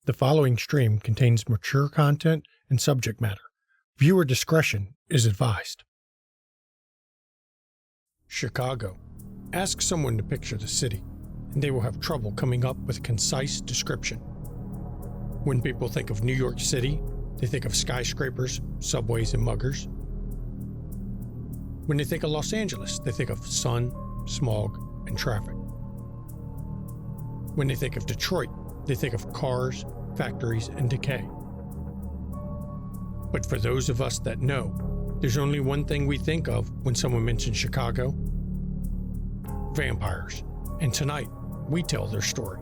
The following stream contains mature content and subject matter. Viewer discretion is advised. Chicago. Ask someone to picture the city, and they will have trouble coming up with a concise description. When people think of New York City, they think of skyscrapers, subways, and muggers. When they think of Los Angeles, they think of sun, smog, and traffic. When they think of Detroit, they think of cars, factories, and decay. But for those of us that know, there's only one thing we think of when someone mentions Chicago: vampires. And tonight, we tell their story.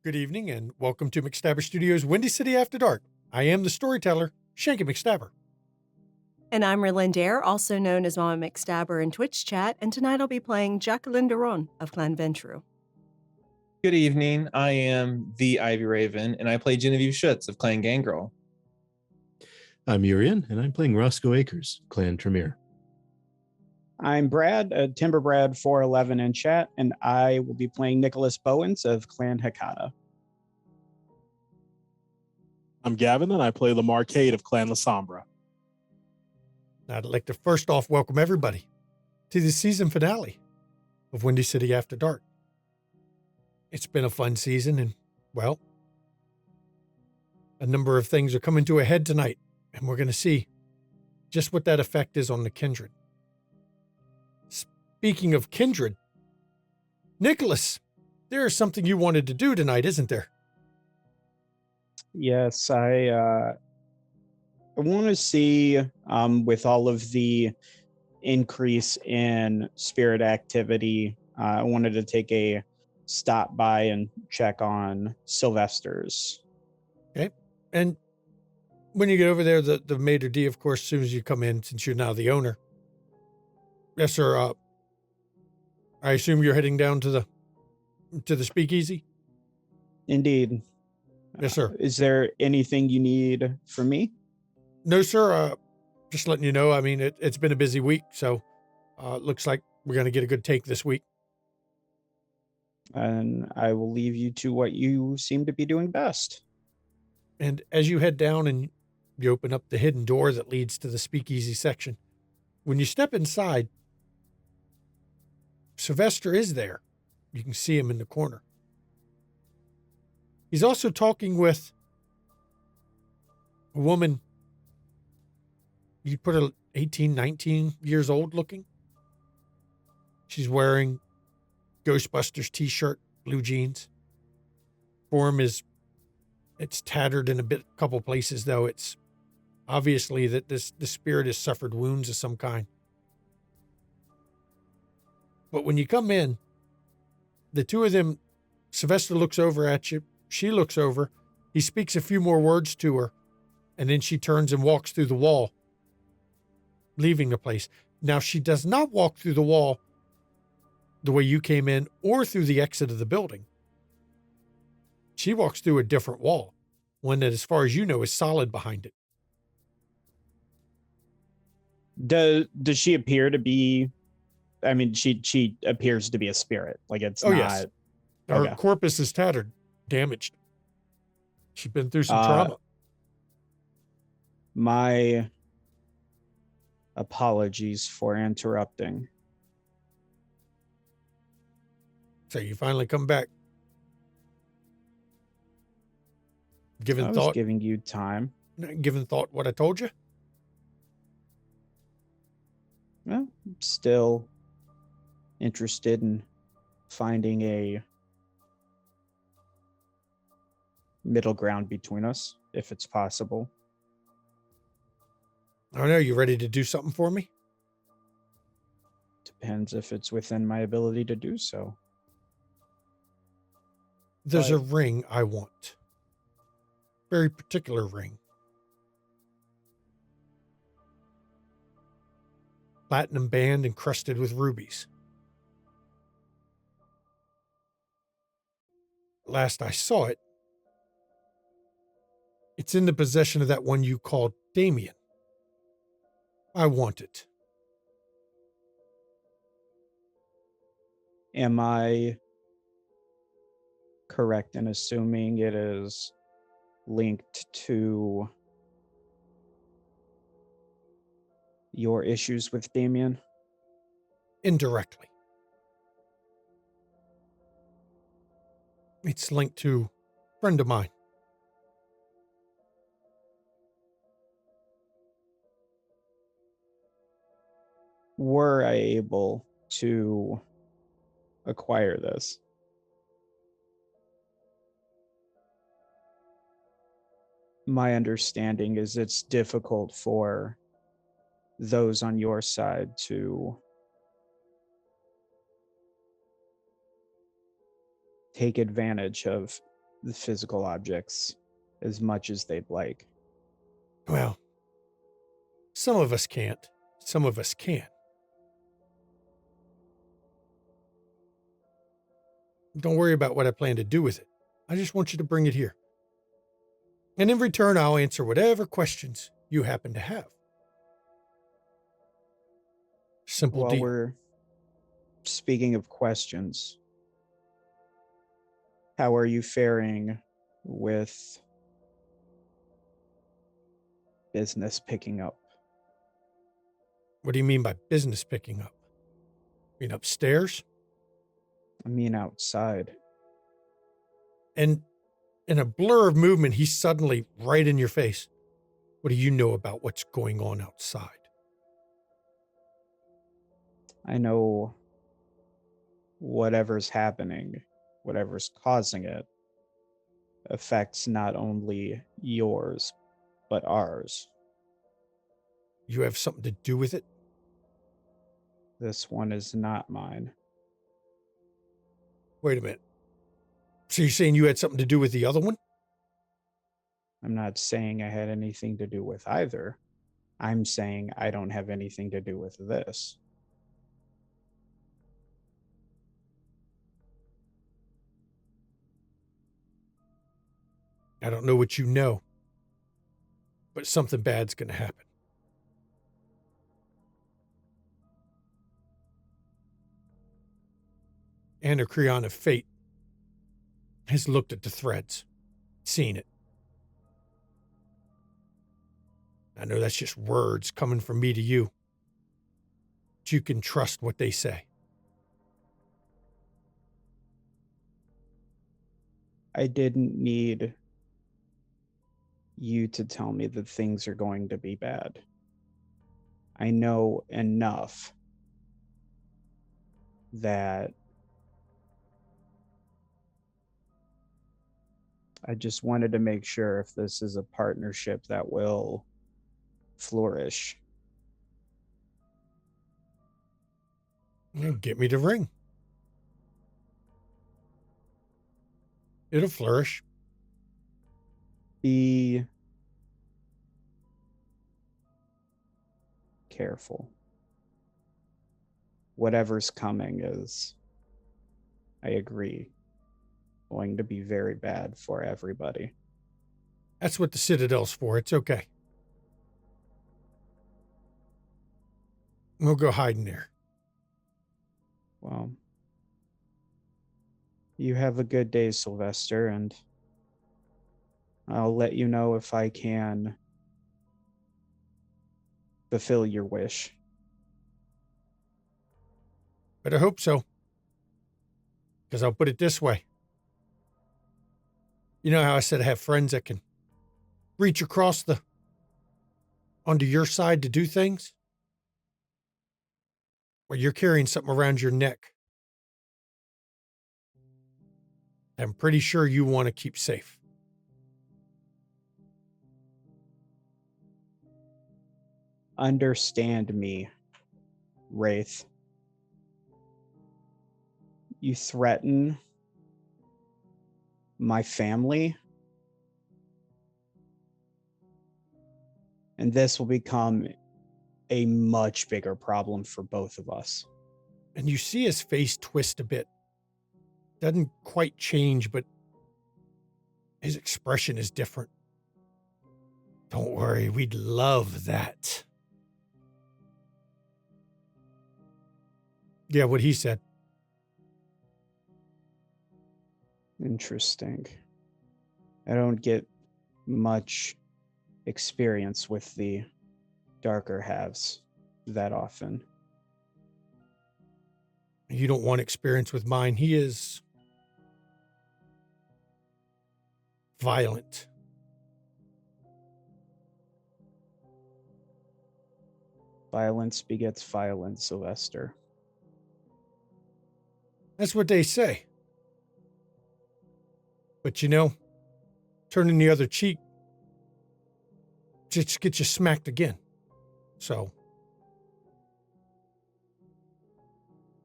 Good evening and welcome to McStabber Studios' Windy City After Dark. I am the storyteller, Shanky McStabber. And I'm Relindare, also known as Mama McStabber in Twitch chat, and tonight I'll be playing Jacqueline Duron of Clan Ventru. Good evening, I am the Ivy Raven, and I play Genevieve Schutz of Clan Gangrel. I'm Urian, and I'm playing Roscoe Acres, Clan Tremere. I'm Brad, Timber Brad 411 in chat, and I will be playing Nicholas Bowens of Clan Hekata. I'm Gavin, and I play Lamar of Clan La Sombra. I'd like to first off welcome everybody to the season finale of Windy City After Dark. It's been a fun season, and, well, a number of things are coming to a head tonight, and we're going to see just what that effect is on the kindred. Speaking of kindred, Nicholas, there is something you wanted to do tonight, isn't there? Yes, I want to see, with all of the increase in spirit activity, I wanted to take a stop by and check on Sylvester's. Okay, and when you get over there, the maitre d', of course, as soon as you come in, since you're now the owner. Yes, sir. I assume you're heading down to the speakeasy? Indeed. Yes, sir. Is there anything you need from me? No, sir. Just letting you know, I mean, it's been a busy week, so looks like we're going to get a good take this week. And I will leave you to what you seem to be doing best. And as you head down and you open up the hidden door that leads to the speakeasy section, when you step inside, Sylvester is there. You can see him in the corner. He's also talking with a woman, you'd put her 18, 19 years old looking. She's wearing Ghostbusters t-shirt, blue jeans. Form it's tattered in a couple places, though. It's obviously that the spirit has suffered wounds of some kind. But when you come in, the two of them, Sylvester looks over at you. She looks over, He speaks a few more words to her, and then she turns and walks through the wall, leaving the place. Now, she does not walk through the wall the way you came in or through the exit of the building. She walks through a different wall, one that, as far as you know, is solid behind it. Does she appear to be? I mean, she appears to be a spirit. Like it's Oh, not. yes. Her Okay. corpus is tattered, damaged. She's been through some trauma. My apologies for interrupting. So you finally come back. I Given was thought, giving you time. given thought what I told you? Well, I'm still interested in finding a middle ground between us, if it's possible. I don't know. You ready to do something for me? Depends if it's within my ability to do so. There's a But- ring I want. Very particular ring. Platinum band encrusted with rubies. Last I saw it, it's in the possession of that one you called Damien. I want it. Am I correct in assuming it is linked to your issues with Damien? Indirectly. It's linked to a friend of mine. Were I able to acquire this? My understanding is it's difficult for those on your side to take advantage of the physical objects as much as they'd like. Well, some of us can't. Some of us can. Don't worry about what I plan to do with it. I just want you to bring it here. And in return, I'll answer whatever questions you happen to have. Simple While deal. we're speaking of questions, how are you faring with business picking up? What do you mean by business picking up? You mean upstairs? I mean, outside. And in a blur of movement, he's suddenly right in your face. What do you know about what's going on outside? I know whatever's happening, whatever's causing it, affects not only yours, but ours. You have something to do with it? This one is not mine. Wait a minute. So you're saying you had something to do with the other one? I'm not saying I had anything to do with either. I'm saying I don't have anything to do with this. I don't know what you know, but something bad's going to happen. Anacreon of Fate has looked at the threads, seen it. I know that's just words coming from me to you, but you can trust what they say. I didn't need you to tell me that things are going to be bad. I know enough that I just wanted to make sure if this is a partnership that will flourish. Get me the ring. It'll flourish. Be careful. Whatever's coming is, I agree, going to be very bad for everybody. That's what the Citadel's for. It's okay. We'll go hide in there. Well, you have a good day, Sylvester, and I'll let you know if I can fulfill your wish. But I hope so. Because I'll put it this way. You know how I said I have friends that can reach across onto your side to do things? Well, you're carrying something around your neck. I'm pretty sure you want to keep safe. Understand me, Wraith. You threaten my family, and this will become a much bigger problem for both of us. And you see his face twist a bit. Doesn't quite change, but his expression is different. Don't worry, we'd love that. Yeah, what he said. Interesting. I don't get much experience with the darker halves that often. You don't want experience with mine. He is violent. Violence begets violence, Sylvester. That's what they say. But you know, turning the other cheek just gets you smacked again. So.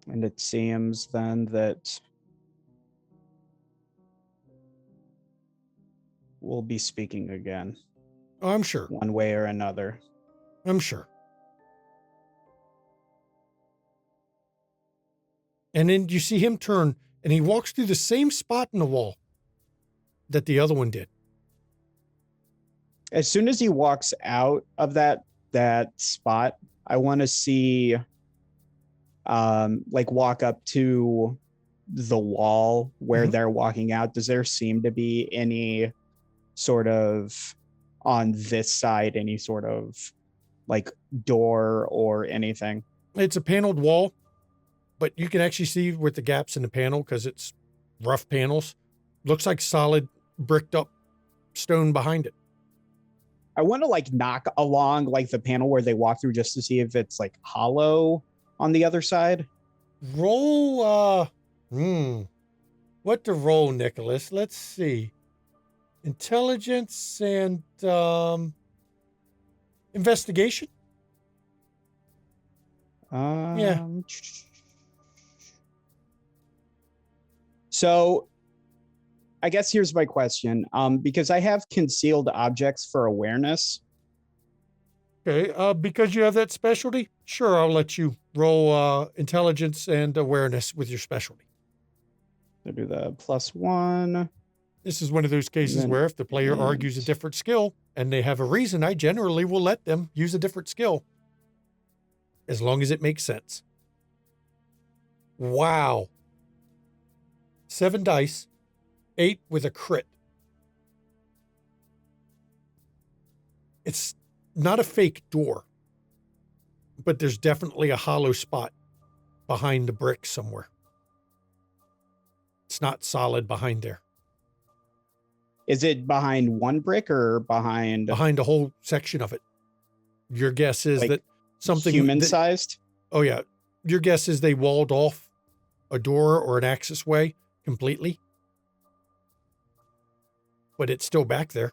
And it seems then that we'll be speaking again. Oh, I'm sure. One way or another. I'm sure. And then you see him turn, and he walks through the same spot in the wall that the other one did. As soon as he walks out of that spot, I want to see like walk up to the wall where they're walking out. Does there seem to be any sort of on this side, any sort of like door or anything? It's a paneled wall, but you can actually see with the gaps in the panel because it's rough panels. Looks like solid bricked up stone behind it. I want to like knock along like the panel where they walk through just to see if it's like hollow on the other side. Roll, what to roll, Nicholas? Let's see. Intelligence and investigation? Yeah. So I guess here's my question. Because I have concealed objects for awareness. Okay, because you have that specialty, sure, I'll let you roll intelligence and awareness with your specialty. I do the +1. This is one of those cases Then- where if the player argues a different skill and they have a reason, I generally will let them use a different skill. As long as it makes sense. Wow. 7 dice, 8 with a crit. It's not a fake door, but there's definitely a hollow spot behind the brick somewhere. It's not solid behind there. Is it behind one brick or behind Behind a whole section of it. Your guess is Like that something human-sized? Oh yeah. Your guess is they walled off a door or an access way completely. But it's still back there.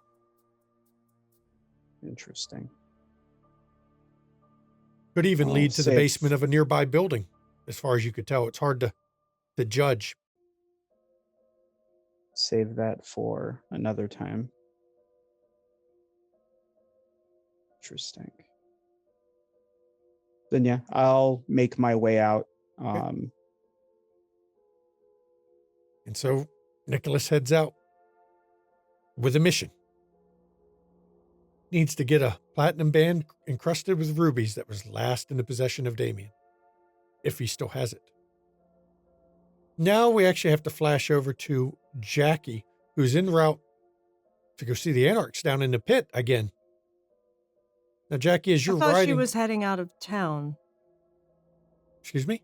Interesting. Could even I'll lead to the save- basement of a nearby building, as far as you could tell. It's hard to judge. Save that for another time. Interesting. Then yeah, I'll make my way out. And so Nicholas heads out with a mission. Needs to get a platinum band encrusted with rubies that was last in the possession of Damien, if he still has it. Now we actually have to flash over to Jackie, who's en route to go see the Anarchs down in the pit again. Now, Jackie, as you're I thought riding... she was heading out of town. Excuse me?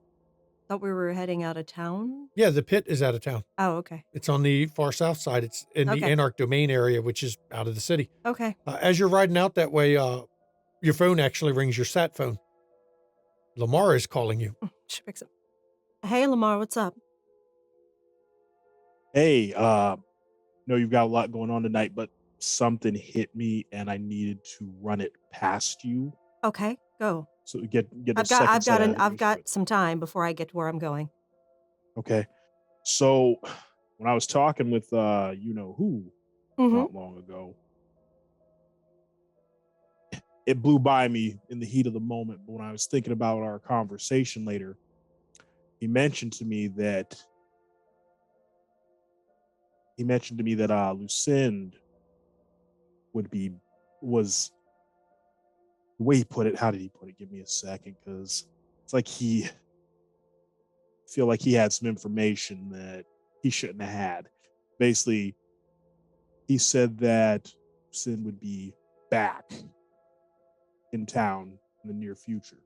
Thought we were heading out of town? Yeah, the pit is out of town. Oh, okay. It's on the far south side. It's in the Anarch domain area, which is out of the city. Okay. As you're riding out that way, your phone actually rings, your sat phone. Lamar is calling you. She picks up. Hey, Lamar, what's up? Hey, know you've got a lot going on tonight, but something hit me and I needed to run it past you. Okay, go. So get I've got some time before I get to where I'm going. Okay. So when I was talking with you know who not long ago, it blew by me in the heat of the moment. But when I was thinking about our conversation later, he mentioned to me that Lucinda was the way he put it. How did he put it? Give me a second, because it's like he feel like he had some information that he shouldn't have had. Basically, he said that Lucinda would be back in town in the near future,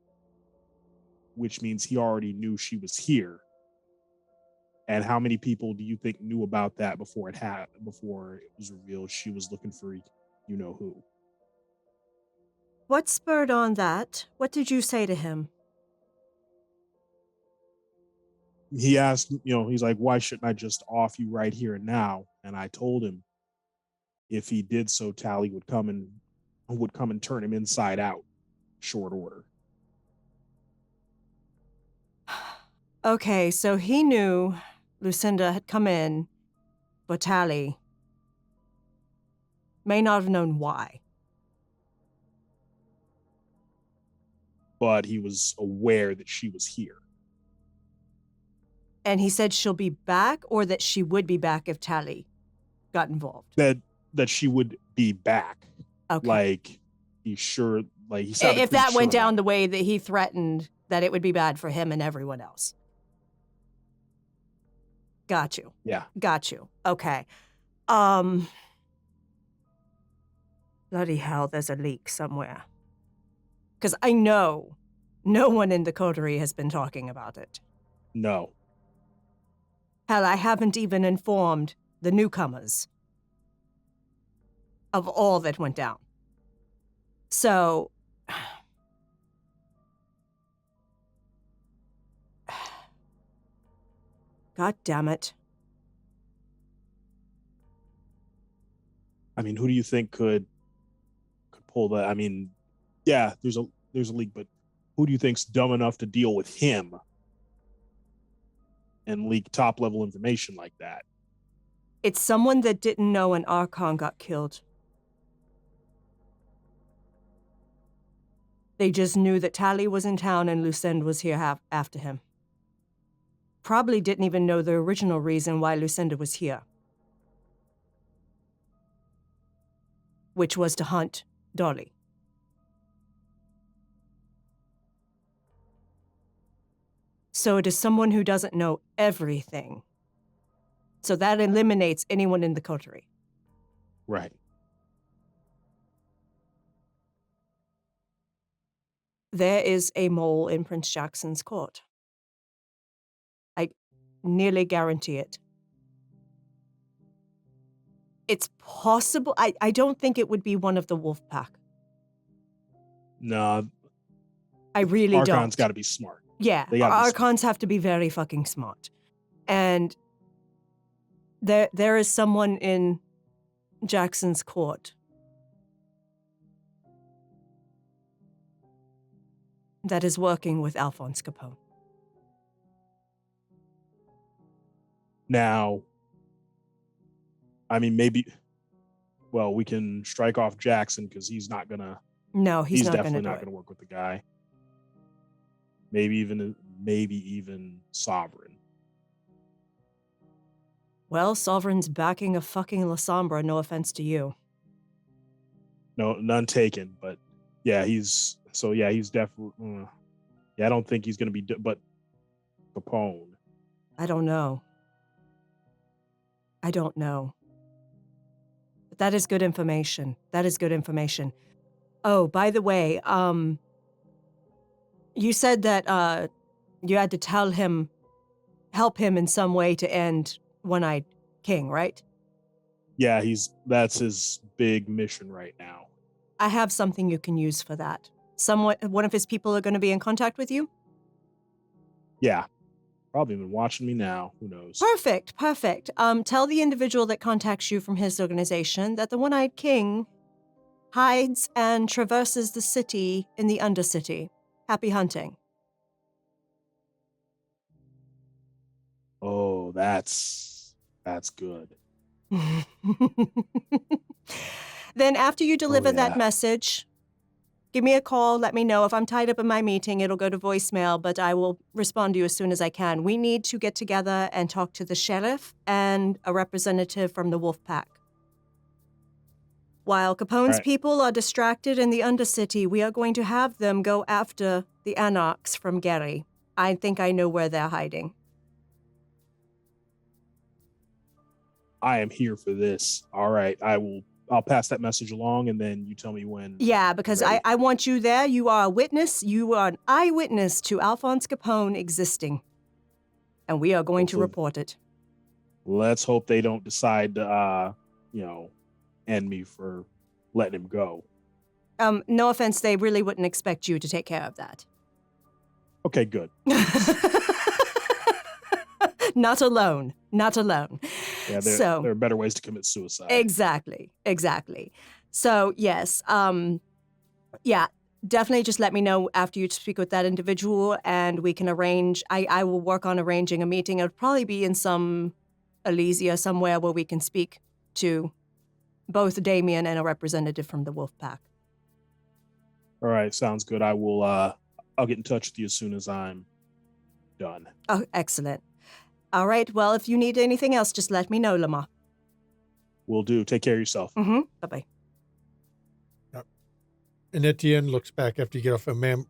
which means he already knew she was here. And how many people do you think knew about that before it was revealed she was looking for you know who? What spurred on that? What did you say to him? He asked, he's like, why shouldn't I just off you right here and now? And I told him if he did so, Tally would come and turn him inside out, short order. Okay, so he knew Lucinda had come in, but Tally may not have known why. But he was aware that she was here. And he said she'll be back, or that she would be back if Tally got involved? That she would be back. Okay. Like, he sounded if that went down the way. way that he threatened, that it would be bad for him and everyone else. Got you. Yeah. Got you. Okay. Bloody hell, there's a leak somewhere. Because I know no one in the Coterie has been talking about it. No. Hell, I haven't even informed the newcomers of all that went down. So, God damn it. I mean, who do you think could pull that? I mean, yeah, there's a leak, but who do you think's dumb enough to deal with him and leak top level information like that? It's someone that didn't know an Archon got killed. They just knew that Tally was in town and Lucinda was here after him. Probably didn't even know the original reason why Lucinda was here, which was to hunt Dolly. So it is someone who doesn't know everything. So that eliminates anyone in the Coterie. Right. There is a mole in Prince Jackson's court. I nearly guarantee it. It's possible. I don't think it would be one of the wolf pack. No. I really don't. Archon's got to be smart. Yeah, Archons have to be very fucking smart. And there is someone in Jackson's court that is working with Alphonse Capone. Now, I mean, maybe, well, we can strike off Jackson because he's not going to No, he's not going to definitely do not it. going to work with the guy. Maybe even Sovereign. Well, Sovereign's backing a fucking La Sombra, no offense to you. No, none taken. But yeah, he's definitely. Yeah, I don't think he's going to be. But Capone. I don't know. But that is good information. Oh, by the way, you said that you had to help him in some way to end One-Eyed King, right? Yeah, that's his big mission right now. I have something you can use for that. One of his people are going to be in contact with you? Yeah, probably been watching me now. Who knows? Perfect. Tell the individual that contacts you from his organization that the One-Eyed King hides and traverses the city in the Undercity. Happy hunting. Oh, that's good. Then after you deliver yeah. that message, give me a call, let me know. If I'm tied up in my meeting, it'll go to voicemail, but I will respond to you as soon as I can. We need to get together and talk to the sheriff and a representative from the Wolf Pack. While Capone's Right. people are distracted in the Undercity, we are going to have them go after the Anarchs from Gary. I think I know where they're hiding. I am here for this. All right, I'll pass that message along, and then you tell me when. Yeah, because ready. I want you there. You are a witness. You are an eyewitness to Alphonse Capone existing. And we are going to Hopefully- report it. Let's hope they don't decide to, end me for letting him go. No offense, they really wouldn't expect you to take care of that. Okay, good. Not alone. Yeah, there are better ways to commit suicide. Exactly. So, yes, definitely just let me know after you speak with that individual and we can arrange. I will work on arranging a meeting. It'll probably be in some Elysia somewhere where we can speak to both Damien and a representative from the Wolf Pack. All right, sounds good. I'll get in touch with you as soon as I'm done. Oh, excellent. All right, well, if you need anything else, just let me know, Lamar. Will do. Take care of yourself. Mm-hmm. Bye-bye. And Etienne looks back after you get off. Ma'am,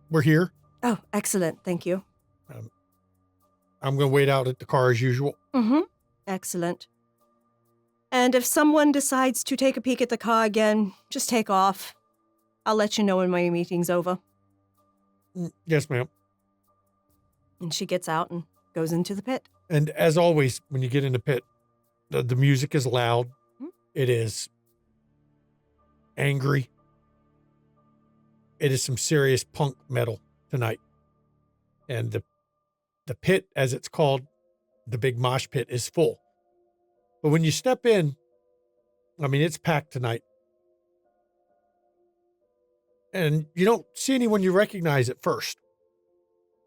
we're here. Oh, excellent. Thank you. I'm going to wait out at the car as usual. Mm-hmm. Excellent. And if someone decides to take a peek at the car again, just take off. I'll let you know when my meeting's over. Yes, ma'am. And she gets out and goes into the pit. And as always, when you get in the pit, the music is loud. Hmm? It is angry. It is some serious punk metal tonight. And the pit, as it's called, the big mosh pit, is full. But when you step in, I mean, it's packed tonight. And you don't see anyone you recognize at first.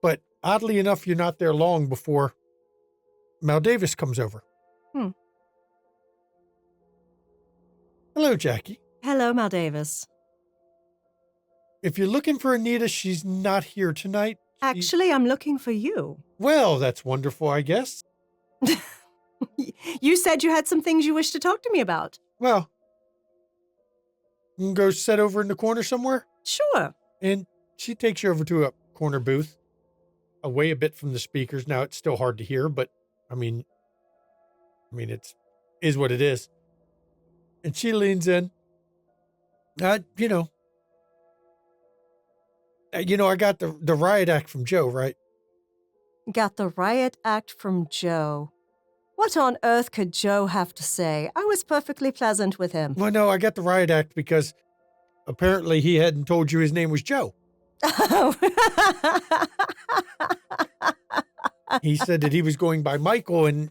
But oddly enough, you're not there long before Maldavis comes over. Hello, Jackie. Hello, Maldavis. If you're looking for Anita, she's not here tonight. Actually, I'm looking for you. Well, that's wonderful, I guess. You said you had some things you wished to talk to me about. Well, you can go sit over in the corner somewhere. Sure. And she takes you over to a corner booth, away a bit from the speakers. Now, it's still hard to hear, but I mean, is what it is. And she leans in. I got the riot act from Joe, right? Got the riot act from Joe. What on earth could Joe have to say? I was perfectly pleasant with him. Well, no, I got the riot act because apparently he hadn't told you his name was Joe. He said that he was going by Michael and,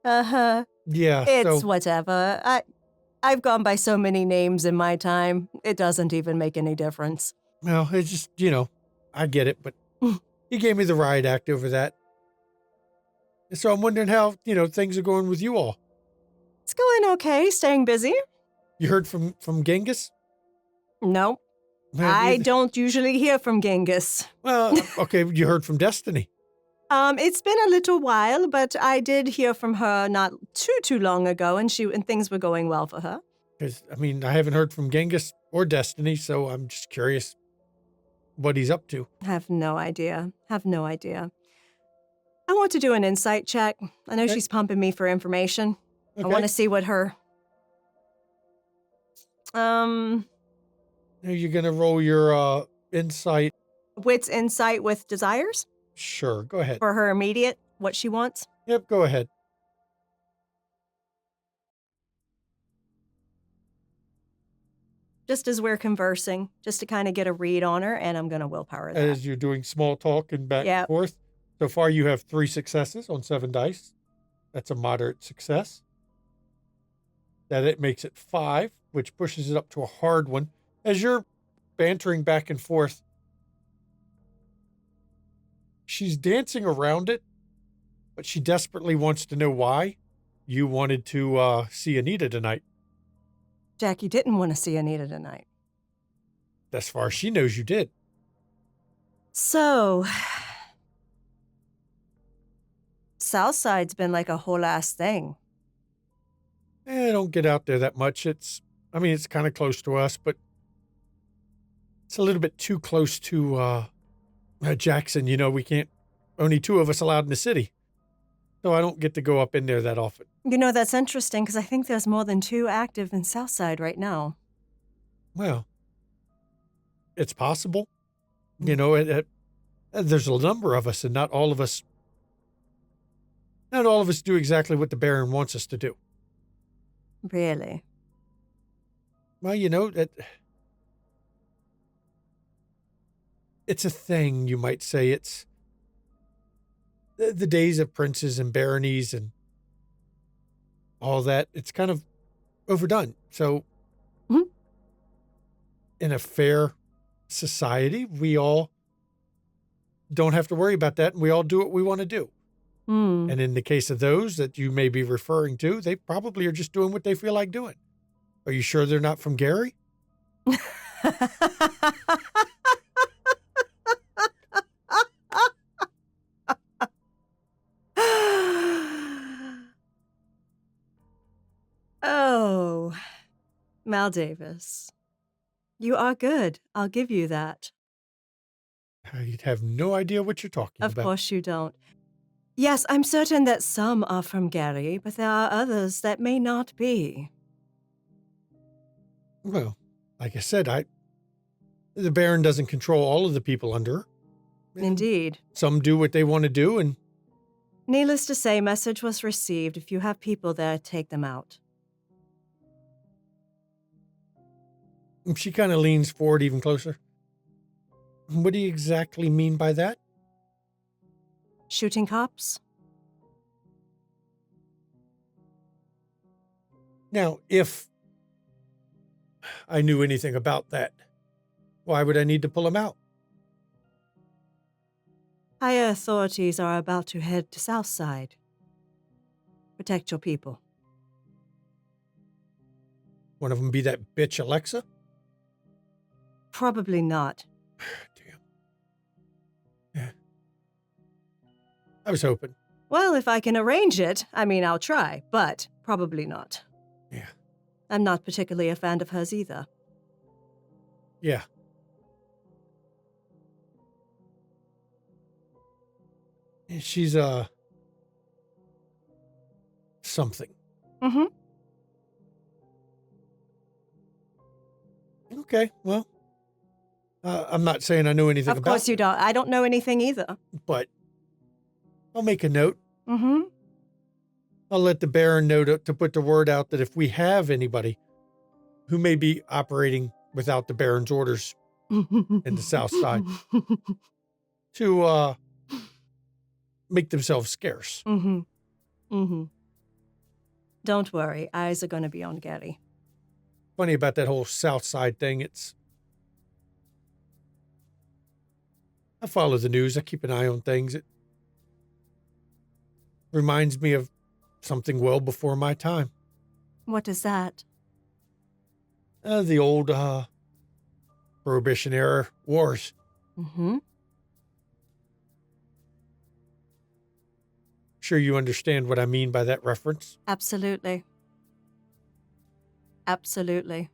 Uh-huh. yeah. It's so, whatever. I've gone by so many names in my time, it doesn't even make any difference. well, it's just, I get it, but he gave me the riot act over that. And so I'm wondering how, things are going with you all. It's going okay, staying busy. You heard from Genghis? No, I don't usually hear from Genghis. Well, okay, you heard from Destiny. It's been a little while, but I did hear from her not too long ago, and things were going well for her. Because, I mean, I haven't heard from Genghis or Destiny, so I'm just curious what he's up to. Have no idea. I want to do an insight check. I know Okay. she's pumping me for information. Okay. I want to see what her... Are you going to roll your insight? Wits insight with desires Sure, go ahead. for her immediate, what she wants. Yep, go ahead. Just as we're conversing, just to kind of get a read on her, and I'm going to willpower that. As you're doing small talk and back and Yep. forth. So far, you have 3 successes on 7 dice. That's a moderate success. It makes it 5, which pushes it up to a hard one. As you're bantering back and forth, she's dancing around it, but she desperately wants to know why you wanted to see Anita tonight. Jackie didn't want to see Anita tonight. As far as she knows, you did. So, Southside's been like a whole ass thing. Don't get out there that much. It's kind of close to us, but it's a little bit too close to Jackson. You know, we can't, only 2 of us allowed in the city. So I don't get to go up in there that often. You know, that's interesting because I think there's more than 2 active in Southside right now. Well, it's possible. You know, there's a number of us, and not all of us do exactly what the Baron wants us to do. Really? Well, you know, it's a thing, you might say. It's the days of princes and baronies and all that. It's kind of overdone. So in a fair society, we all don't have to worry about that, and we all do what we want to do. And in the case of those that you may be referring to, they probably are just doing what they feel like doing. Are you sure they're not from Gary? Oh, Mal Davis. You are good. I'll give you that. I have no idea what you're talking Of about. course you don't. Yes, I'm certain that some are from Gary, but there are others that may not be. Well, like I said, the Baron doesn't control all of the people under her. And Indeed. some do what they want to do, and Needless to say, message was received. If you have people there, take them out. she kind of leans forward even closer. What do you exactly mean by that? Shooting cops? Now, if I knew anything about that, why would I need to pull him out? Higher authorities are about to head to Southside. Protect your people. One of them be that bitch Alexa? Probably not. Damn. Yeah. I was hoping. Well, if I can arrange it, I'll try, but probably not. Yeah. I'm not particularly a fan of hers either. Yeah. She's, something. Mm-hmm. Okay, well, I'm not saying I know anything about Of course you don't. I don't know anything either. but I'll make a note. Mm-hmm. I'll let the Baron know to put the word out that if we have anybody who may be operating without the Baron's orders in the South Side to make themselves scarce. Mm-hmm. Mm-hmm. Don't worry. Eyes are going to be on Gary. Funny about that whole South Side thing. I follow the news. I keep an eye on things. It reminds me of something well before my time. What is that? The old Prohibition era wars. Mm-hmm. Sure you understand what I mean by that reference? Absolutely. Absolutely.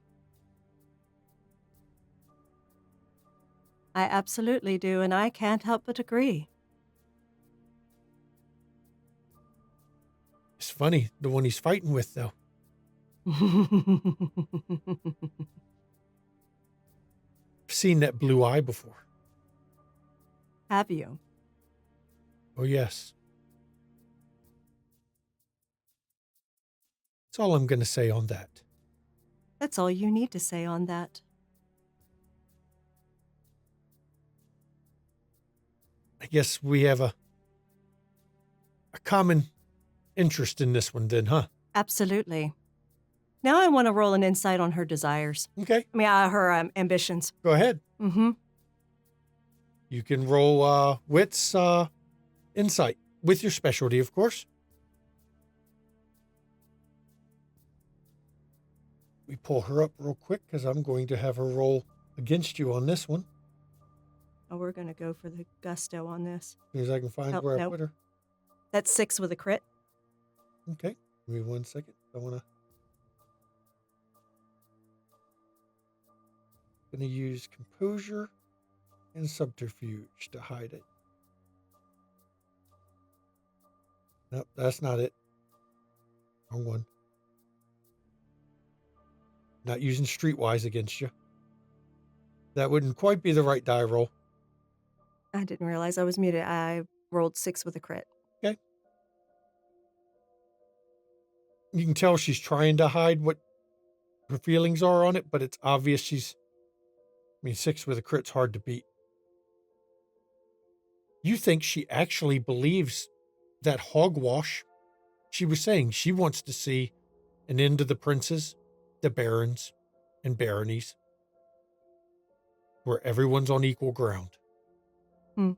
I absolutely do, and I can't help but agree. It's funny, the one he's fighting with, though. I've seen that blue eye before. Have you? Oh, yes. That's all I'm going to say on that. That's all you need to say on that. I guess we have a common interest in this one then, huh? Absolutely. Now I want to roll an insight on her desires. Okay, I mean, her ambitions. go ahead. Mm-hmm. You can roll wits insight with your specialty, of course. We pull her up real quick because I'm going to have her roll against you on this one. Oh, we're going to go for the gusto on this. As soon as I can find where I nope. put her. That's 6 with a crit. Okay, give me 1 second. I want to. Going to use composure and subterfuge to hide it. Nope, that's not it. Wrong one. Not using streetwise against you. That wouldn't quite be the right die roll. I didn't realize I was muted. I rolled 6 with a crit. Okay. You can tell she's trying to hide what her feelings are on it, but it's obvious she's. I mean, 6 with a crit's hard to beat. You think she actually believes that hogwash she was saying? She wants to see an end to the princes, the barons, and baronies, where everyone's on equal ground. Hmm.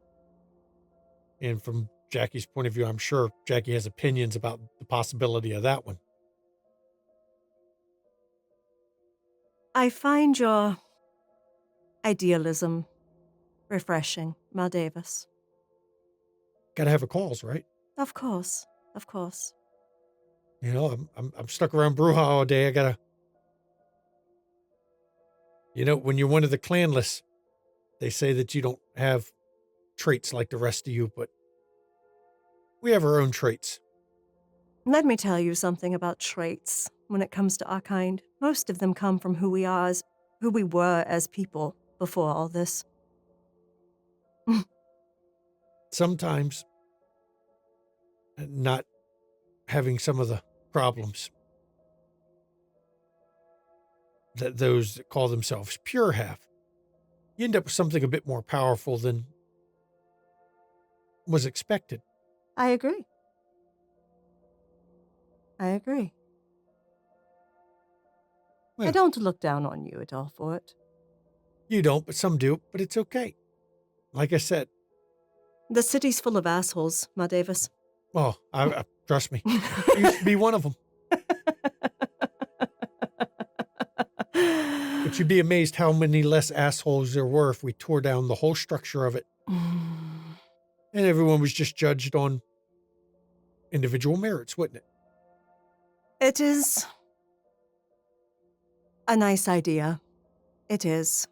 And from Jackie's point of view, I'm sure Jackie has opinions about the possibility of that one. I find your idealism refreshing, Mal Davis. Gotta have a cause, right? Of course. Of course. You know, I'm stuck around Bruja all day. I gotta. You know, when you're one of the clanless, they say that you don't have traits like the rest of you, but we have our own traits. Let me tell you something about traits when it comes to our kind. Most of them come from who we were as people before all this. Sometimes not having some of the problems that those that call themselves pure have. You end up with something a bit more powerful than was expected. I agree. I agree. Well, I don't look down on you at all for it. You don't, but some do, but it's okay. Like I said, The city's full of assholes, Ma Davis. well, I trust me. I used to be one of them. But you'd be amazed how many less assholes there were if we tore down the whole structure of it. And everyone was just judged on individual merits, wouldn't it? It is a nice idea. It is.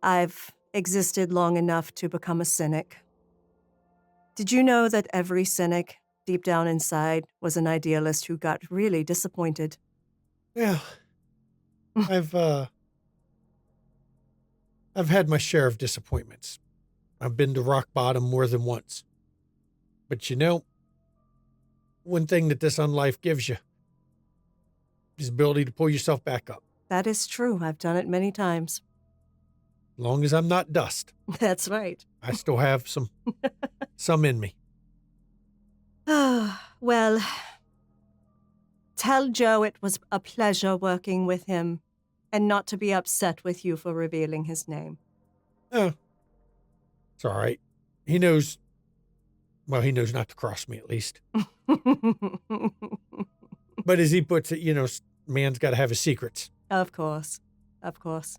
I've existed long enough to become a cynic. Did you know that every cynic, deep down inside, was an idealist who got really disappointed? Yeah. I've had my share of disappointments. I've been to rock bottom more than once. But you know, one thing that this unlife gives you is the ability to pull yourself back up. That is true. I've done it many times. As long as I'm not dust, That's right. I still have some in me. Well, tell Joe it was a pleasure working with him and not to be upset with you for revealing his name. Oh, it's all right. He knows, well, he knows not to cross me at least. But as he puts it, you know, man's got to have his secrets. Of course. Of course.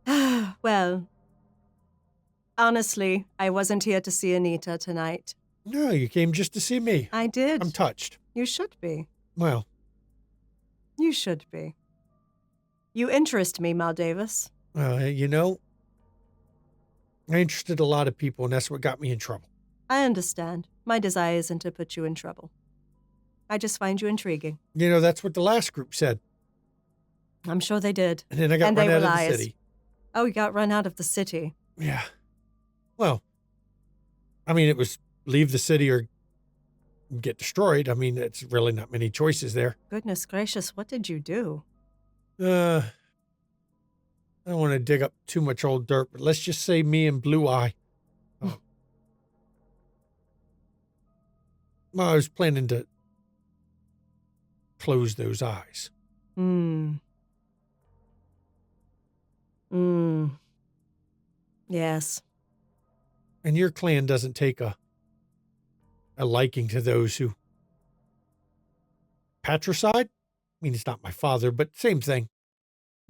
Well, honestly, I wasn't here to see Anita tonight. No, you came just to see me. I did. I'm touched. You should be. Well, You should be. You interest me, Mal Davis. you know, I interested a lot of people, and that's what got me in trouble. I understand. My desire isn't to put you in trouble. I just find you intriguing. You know, that's what the last group said. I'm sure they did. And then I got And run they out were of the liars. city. Oh, you got run out of the city. Yeah. Well, I mean, it was leave the city or get destroyed. I mean, it's really not many choices there. Goodness gracious, what did you do? I don't want to dig up too much old dirt, but let's just say me and Blue Eye. Well, I was planning to close those eyes. Yes. And your clan doesn't take a liking to those who patricide. I mean, it's not my father, but same thing.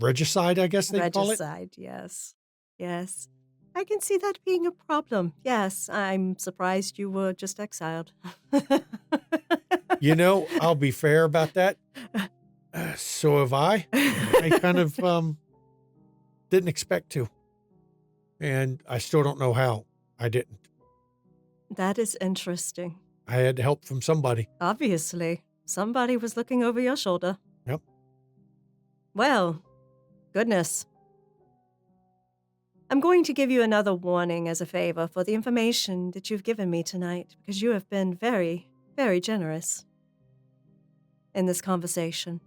Regicide, I guess they call it. Regicide, yes. Yes. I can see that being a problem. Yes, I'm surprised you were just exiled. You know, I'll be fair about that. So have I. I kind of didn't expect to. And I still don't know how I didn't. That is interesting. I had help from somebody. Obviously, somebody was looking over your shoulder. Yep. Well, goodness. I'm going to give you another warning as a favor for the information that you've given me tonight, because you have been very, very generous in this conversation.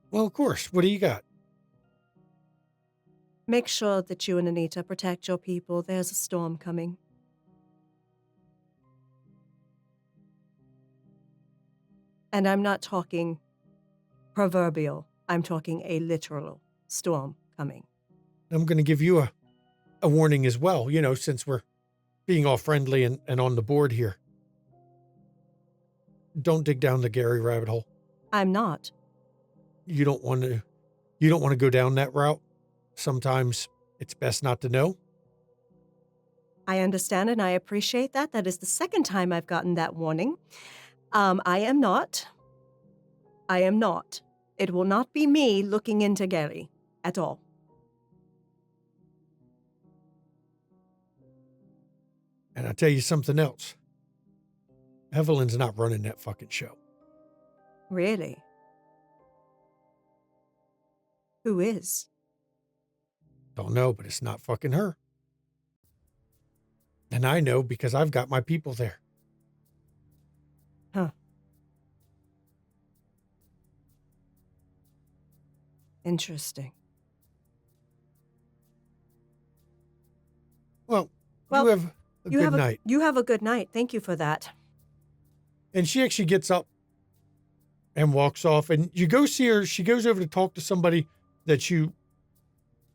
Well, of course. What do you got? Make sure that you and Anita protect your people. There's a storm coming. And I'm not talking proverbial. I'm talking a literal storm coming. I'm going to give you a warning as well, you know, since we're being all friendly and on the board here. Don't dig down the Gary rabbit hole. I'm not. You don't want to go down that route. Sometimes it's best not to know. I understand and I appreciate that. That is the second time I've gotten that warning. I am not. It will not be me looking into Gary at all. And I'll tell you something else. Evelyn's not running that fucking show. Really? Who is? Don't know, but it's not fucking her. And I know because I've got my people there. Huh. Interesting. Well, Well, you have a good night. You have a good night. Thank you for that. And she actually gets up and walks off. And you go see her. She goes over to talk to somebody that you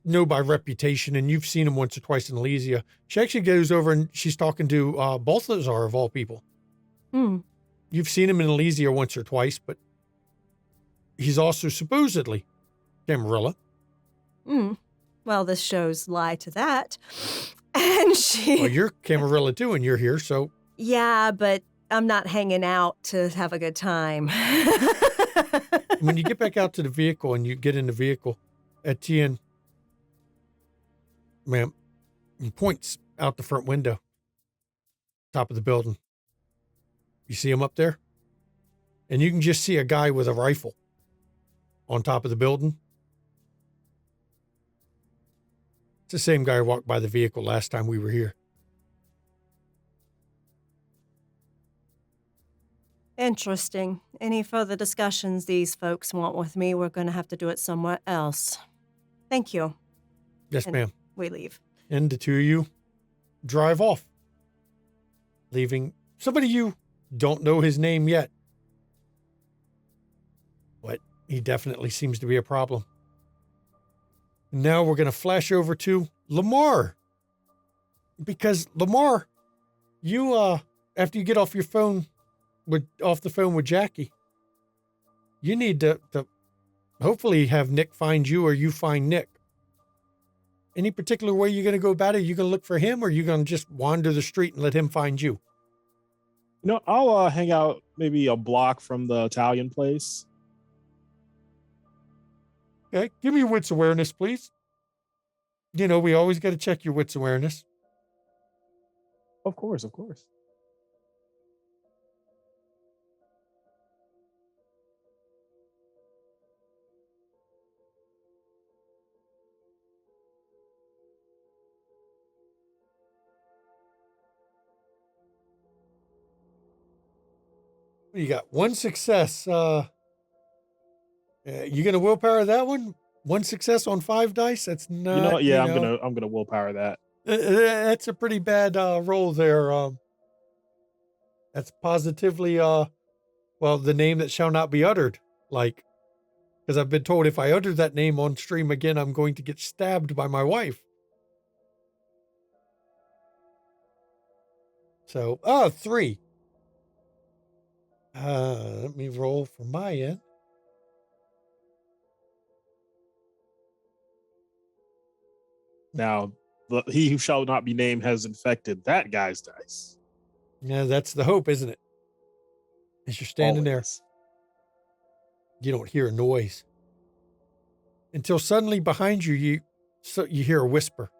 know by reputation, and you've seen him once or twice in Elysia. She actually goes over and she's talking to Balthazar, of all people. You've seen him in Elysia once or twice, but he's also supposedly Camarilla. Well, this shows lie to that. And she... Well, you're Camarilla too, and you're here, so... Yeah, but I'm not hanging out to have a good time. When you get back out to the vehicle and you get in the vehicle, Etienne, ma'am, he points out the front window, top of the building. You see him up there? And you can just see a guy with a rifle on top of the building. It's the same guy who walked by the vehicle last time we were here. Interesting. Any further discussions these folks want with me, we're going to have to do it somewhere else. Thank you. Yes, And ma'am. we leave. And the two of you drive off, leaving somebody you don't know his name yet. But he definitely seems to be a problem. Now we're going to flash over to Lamar. Because Lamar, you, after you get off the phone with Jackie, you need to hopefully have Nick find you or you find Nick. any particular way you're going to go about it? You going to look for him, or you going to just wander the street and let him find you? No, I'll hang out maybe a block from the Italian place. Okay, give me your wits awareness, please. You know, we always got to check your wits awareness. Of course, of course. You got one success. You gonna willpower that one? One success on 5 dice. That's not. You know what? Yeah, I'm gonna willpower that. That's a pretty bad roll there. That's positively well, the name that shall not be uttered. Like, because I've been told if I utter that name on stream again, I'm going to get stabbed by my wife. So, 3. Let me roll for my end. Now, he who shall not be named has infected that guy's dice. Yeah, that's the hope, isn't it? As you're standing there, Always. you don't hear a noise until suddenly behind you, you hear a whisper.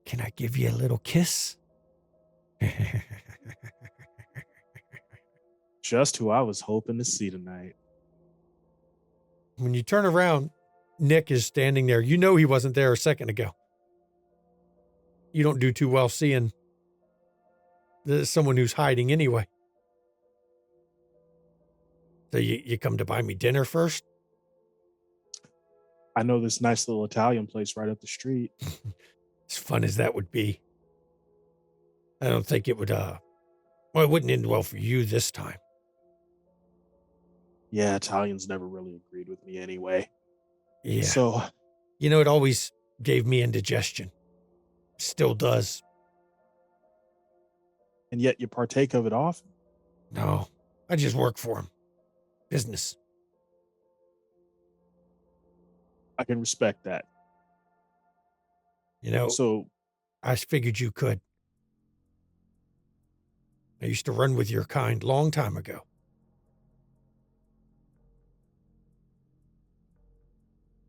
Can I give you a little kiss? Just who I was hoping to see tonight. When you turn around, Nick is standing there. You know he wasn't there a second ago. You don't do too well seeing someone who's hiding anyway. So you come to buy me dinner first? I know this nice little Italian place right up the street. As fun as that would be, I don't think it would, well, it wouldn't end well for you this time. Yeah, Italians never really agreed with me anyway. Yeah. So, you know, it always gave me indigestion. Still does. and yet you partake of it often. No, I just work for him. Business. I can respect that. You know, So, I figured you could. I used to run with your kind long time ago.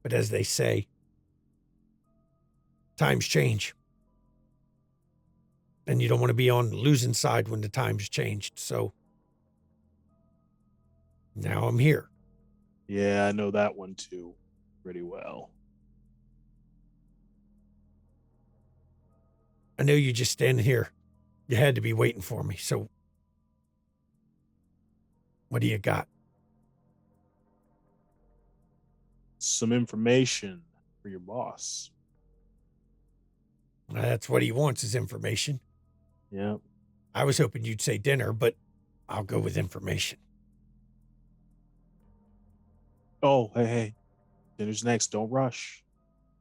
But as they say, times change. And you don't want to be on the losing side when the times changed. So now I'm here. yeah, I know that one too pretty well. I know you just standing here. You had to be waiting for me. So what do you got? Some information for your boss. That's what he wants is information. Yeah. I was hoping you'd say dinner, but I'll go with information. Oh, hey. Dinner's next. Don't rush.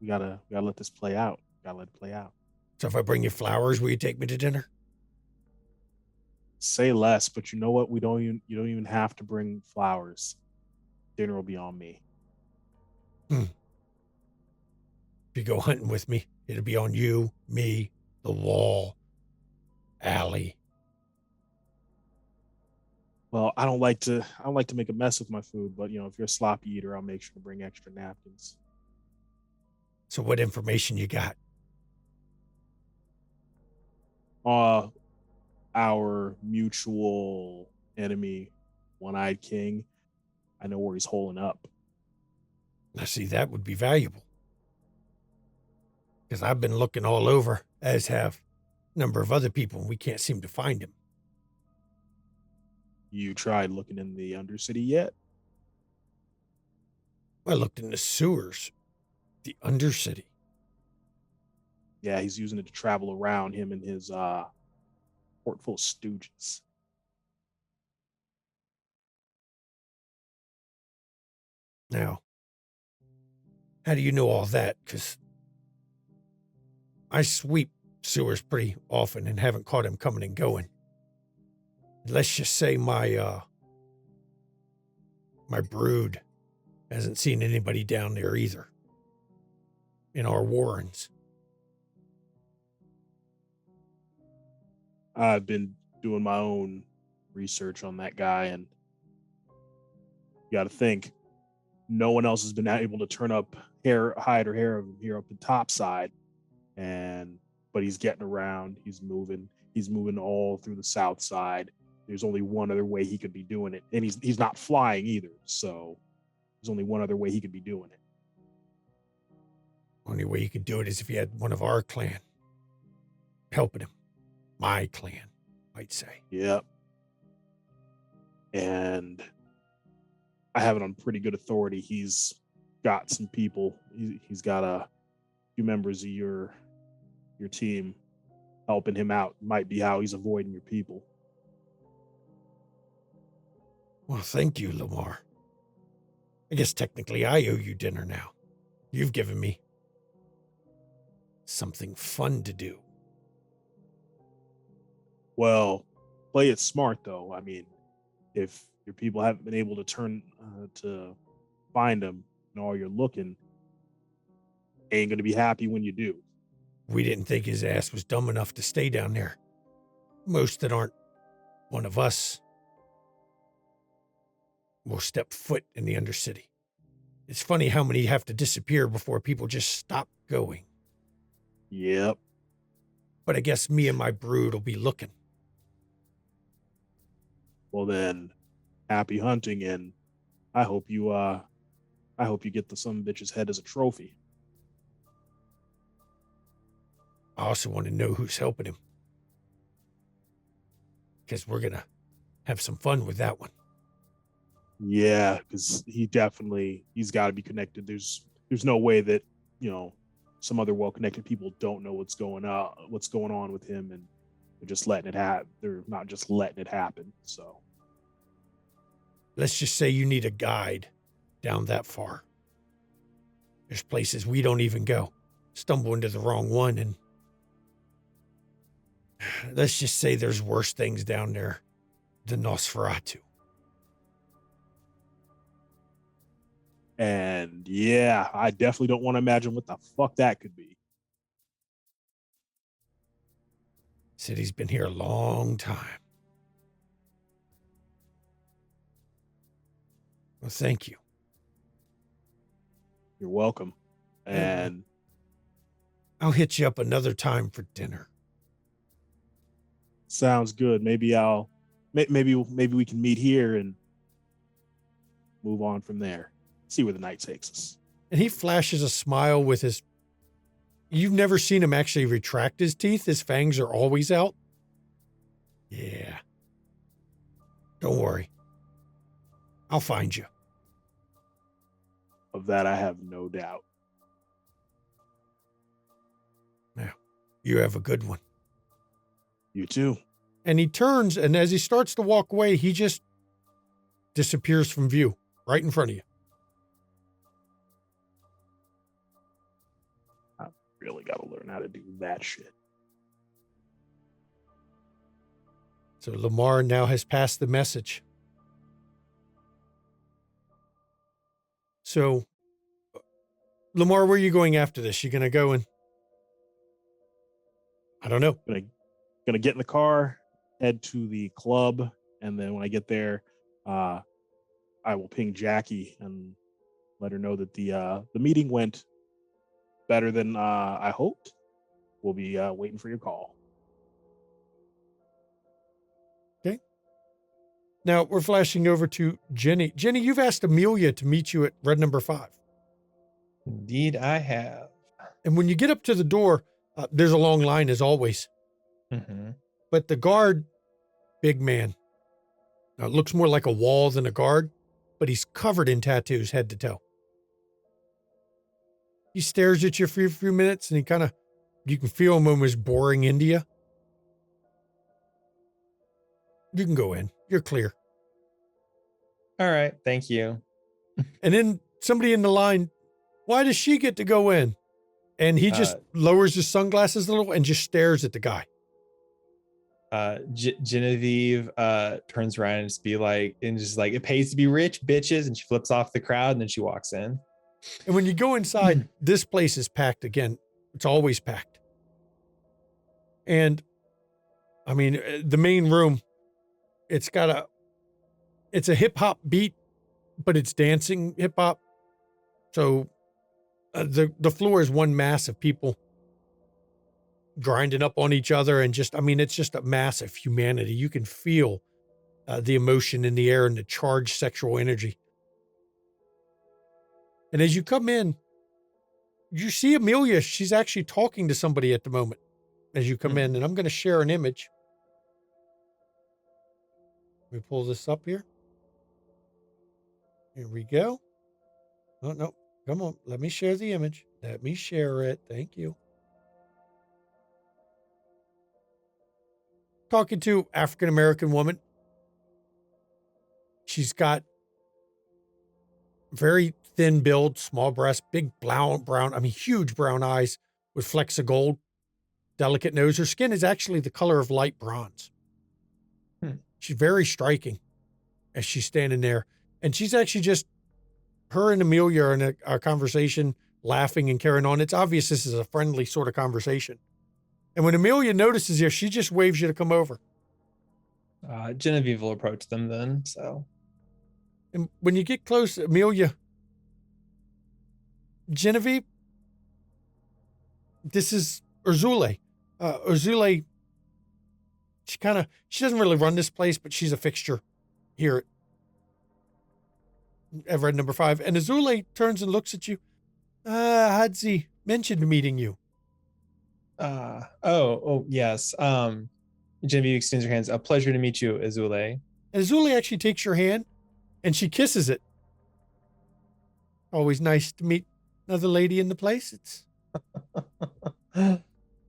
We gotta let this play out. Gotta let it play out. So if I bring you flowers, will you take me to dinner? Say less, but you know what? You don't even have to bring flowers. Dinner will be on me. If you go hunting with me, it'll be on you, me, the wall, Allie. Well, I don't like to make a mess with my food, but you know, if you're a sloppy eater, I'll make sure to bring extra napkins. So what information you got? Our mutual enemy, One-Eyed King, I know where he's holing up. I see that would be valuable. Because I've been looking all over, as have a number of other people, and we can't seem to find him. You tried looking in the Undercity yet? I looked in the sewers, the Undercity. Yeah, he's using it to travel around, him and his port full of stooges. Now, how do you know all that? Because I sweep sewers pretty often and haven't caught him coming and going. Let's just say my brood hasn't seen anybody down there either. in our warrens. I've been doing my own research on that guy, and you got to think no one else has been able to turn up hide or hair of him here up the top side, but he's getting around. He's moving all through the south side. There's only one other way he could be doing it, and he's not flying either. So there's only one other way he could be doing it. Only way you could do it is if you had one of our clan helping him. My clan, I'd say. Yep. And I have it on pretty good authority. He's got some people. He's got a few members of your team helping him out. Might be how he's avoiding your people. Well, thank you, Lamar. I guess technically I owe you dinner now. You've given me something fun to do. Well, play it smart, though. I mean, if your people haven't been able to find him and all you're looking, ain't going to be happy when you do. We didn't think his ass was dumb enough to stay down there. Most that aren't one of us will step foot in the Undercity. It's funny how many have to disappear before people just stop going. Yep. But I guess me and my brood will be looking. Well then, happy hunting, and I hope you get the son of a bitch's head as a trophy. I also want to know who's helping him. Because we're going to have some fun with that one. Yeah, because he's got to be connected. There's no way that, some other well-connected people don't know what's going on with him, and they're just letting it happen. They're not just letting it happen. So let's just say you need a guide down that far. There's places we don't even go. Stumble into the wrong one, and let's just say there's worse things down there than Nosferatu. And yeah, I definitely don't want to imagine what the fuck that could be. City's been here a long time. Well, thank you. You're welcome. And I'll hit you up another time for dinner. Sounds good. Maybe we can meet here and move on from there. See where the night takes us. And he flashes a smile with his... You've never seen him actually retract his teeth. His fangs are always out. Yeah. Don't worry. I'll find you. Of that, I have no doubt. Now, you have a good one. You too. And he turns, and as he starts to walk away, he just disappears from view right in front of you. I really got to learn how to do that shit. So Lamar now has passed the message. So, Lamar, where are you going after this? You going to go and... I don't know. Gonna get in the car, head to the club, and then when I get there, I will ping Jackie and let her know that the meeting went better than I hoped. We'll be waiting for your call. Okay. Now we're flashing over to Jenny. Jenny, you've asked Amelia to meet you at red number 5. Indeed, I have. And when you get up to the door, there's a long line as always. Mm-hmm. But the guard, big man, looks more like a wall than a guard, but he's covered in tattoos head to toe. He stares at you for a few minutes, and you can feel him almost boring into you. You can go in. You're clear. All right. Thank you. And then somebody in the line, why does she get to go in? And he just lowers his sunglasses a little and just stares at the guy. Genevieve turns around and just like, it pays to be rich, bitches. And she flips off the crowd and then she walks in. And when you go inside, this place is packed again. It's always packed. And I mean, the main room, it's a hip hop beat, but it's dancing hip hop. So the floor is one mass of people grinding up on each other. And it's just a mass of humanity. You can feel the emotion in the air and the charged sexual energy. And as you come in, you see Amelia. She's actually talking to somebody at the moment as you come in. And I'm going to share an image. Let me pull this up here. Here we go. Oh, no. Come on. Let me share the image. Let me share it. Thank you. Talking to African-American woman. She's got very thin build, small breast, big huge brown eyes with flecks of gold, delicate nose. Her skin is actually the color of light bronze. She's very striking as she's standing there. And she's actually just, her and Amelia are in a conversation, laughing and carrying on. It's obvious this is a friendly sort of conversation. And when Amelia notices you, she just waves you to come over. Genevieve will approach them then, so. And when you get close, Amelia, Genevieve, this is Urzule. Urzule, she doesn't really run this place, but she's a fixture here at Everett number 5. And Urzule turns and looks at you. Hadzi mentioned meeting you. Yes. Genevieve extends her hands. A pleasure to meet you, Azule. And Azule actually takes your hand and she kisses it. Always nice to meet another lady in the place. It's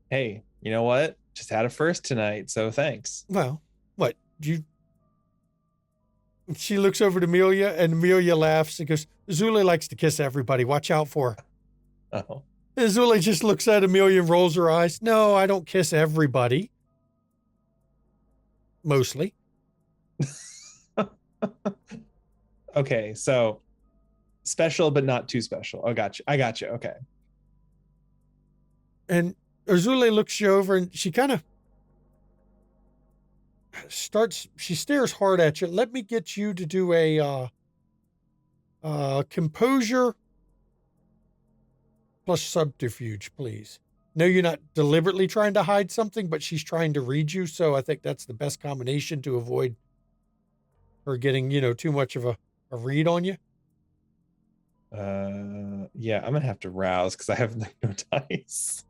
Hey, you know what? Just had a first tonight, so thanks. Well, what? She looks over to Amelia and Amelia laughs and goes, Azule likes to kiss everybody. Watch out for her. Oh. And Azule just looks at Amelia and rolls her eyes. No, I don't kiss everybody. Mostly. Okay, so special, but not too special. Oh, I got you. Okay. And Azule looks you over and she kind of she stares hard at you. Let me get you to do a composure plus subterfuge, please. No, you're not deliberately trying to hide something, but she's trying to read you. So I think that's the best combination to avoid her getting, too much of a read on you. Yeah, I'm gonna have to rouse because I have no dice.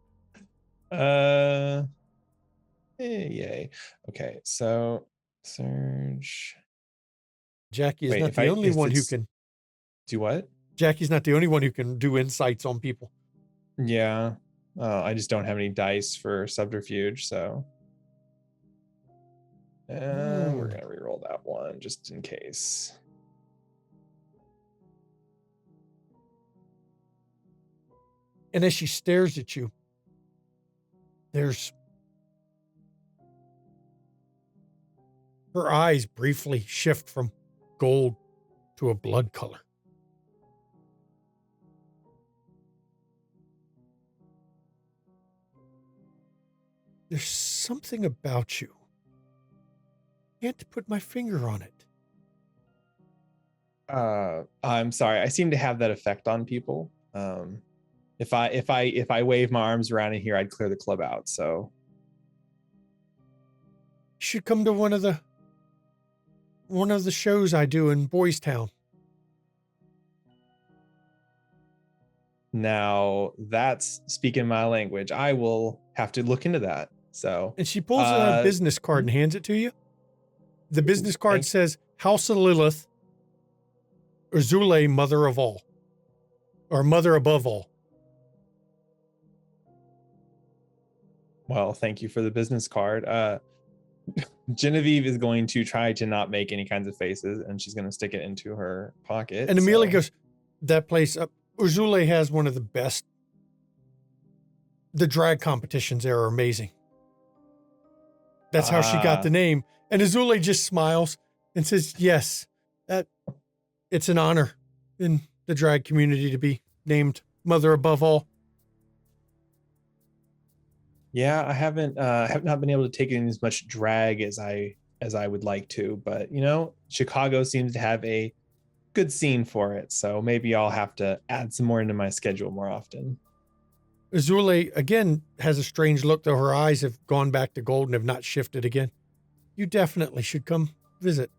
Yay. Okay, so Surge. Jackie is not the only one who can do what? Jackie's not the only one who can do insights on people. Yeah. I just don't have any dice for subterfuge, so we're gonna reroll that one just in case. And as she stares at you, her eyes briefly shift from gold to a blood color. There's something about you. Can't put my finger on it. I'm sorry. I seem to have that effect on people. If I wave my arms around in here, I'd clear the club out. So you should come to one of the shows I do in Boys Town. Now that's speaking my language. I will have to look into that. So, and she pulls out a business card and hands it to you. The business card says House of Lilith, Urzule, mother of all, or mother above all. Well, thank you for the business card. Genevieve is going to try to not make any kinds of faces, and she's going to stick it into her pocket. And Amelia goes, that place, Urzule has one of the best. The drag competitions there are amazing. That's how she got the name. And Azule just smiles and says, yes, it's an honor in the drag community to be named Mother Above All? Yeah, I have not been able to take in as much drag as I would like to, but Chicago seems to have a good scene for it, so maybe I'll have to add some more into my schedule more often. Azule, again, has a strange look, though her eyes have gone back to gold and have not shifted again. You definitely should come visit.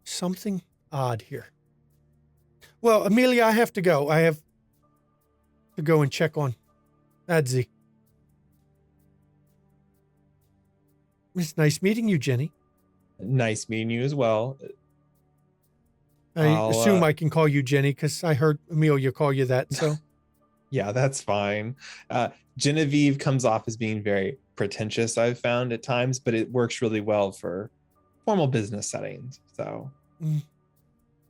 Something odd here. Well, Amelia, I have to go. I have to go and check on Adzi. It's nice meeting you, Jenny. Nice meeting you as well. I assume I can call you Jenny because I heard Amelia call you that, so. Yeah, that's fine. Genevieve comes off as being very pretentious, I've found at times, but it works really well for formal business settings. So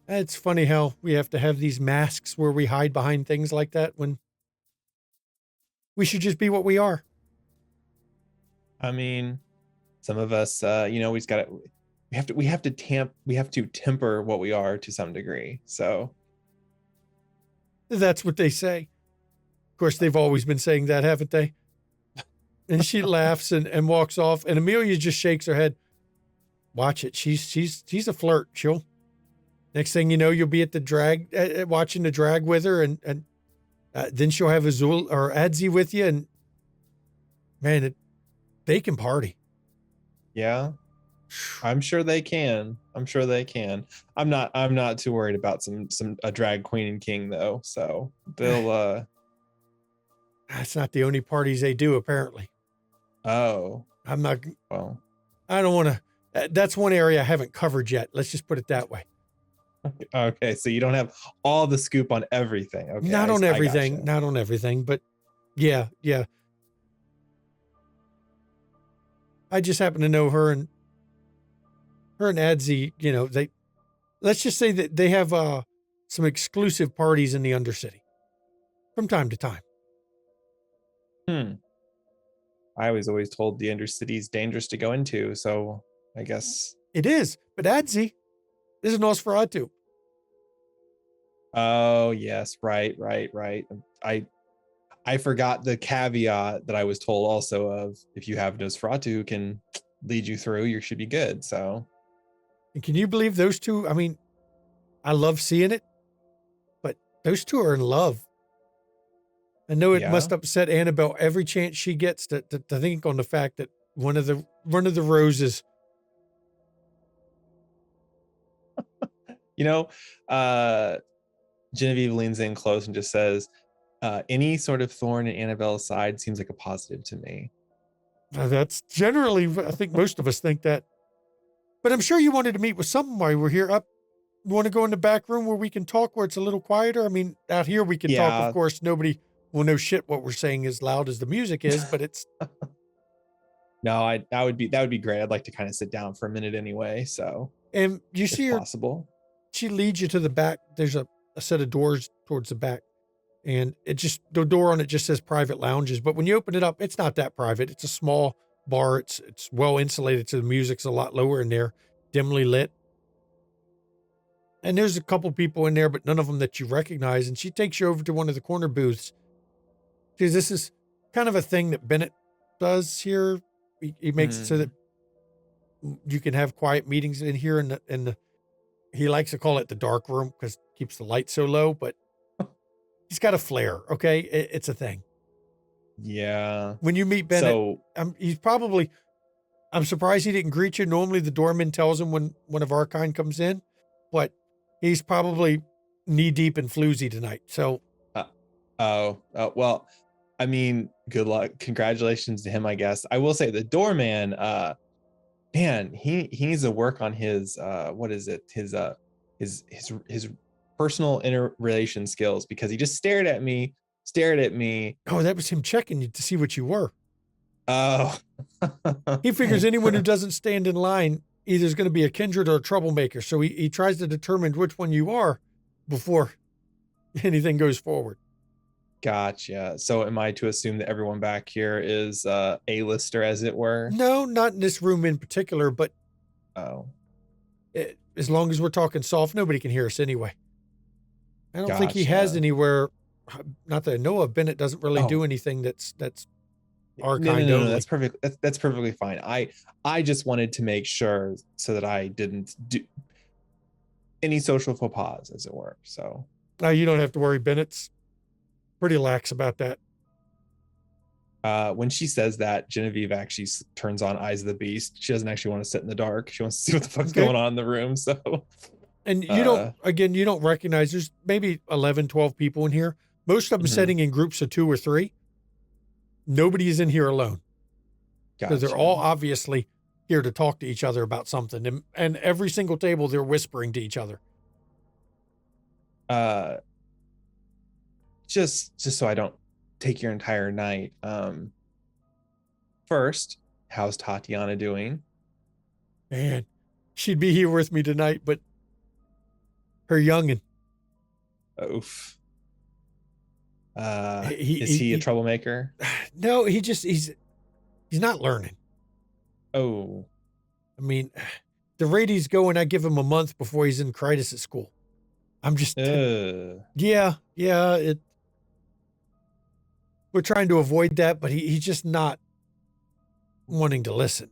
It's funny how we have to have these masks where we hide behind things like that when we should just be what we are. I mean, some of us, we have to temper what we are to some degree. So That's what they say. Of course, they've always been saying that, haven't they? And she laughs and walks off, and Amelia just shakes her head. Watch it. She's a flirt. Next thing you know, you'll be at the drag, watching the drag with her, and then she'll have Azul or Adzi with you, and man, they can party. yeah, I'm sure they can. I'm not too worried about a drag queen and king though. So they'll. That's not the only parties they do, apparently. Oh, I'm not. well. I don't want to. That's one area I haven't covered yet. Let's just put it that way. Okay, so you don't have all the scoop on everything. Okay, Not on everything. gotcha. Not on everything, but yeah. I just happen to know her and Adzi, let's just say that they have some exclusive parties in the Undercity from time to time. I was always told the Undercity is dangerous to go into, so I guess It is, but Adzi is a Nosferatu. Oh yes, right. I forgot the caveat that I was told also of if you have Nosferatu who can lead you through, you should be good. So And can you believe those two? I mean, I love seeing it, but those two are in love. I know it must upset Annabelle every chance she gets to think on the fact that one of the roses. Genevieve leans in close and just says, any sort of thorn in Annabelle's side seems like a positive to me. That's generally, I think most of us think that. But I'm sure you wanted to meet with someone while we're here. You want to go in the back room where we can talk, where it's a little quieter? I mean, out here we can talk. Of course, nobody will know shit what we're saying as loud as the music is, but it's. No, that would be great. I'd like to kind of sit down for a minute anyway. So, and you see her, possible. She leads you to the back. There's a set of doors towards the back, and the door on it just says private lounges. But when you open it up, it's not that private. It's a small bar. It's well insulated, so the music's a lot lower in there, dimly lit. And there's a couple people in there, but none of them that you recognize. And she takes you over to one of the corner booths. Because this is kind of a thing that Bennett does here. He makes it so that you can have quiet meetings in here. And he likes to call it the dark room because it keeps the light so low. But he's got a flair, okay? It's a thing. Yeah. When you meet Bennett, I'm surprised he didn't greet you. Normally the doorman tells him when one of our kind comes in. But he's probably knee deep in floozy tonight. So. Well, I mean, good luck. Congratulations to him, I guess. I will say the doorman, man, he needs to work on his, his personal interrelation skills, because he just stared at me. Oh, that was him checking you to see what you were. Oh. He figures anyone who doesn't stand in line either is going to be a kindred or a troublemaker. So he tries to determine which one you are before anything goes forward. Gotcha. So am I to assume that everyone back here is A-lister, as it were? No, not in this room in particular, but as long as we're talking soft, nobody can hear us anyway. I don't think he has Gotcha. anywhere. Not that I know of. Bennett doesn't really Oh. do anything that's our No, kind only. that's perfect. That's perfectly fine. I just wanted to make sure so that I didn't do any social faux pas, as it were. So No, you don't have to worry. Bennett's pretty lax about that. when she says that, Genevieve actually turns on Eyes of the Beast. She doesn't actually want to sit in the dark. She wants to see what the fuck's Okay. going on in the room. So, And you don't recognize, there's maybe 11, 12 people in here. Most of them Mhm. sitting in groups of 2 or 3. Nobody is in here alone. Because they're all obviously here to talk to each other about something. And every single table, they're whispering to each other. Just so I don't take your entire night. First, how's Tatiana doing? Man, she'd be here with me tonight, but her youngin'. Oof. He- Is he a he- troublemaker? No, he's not learning. Oh, I mean, the rate he's going, I give him a month before he's in crisis at school. I'm just, yeah, we're trying to avoid that, but he's just not wanting to listen.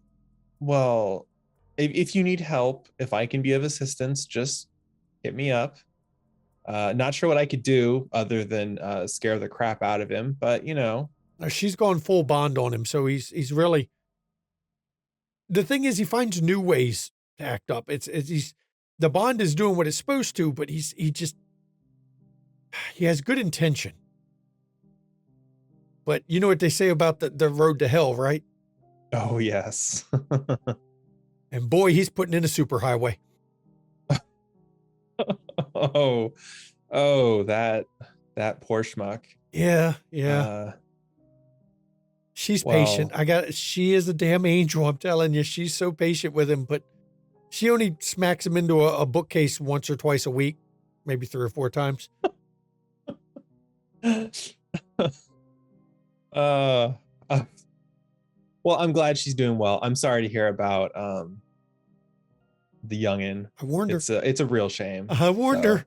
Well, if you need help, if I can be of assistance, just hit me up. Not sure what I could do other than scare the crap out of him, but Now, she's gone full bond on him, so he's really. The thing is, he finds new ways to act up. The bond is doing what it's supposed to, but he has good intention. But you know what they say about the road to hell, right? oh yes. And boy, he's putting in a superhighway. oh, that poor schmuck. Yeah. She's patient. She is a damn angel. I'm telling you, she's so patient with him, but she only smacks him into a bookcase once or twice a week, maybe 3 or 4 times. Well, I'm glad she's doing well. I'm sorry to hear about the youngin. I warned her. It's a real shame. I warned her.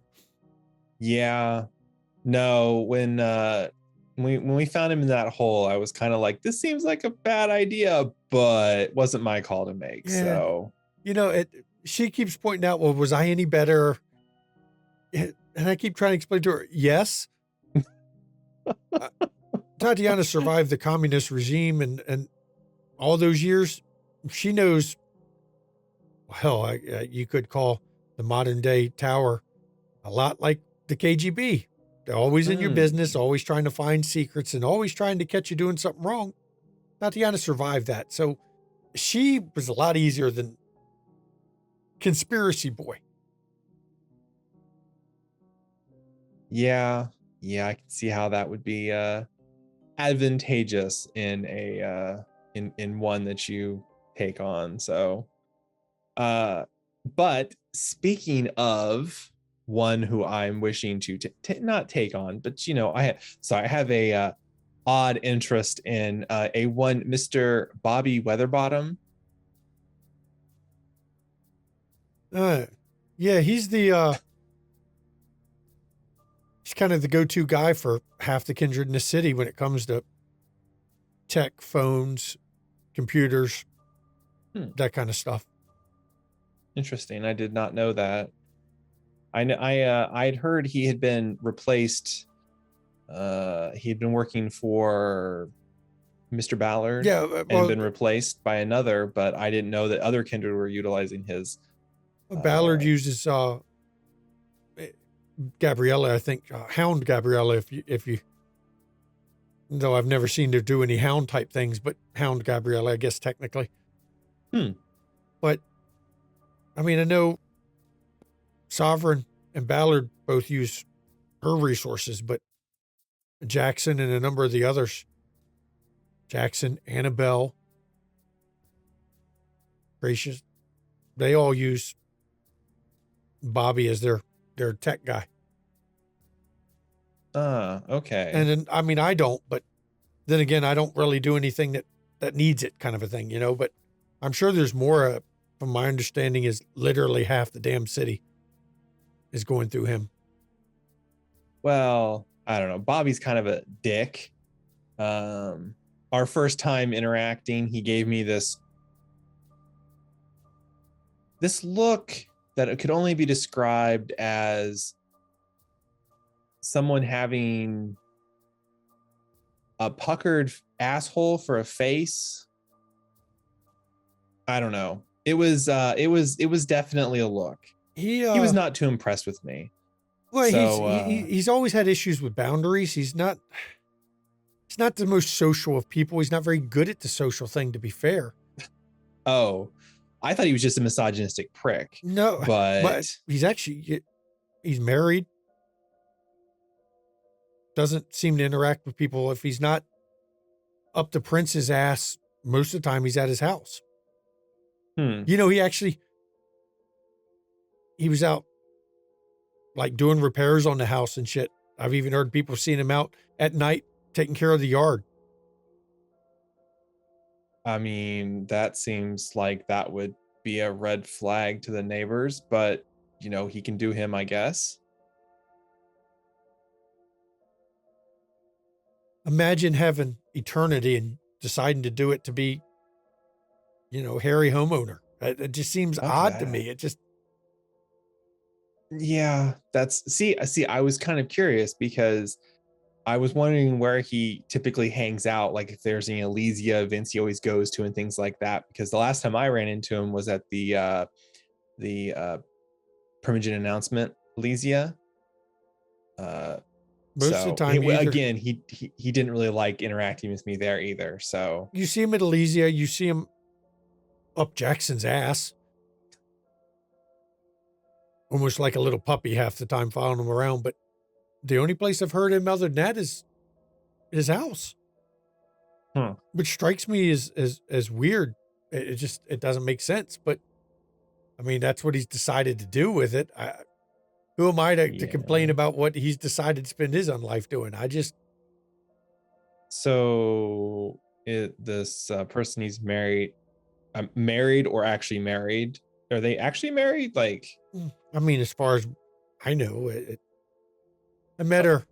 Yeah. No, when we found him in that hole, I was kind of like, this seems like a bad idea, but it wasn't my call to make. Yeah. So she keeps pointing out, well, was I any better? And I keep trying to explain to her, yes. Tatiana survived the communist regime and all those years. She knows, hell, you could call the modern day tower a lot like the KGB. They're always in your business, always trying to find secrets and always trying to catch you doing something wrong. Tatiana survived that. So she was a lot easier than Conspiracy Boy. Yeah, I can see how that would be advantageous in a in one that you take on. So but speaking of one who I'm wishing to not take on, but I have a odd interest in a one Mr. Bobby Weatherbottom. Yeah, he's kind of the go-to guy for half the kindred in the city when it comes to tech, phones, computers, that kind of stuff. Interesting. I did not know that. I'd heard he had been replaced. He had been working for Mr. Ballard, and been replaced by another, but I didn't know that other kindred were utilizing his. Ballard uses Gabriella, I think, Hound Gabriella. If you, though I've never seen her do any Hound type things, but Hound Gabriella, I guess technically. But I mean, I know Sovereign and Ballard both use her resources, but Jackson and a number of the others, Jackson, Annabelle, Gracious, they all use Bobby as their tech guy. Okay. And then, I mean, I don't, but then again, I don't really do anything that needs it, kind of a thing, but I'm sure there's more. From my understanding, is literally half the damn city is going through him. well, I don't know. Bobby's kind of a dick. Our first time interacting, he gave me this look that it could only be described as someone having a puckered asshole for a face. I don't know. It was definitely a look. He was not too impressed with me. Well, So, he's always had issues with boundaries. He's not the most social of people. He's not very good at the social thing, to be fair. Oh, I thought he was just a misogynistic prick. No, but he's married. Doesn't seem to interact with people. If he's not up to Prince's ass, most of the time he's at his house. You know, he was out like doing repairs on the house and shit. I've even heard people seeing him out at night taking care of the yard. I mean, that seems like that would be a red flag to the neighbors, but you know, he can do him, I guess. Imagine having eternity and deciding to do it to be, you know, hairy homeowner. It just seems odd to me. It just. Yeah, see, I was kind of curious because I was wondering where he typically hangs out, like if there's any Elysia events he always goes to and things like that. Because the last time I ran into him was at the Primogen announcement Elysia. Most of the time, again, he didn't really like interacting with me there either. So you see him at Elysia, you see him up Jackson's ass, almost like a little puppy half the time, following him around. But the only place I've heard him other than that is his house, which strikes me as weird. It doesn't make sense. But I mean, that's what he's decided to do with it. Who am I to complain about what he's decided to spend his own life doing? So this person he's married or actually married? Are they actually married? Like, I mean, as far as I know, I met her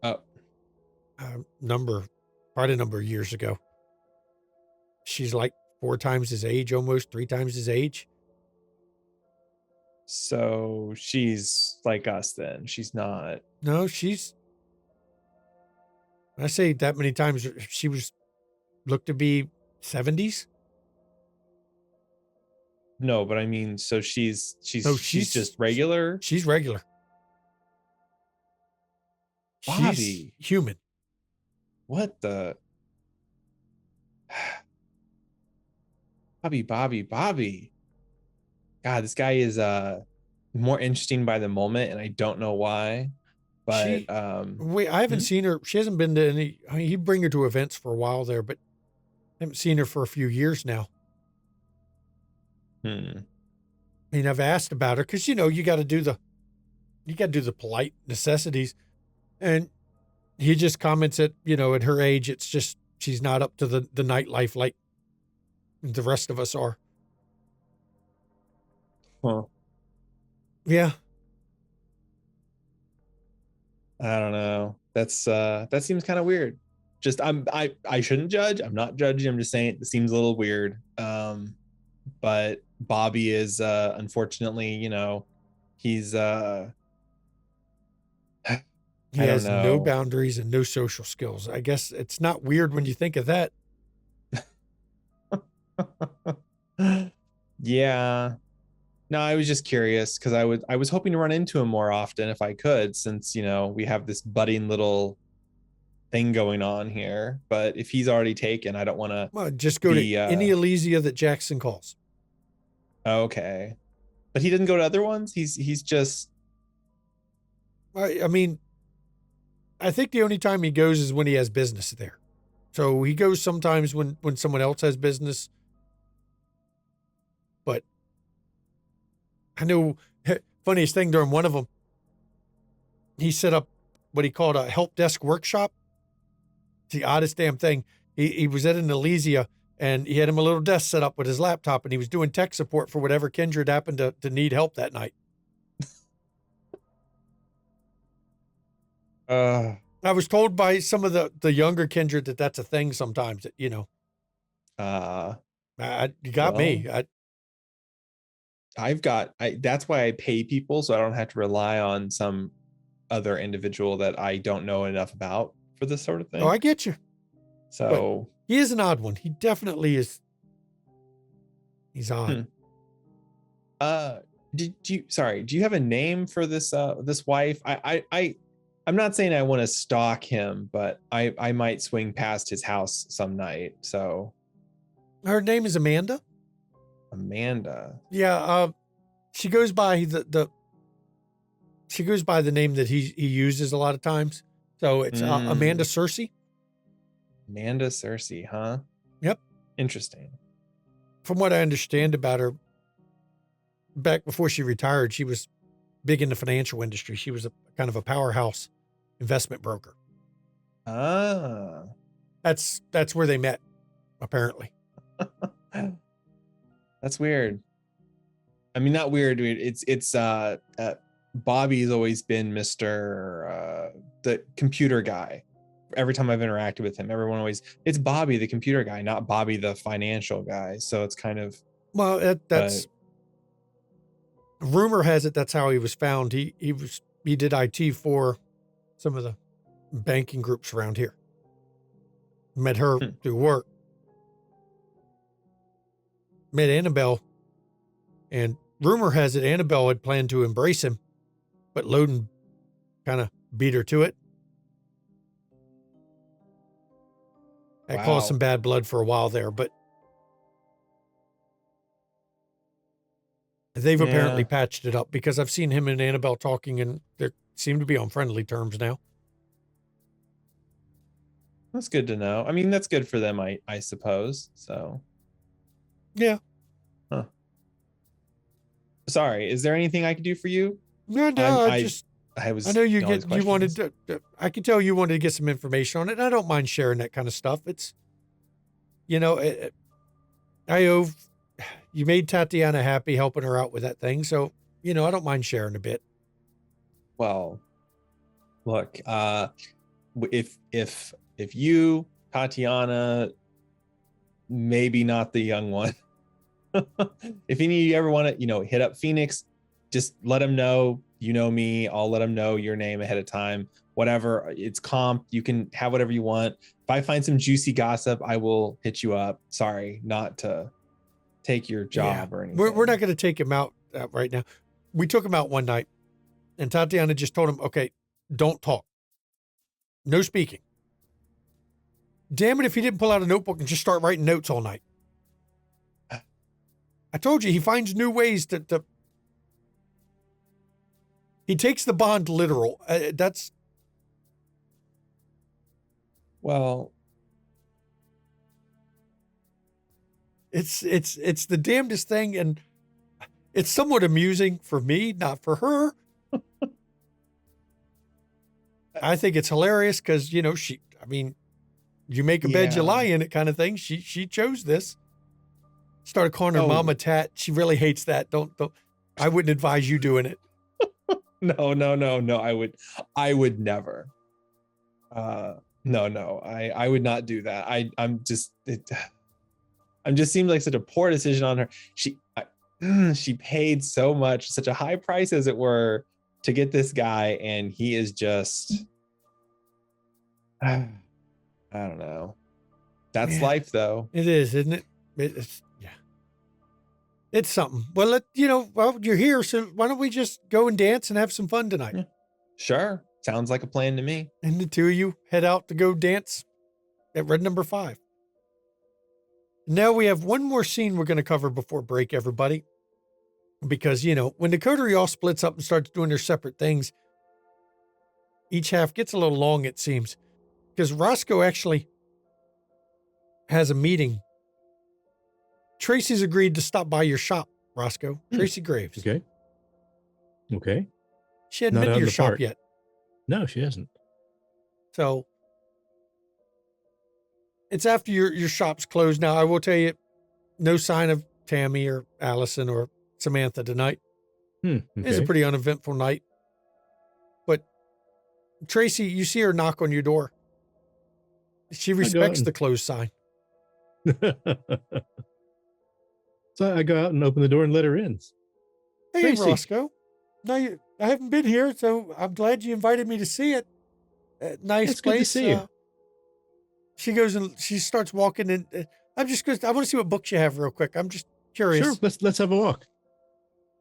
quite a number of years ago. She's like 4 times his age, almost 3 times his age. So she's like us then. She's not. No, I say that many times, she looked to be 70s. No, but I mean, so she's just regular. She's regular. Bobby. She's human. What the? Bobby. God, this guy is more interesting by the moment, and I don't know why. But wait, I haven't seen her. She hasn't been to any. I mean, he'd bring her to events for a while there, but I haven't seen her for a few years now. I mean, I've asked about her because, you know, you got to do the polite necessities, and he just comments that, you know, at her age, it's just she's not up to the nightlife like the rest of us are. Huh. Yeah. I don't know. That seems kind of weird. Just I shouldn't judge. I'm not judging. I'm just saying it seems a little weird. But Bobby is unfortunately, you know, he's he has no boundaries and no social skills. I guess it's not weird when you think of that. Yeah. No, I was just curious because I was hoping to run into him more often if I could, since, you know, we have this budding little thing going on here. But if he's already taken, I don't want to. Well, just go to any Elysia that Jackson calls. Okay, but he didn't go to other ones. He's just. I mean, I think the only time he goes is when he has business there. So he goes sometimes when someone else has business. But I know, funniest thing, during one of them, he set up what he called a help desk workshop. It's the oddest damn thing. He was at an Elysia, and he had him a little desk set up with his laptop, and he was doing tech support for whatever kindred happened to need help that night. I was told by some of the younger kindred that that's a thing sometimes. That you know, you got me. That's why I pay people so I don't have to rely on some other individual that I don't know enough about for this sort of thing. Oh, I get you. So he is an odd one. He definitely is. He's odd. Do you have a name for this this wife? I'm not saying I want to stalk him, but I might swing past his house some night. So Her name is Amanda. Amanda. Yeah, she goes by she goes by the name that he uses a lot of times. So it's Amanda Cersei. Amanda Cersei, huh? Yep. Interesting. From what I understand about her, back before she retired, she was big in the financial industry. She was a kind of a powerhouse investment broker. That's where they met, apparently. That's weird. I mean, not weird. It's Bobby's always been Mr. The computer guy. Every time I've interacted with him, everyone always, it's Bobby, the computer guy, not Bobby, the financial guy. So it's kind of, well, that's rumor has it that's how he was found. He did IT for some of the banking groups around here. Met her through work. Met Annabelle, and rumor has it Annabelle had planned to embrace him, but Loden kind of beat her to it. That caused some bad blood for a while there, but they've apparently patched it up because I've seen him and Annabelle talking, and they seem to be on friendly terms now. That's good to know. I mean, that's good for them, I suppose. So, yeah. Huh. Sorry, is there anything I could do for you? No, I know you wanted to. I can tell you wanted to get some information on it. And I don't mind sharing that kind of stuff. It's, you know, you made Tatiana happy helping her out with that thing, so you know I don't mind sharing a bit. Well, look, if you, Tatiana, maybe not the young one, if any of you ever want to, hit up Phoenix, just let him know. You know me. I'll let him know your name ahead of time. Whatever, it's comp. You can have whatever you want. If I find some juicy gossip, I will hit you up. Sorry, not to take your job or anything. We're not going to take him out right now. We took him out one night, and Tatiana just told him, okay, don't talk. No speaking. Damn it if he didn't pull out a notebook and just start writing notes all night. I told you, he finds new ways to he takes the bond literal. Well, it's the damnedest thing, and it's somewhat amusing for me, not for her. I think it's hilarious because, you make a bed, you lie in it kind of thing. She chose this. Started calling her Mama Tat. She really hates that. Don't. I wouldn't advise you doing it. No. I would never. No. I would not do that. I'm just seems like such a poor decision on her. She paid so much, such a high price as it were, to get this guy, and he is just I don't know. That's life though. It is, isn't it? It's something. Well, you're here, so why don't we just go and dance and have some fun tonight? Yeah. Sure. Sounds like a plan to me. And the two of you head out to go dance at Red Number 5. Now we have one more scene we're going to cover before break, everybody. Because, when the Coterie all splits up and starts doing their separate things, each half gets a little long, it seems. Because Roscoe actually has a meeting. Tracy's agreed to stop by your shop, Roscoe. Tracy Graves. Okay. She hadn't been to your shop yet. No, she hasn't. So it's after your shop's closed. Now, I will tell you, no sign of Tammy or Allison or Samantha tonight. Okay. It's a pretty uneventful night. But Tracy, you see her knock on your door. She go out respects and- the closed sign. So I go out and open the door and let her in. Hey, Tracy. Roscoe. I haven't been here, so I'm glad you invited me to see it. Nice It's good to place. see you. She goes and she starts walking in. I want to see what books you have real quick. I'm just curious. Sure, let's have a walk.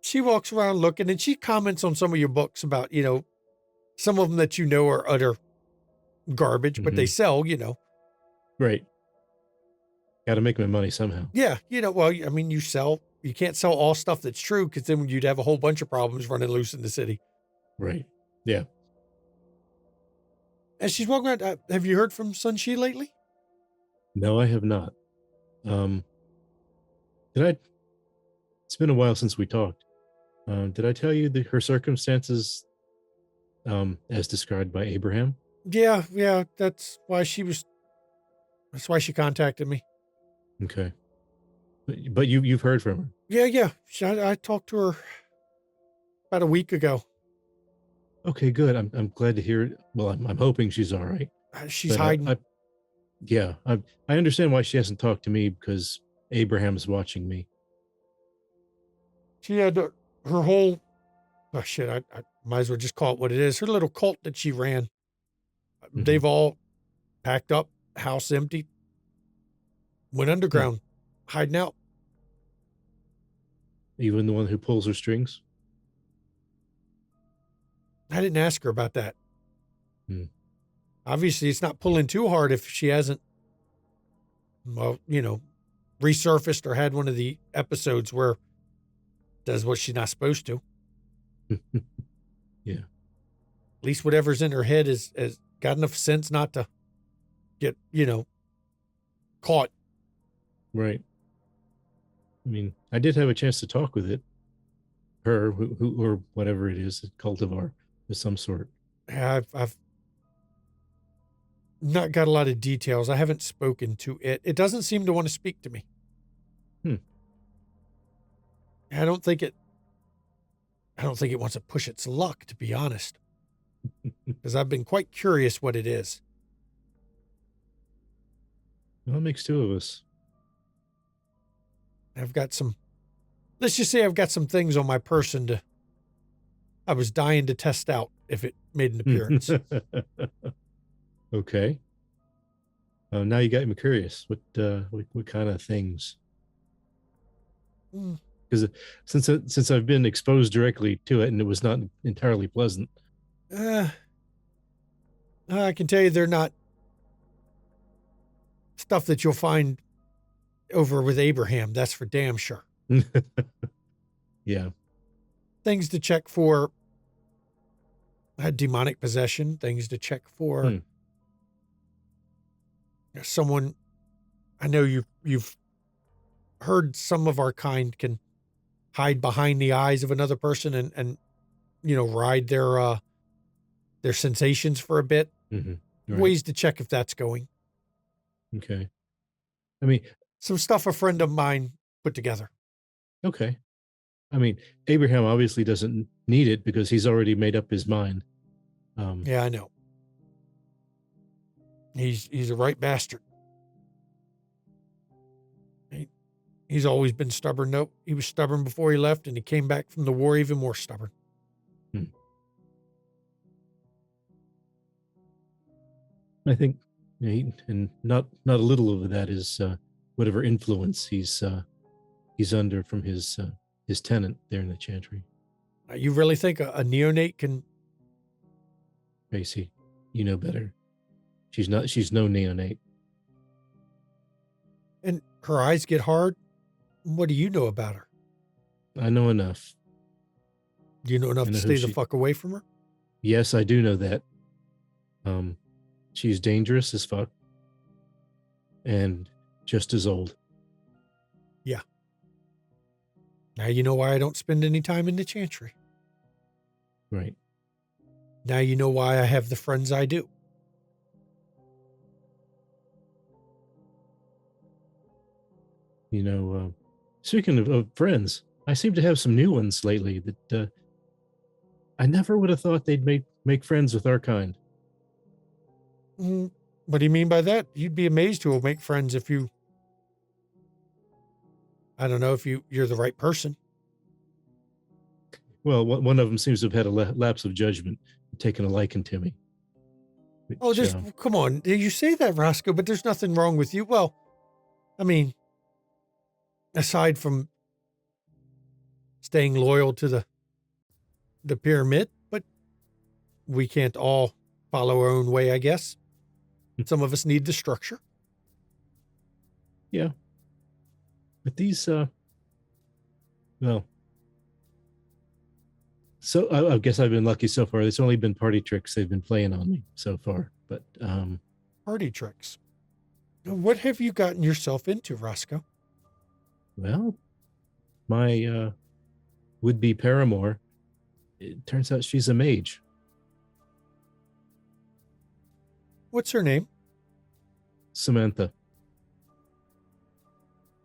She walks around looking and she comments on some of your books about, some of them that are utter garbage, but they sell, Right. Got to make my money somehow. Yeah, well, I mean, you can't sell all stuff that's true because then you'd have a whole bunch of problems running loose in the city. Right. Yeah. As she's walking around, have you heard from Sun Shi lately? No, I have not. It's been a while since we talked. Did I tell you her circumstances as described by Abraham? Yeah, that's why she contacted me. Okay. But you've heard from her. Yeah. I talked to her about a week ago. Okay, good. I'm glad to hear it. Well, I'm hoping she's all right. She's But hiding. I understand why she hasn't talked to me because Abraham's watching me. She had her whole, I might as well just call it what it is. Her little cult that she ran. They've all packed up, house empty, went underground, hiding out. Even the one who pulls her strings? I didn't ask her about that. Hmm. Obviously, it's not pulling too hard if she hasn't, resurfaced or had one of the episodes where does what she's not supposed to. Yeah. At least whatever's in her head is got enough sense not to get, caught. Right. I mean, I did have a chance to talk with her, who or whatever it is, a cultivar of some sort. I've not got a lot of details. I haven't spoken to it. It doesn't seem to want to speak to me. I don't think it wants to push its luck, to be honest, because I've been quite curious what it is. Well, it makes two of us. Let's just say I've got some things on my person I was dying to test out if it made an appearance. Okay. Now you got me curious. What kind of things? Because since I've been exposed directly to it and it was not entirely pleasant. I can tell you they're not stuff that you'll find over with Abraham. That's for damn sure. Yeah. Things to check for demonic possession, things to check for someone. I know you've heard some of our kind can hide behind the eyes of another person and ride their sensations for a bit. Right. Ways to check if that's going. Okay. I mean, some stuff a friend of mine put together. Okay. I mean, Abraham obviously doesn't need it because he's already made up his mind. Yeah, I know. He's a right bastard. He's always been stubborn. Nope. He was stubborn before he left, and he came back from the war even more stubborn. I think, and not a little of that is whatever influence he's under from his tenant there in the chantry. You really think a neonate can? Tracy, you know better. She's no neonate. And her eyes get hard. What do you know about her? I know enough. Do you know enough to stay the fuck away from her? Yes, I do know that. She's dangerous as fuck. And just as old. Yeah. Now you know why I don't spend any time in the chantry. Right. Now you know why I have the friends I do. Speaking of friends, I seem to have some new ones lately that I never would have thought they'd make friends with our kind. What do you mean by that? You'd be amazed who will make friends if you, I don't know, if you're the right person. Well, one of them seems to have had a lapse of judgment, taken a liking to me. Oh, which, come on. You say that, Roscoe, but there's nothing wrong with you. Well, I mean, aside from staying loyal to the pyramid, but we can't all follow our own way, I guess. Some of us need the structure. Yeah. But these, well, so I guess I've been lucky so far. It's only been party tricks they've been playing on me so far. But party tricks. What have you gotten yourself into, Roscoe? Well, my would-be paramour, it turns out she's a mage. What's her name? Samantha.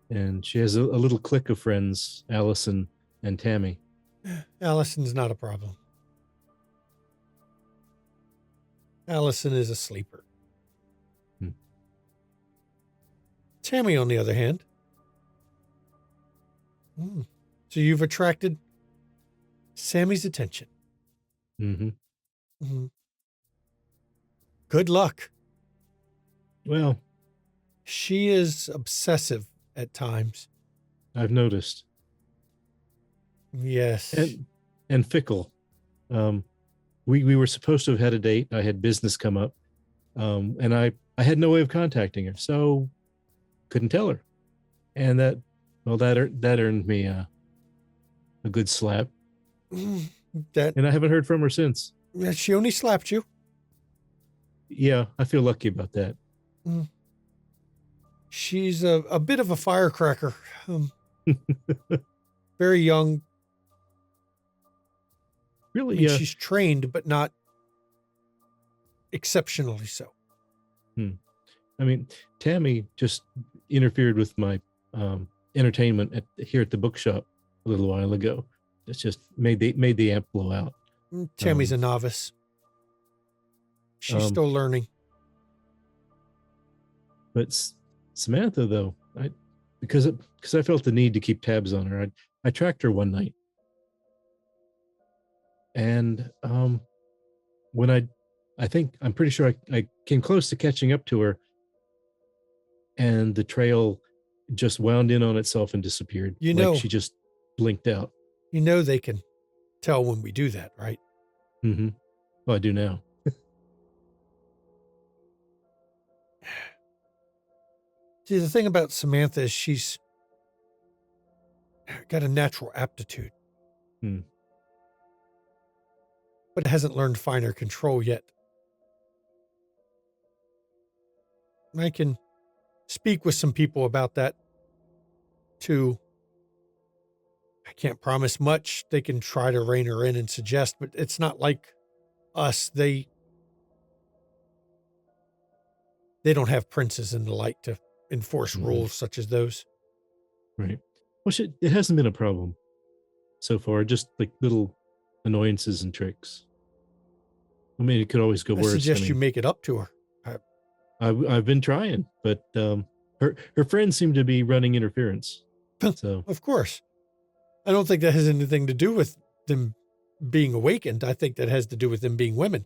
And she has a little clique of friends, Allison and Tammy. Allison's not a problem. Allison is a sleeper. Tammy, on the other hand. So you've attracted Sammy's attention. Mm-hmm. Good luck. Well, she is obsessive at times. I've noticed. Yes. And fickle. We were supposed to have had a date. I had business come up. And I had no way of contacting her, so couldn't tell her. And that earned me a good slap. And I haven't heard from her since. She only slapped you. Yeah, I feel lucky about that. She's a bit of a firecracker. Very young. Really? I mean, she's trained, but not exceptionally so. I mean, Tammy just interfered with my entertainment here at the bookshop a little while ago. It's just made the amp blow out. Tammy's a novice. She's still learning. But Samantha, though, because I felt the need to keep tabs on her, I tracked her one night. And when I'm pretty sure I came close to catching up to her, and the trail just wound in on itself and disappeared. Like she just blinked out. You know they can tell when we do that, right? Mm-hmm. Well, I do now. See, the thing about Samantha is she's got a natural aptitude. But hasn't learned finer control yet. I can speak with some people about that too. I can't promise much. They can try to rein her in and suggest, but it's not like us. They don't have princes in the light to enforce rules such as those. Right. Well, it hasn't been a problem so far. Just like little annoyances and tricks. I mean, it could always go worse. I suggest you make it up to her. I've been trying, but her friends seem to be running interference. So of course, I don't think that has anything to do with them being awakened. I think that has to do with them being women.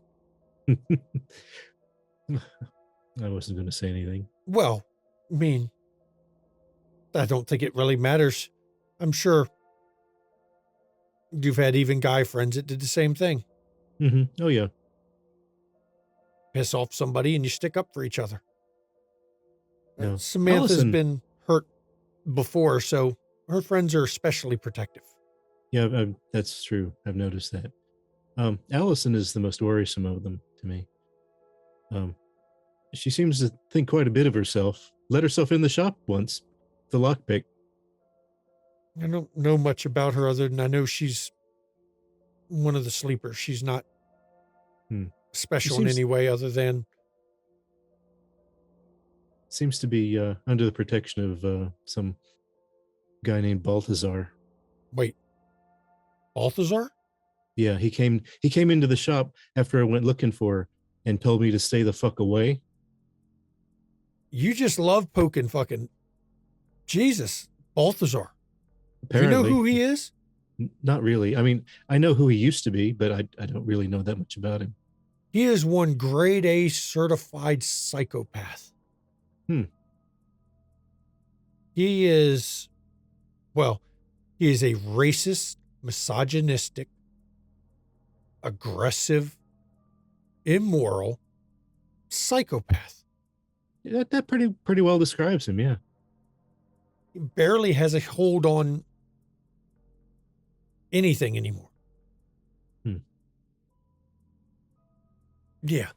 I wasn't going to say anything. Well, I mean, I don't think it really matters. I'm sure you've had even guy friends that did the same thing. Mm-hmm. Oh, yeah. Piss off somebody and you stick up for each other. No. Samantha's been hurt before, so her friends are especially protective. Yeah, that's true. I've noticed that. Allison is the most worrisome of them to me. She seems to think quite a bit of herself. Let herself in the shop once, the lockpick. I don't know much about her other than I know she's one of the sleepers. She's not special in any way other than... Seems to be under the protection of some guy named Balthazar. Wait, Balthazar? Yeah, he came into the shop after I went looking for her, and told me to stay the fuck away. You just love poking fucking Jesus, Balthazar. Apparently, Do you know who he is? Not really. I mean, I know who he used to be, but I don't really know that much about him. He is one grade A certified psychopath. He is, well, he is a racist, misogynistic, aggressive, immoral psychopath. That pretty well describes him, yeah. He barely has a hold on anything anymore. Yeah.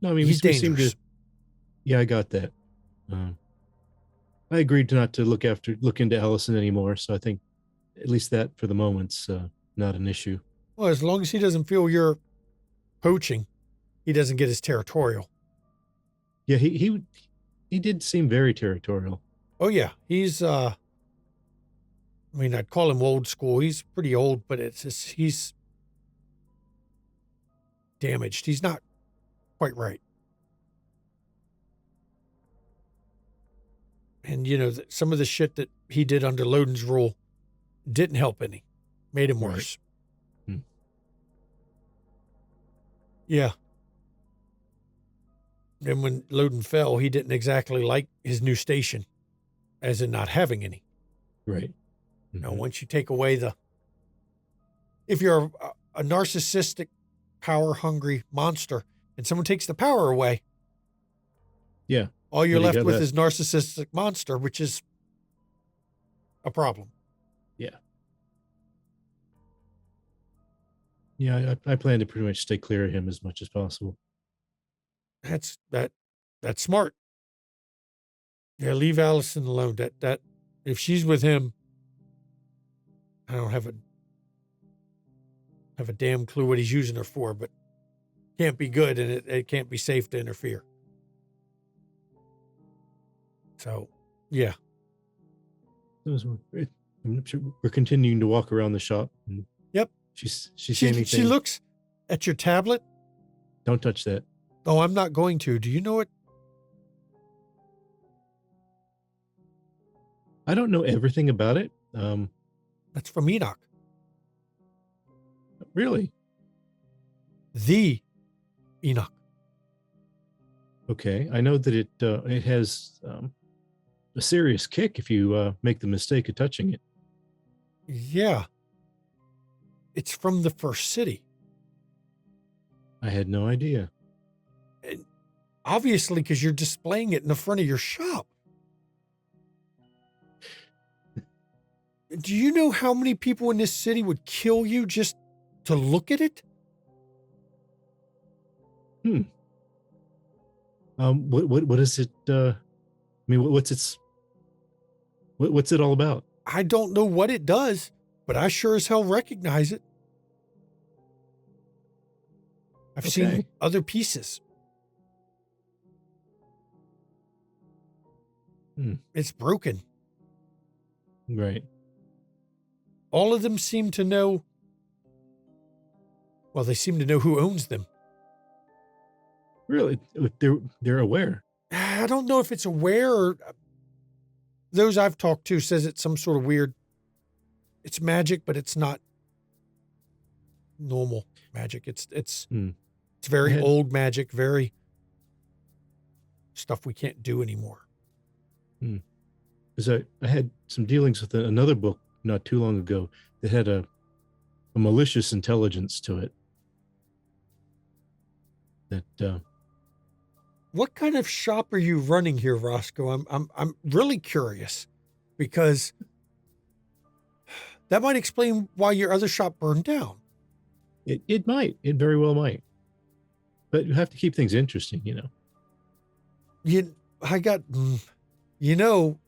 No, I mean, He's we seem dangerous. to. Yeah, I got that. I agreed not to look into Allison anymore, so I think at least that for the moment's not an issue. Well, as long as he doesn't feel you're poaching, he doesn't get his territorial. Yeah, he did seem very territorial. Oh yeah, he's I mean, I'd call him old school. He's pretty old, but it's just, he's damaged. He's not quite right. And you know, some of the shit that he did under Loden's rule didn't help any, made him worse. Right. Yeah. And when Loden fell, he didn't exactly like his new station, as in not having any. Right. You know, once you take away if you're a narcissistic, power-hungry monster, and someone takes the power away, yeah, all you're But he left got with that. is narcissistic monster, which is a problem. Yeah, I plan to pretty much stay clear of him as much as possible. That's smart. Yeah, leave Allison alone. That if she's with him, I don't have a damn clue what he's using her for, but can't be good, and it can't be safe to interfere. So, yeah. I'm sure we're continuing to walk around the shop. Yep. She say anything? She looks at your tablet. Don't touch that. Oh, I'm not going to. Do you know it? I don't know everything about it. That's from Enoch. Really? The Enoch. Okay. I know that it has a serious kick if you make the mistake of touching it. Yeah. It's from the first city. I had no idea. And obviously, because you're displaying it in the front of your shop. Do you know how many people in this city would kill you just to look at it? What is it? I mean, what's it all about? I don't know what it does, but I sure as hell recognize it. I've seen Okay. other pieces. It's broken. Right. All of them seem to know. Well, they seem to know who owns them. Really? They're aware. I don't know if it's aware or those I've talked to says it's some sort of weird. It's magic, but it's not normal magic. It's very old magic, very stuff we can't do anymore. Because I had some dealings with another book not too long ago that had a malicious intelligence to it. That What kind of shop are you running here, Roscoe? I'm really curious because that might explain why your other shop burned down. it might. It very well might. But you have to keep things interesting, you know.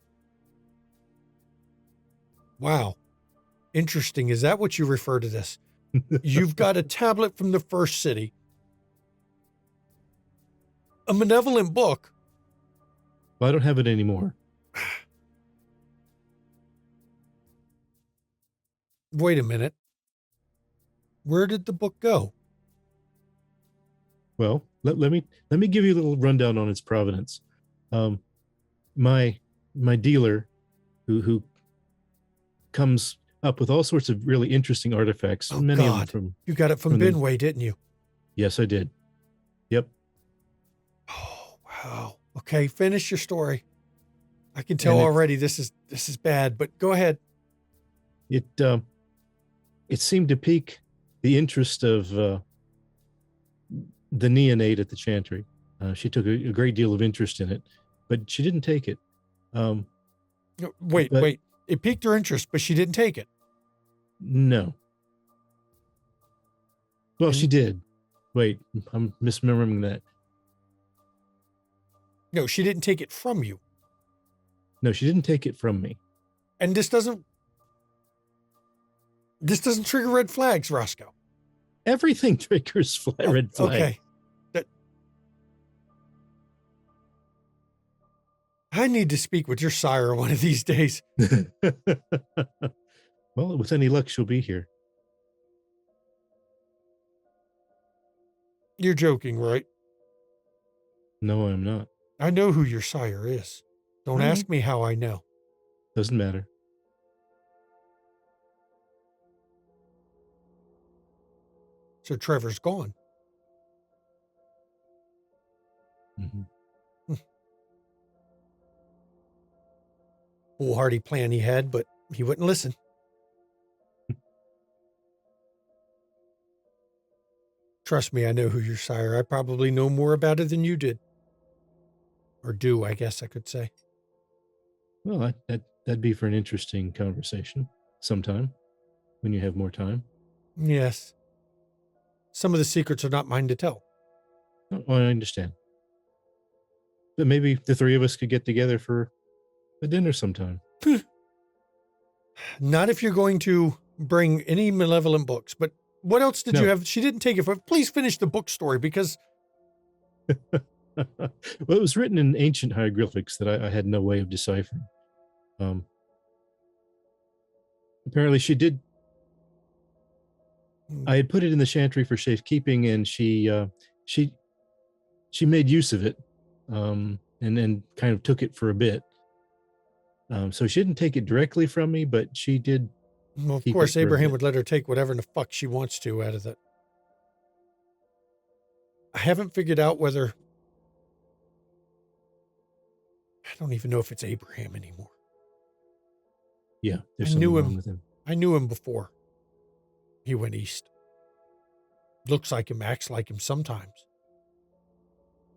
Wow. Interesting. Is that what you refer to this? You've got a tablet from the first city, a malevolent book. Well, I don't have it anymore. Wait a minute. Where did the book go? Well, let me give you a little rundown on its provenance. My dealer, who comes up with all sorts of really interesting artifacts, Oh, many of them God. from. You got it from the- Binway, didn't you? Yes, I did. Yep. Oh, wow. Okay, finish your story. I can tell And it- already this is bad, but go ahead. It seemed to pique the interest of the neonate at the chantry. She took a great deal of interest in it, but she didn't take it. No, Wait. It piqued her interest, but she didn't take it. No. Well, And- she did. Wait, I'm misremembering that. No, she didn't take it from you. No, she didn't take it from me. And this doesn't trigger red flags, Roscoe. Everything triggers red flag. Okay. I need to speak with your sire one of these days. Well, with any luck, she'll be here. You're joking, right? No, I'm not. I know who your sire is. Don't Mhm. ask me how I know. Doesn't matter. So Trevor's gone. Mhm. Foolhardy plan he had, but he wouldn't listen. Trust me, I know who your sire. I probably know more about it than you did. Or do, I guess I could say. Well, that'd be for an interesting conversation sometime when you have more time. Yes. Some of the secrets are not mine to tell. Oh, I understand. But maybe the three of us could get together for a dinner sometime. Not if you're going to bring any malevolent books. But what else did you No. have? She didn't take it. Please finish the book story because Well, it was written in ancient hieroglyphics that I had no way of deciphering. Apparently, she did. I had put it in the chantry for safekeeping, and she made use of it, and then kind of took it for a bit. So she didn't take it directly from me, but she did. well, of Keep course, it for a Abraham bit. would let her take whatever in the fuck she wants to out of that. I haven't figured out whether. I don't even know if it's Abraham anymore. Yeah, there's I knew something him. wrong with him. I knew him before he went east. Looks like him, acts like him sometimes.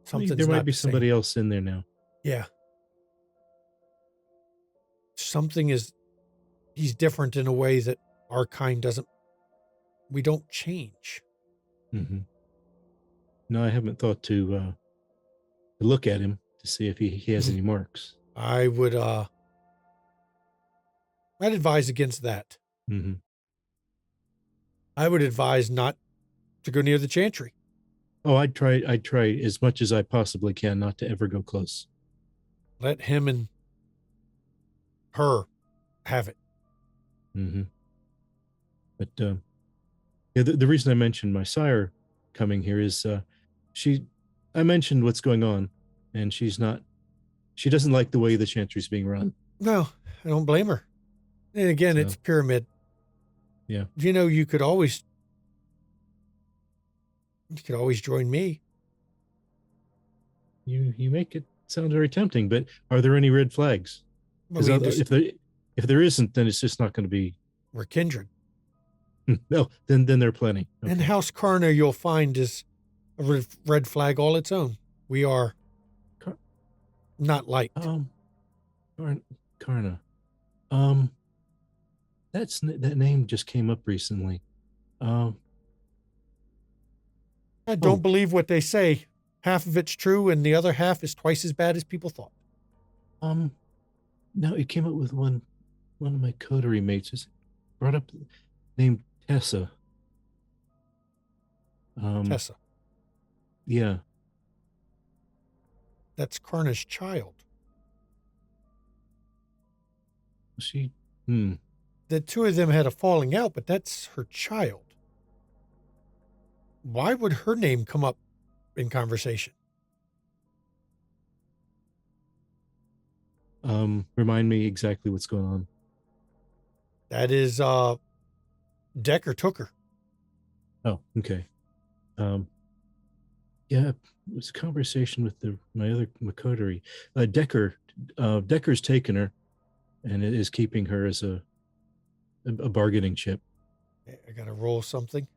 Something's There not might be the same. somebody else in there now. Yeah. Something is, he's different in a way that our kind doesn't, we don't change. Mm-hmm. No, I haven't thought to look at him to see if he has any marks. I would, I'd advise against that. Mm-hmm. I would advise not to go near the chantry. Oh, I'd try as much as I possibly can not to ever go close. Let him and her have it. Mm-hmm. But yeah, the reason I mentioned my sire coming here is I mentioned what's going on, and she doesn't like the way the chantry's being run. No, I don't blame her. And again, So, it's pyramid. yeah. You know, you could always join me. You make it sound very tempting, but are there any red flags? I 'Cause mean, just- if there isn't, then it's just not going to be. we're kindred. No, then there are plenty. In Okay. House Karna, you'll find is a red flag all its own. We are Kar- not liked. Karna. That name just came up recently. I don't oh. believe what they say. Half of it's true, and the other half is twice as bad as people thought. No, it came up with one of my coterie mates. Just brought up the name Tessa. Tessa, Yeah. that's Karna's child. She. The two of them had a falling out, but that's her child. Why would her name come up in conversation. Remind me exactly what's going on. That is Decker took her. Oh, okay. Yeah, it was a conversation with my other Coterie. Decker's taken her, and it is keeping her as a bargaining chip. Okay, I gotta roll something.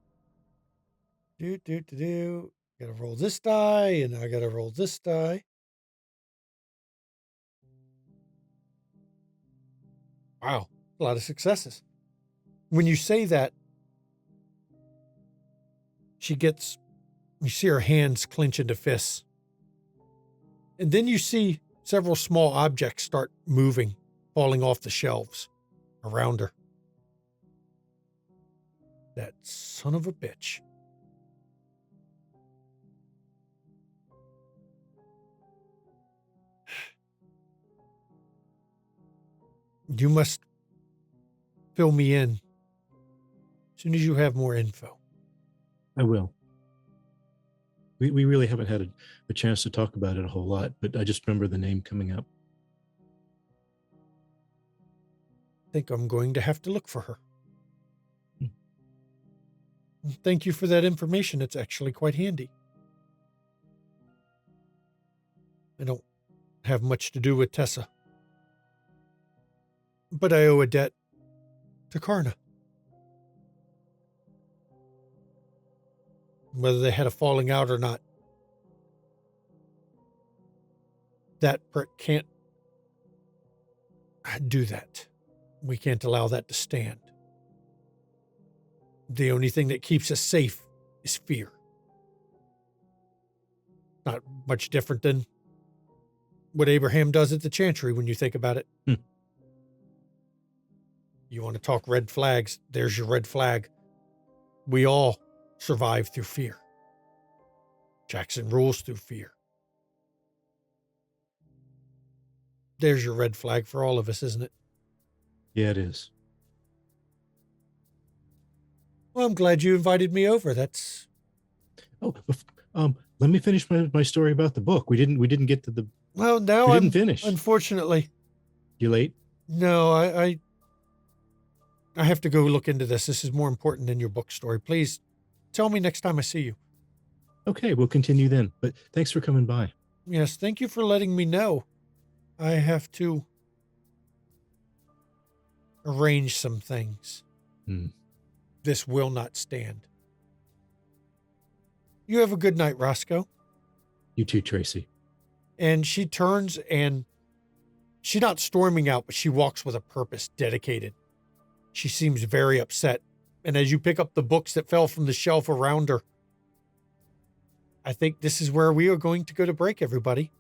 Gotta roll this die, and I gotta roll this die. Wow, a lot of successes. When you say that, you see her hands clench into fists. And then you see several small objects start moving, falling off the shelves around her. That son of a bitch. You must fill me in as soon as you have more info. I will. We really haven't had a chance to talk about it a whole lot, but I just remember the name coming up. I think I'm going to have to look for her. Thank you for that information. It's actually quite handy. I don't have much to do with Tessa, but I owe a debt to Karna. Whether they had a falling out or not, that prick can't do that. We can't allow that to stand. The only thing that keeps us safe is fear. Not much different than what Abraham does at the Chantry when you think about it. You want to talk red flags, there's your red flag. We all survive through fear. Jackson rules through fear. There's your red flag for all of us, isn't it? Yeah, it is. Well, I'm glad you invited me over. That's... Oh, let me finish my story about the book. We didn't get to the... Well, now we I'm... didn't finish. Unfortunately. You late? No, I have to go look into this. This is more important than your book story. Please tell me next time I see you. Okay, we'll continue then. But thanks for coming by. Yes, thank you for letting me know. I have to arrange some things. This will not stand. You have a good night, Roscoe. You too, Tracy. And she turns and she's not storming out, but she walks with a purpose, dedicated. She seems very upset. And as you pick up the books that fell from the shelf around her, I think this is where we are going to go to break, everybody.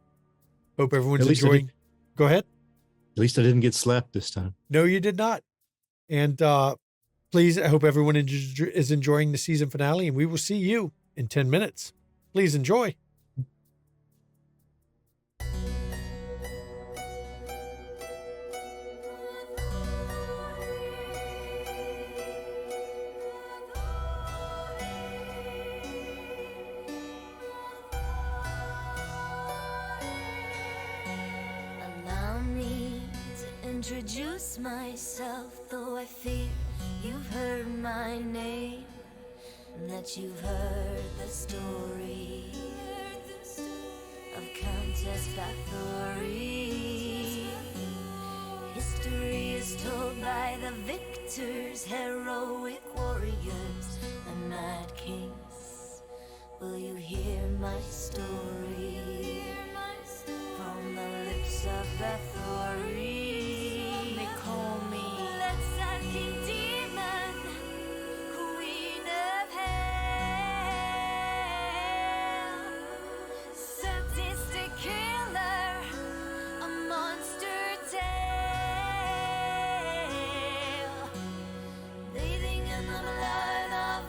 Hope everyone's enjoying. Go ahead. At least I didn't get slapped this time. No, you did not. And please, I hope everyone is enjoying the season finale, and we will see you in 10 minutes. Please enjoy. Introduce myself, though I fear you've heard my name, and that you've heard the story of Countess Bathory. History is told by the victors, heroic warriors, and mad kings. Will you hear my story from the lips of Bathory? Bathing in the blood of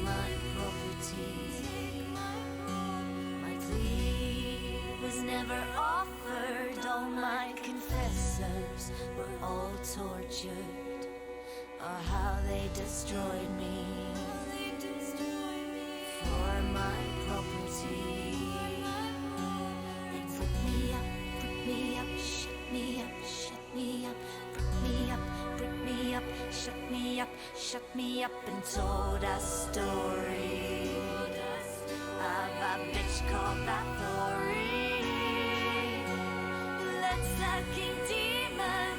my property. My plea was never offered. All my confessors were all tortured, or how they destroyed me for my property. They put me up, shut me up, shut me up, put me up, put me up, shut me up, and told a story of a bitch called Bathory. Blood-sucking demon,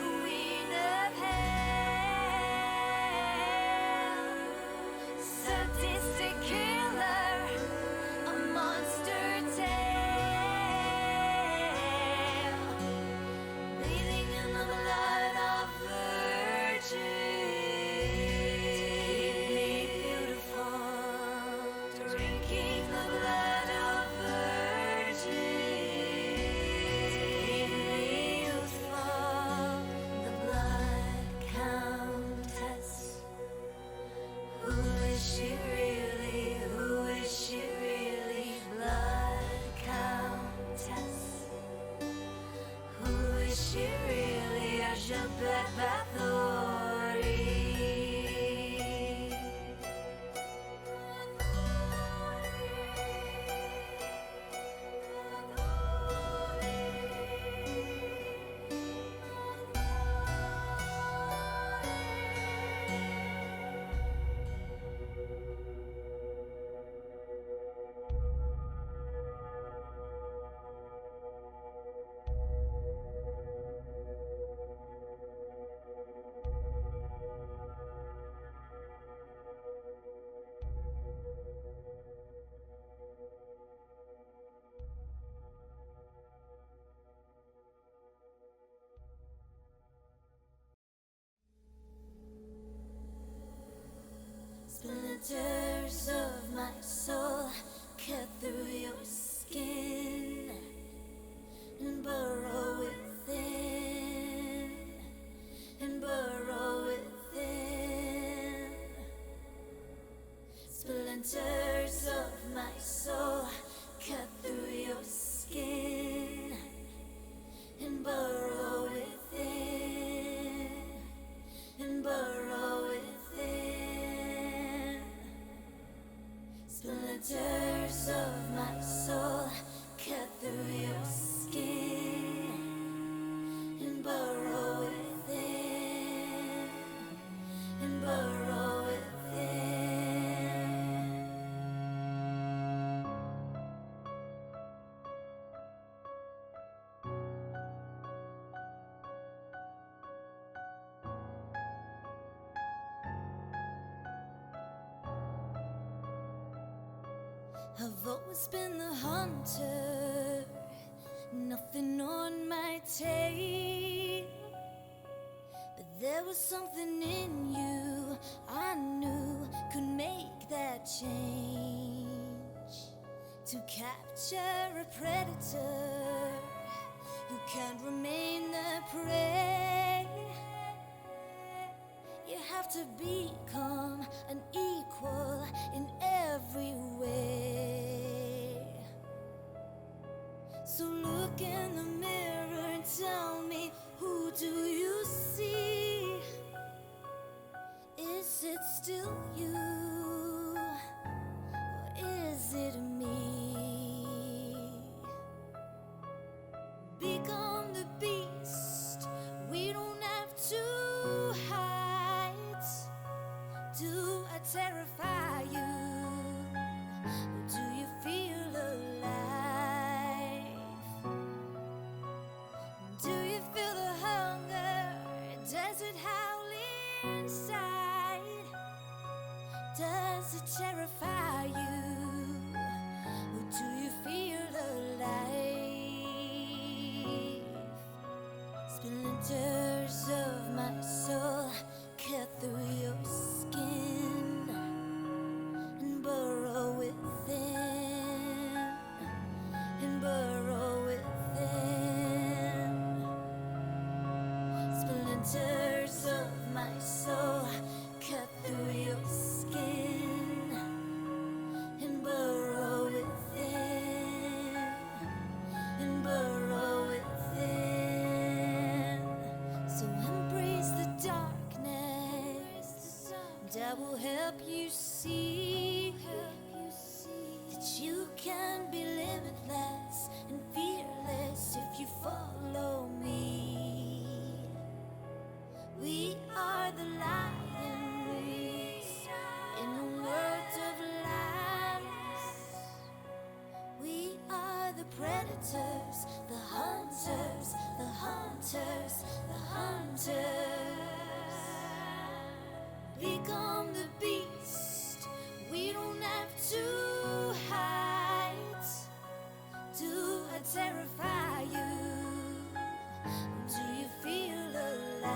queen of hell, sadistic killer, a monster tale, bathing in the blood of virgins, deeply beautiful, drinking the blood of virgins, deeply youthful, the blood countess. Who is she really? Who is she really? Blood countess. Who is she really? Elizabeth Bathory. Splinters of my soul cut through your skin and burrow within, and burrow within. Splinters of my soul cut through your skin and burrow within, and burrow within. Splinters of my soul cut through your skin and burrow within, and burrow within. I've always been the hunter, nothing on my tail. But there was something in you I knew could make that change. To capture a predator, you can't remain the prey. You have to become an equal in every way. So look in the mirror and tell me, who do you see? Is it still you? Or is it me? Become the beast. We don't have to hide. Do I terrify you? Or do you feel alive? Do you feel the hunger? Does it howl inside? Does it terrify you? Or do you feel alive? Splinters of my soul cut through your skin and burrow within, and burrow within. Splinters of my soul cut through your skin see that you can be limitless and fearless if you follow me. We are the lions in the words of lambs. We are the predators, the hunters, the hunters, the hunters. Become the beast. We don't have to hide. Do I terrify you? Do you feel alive?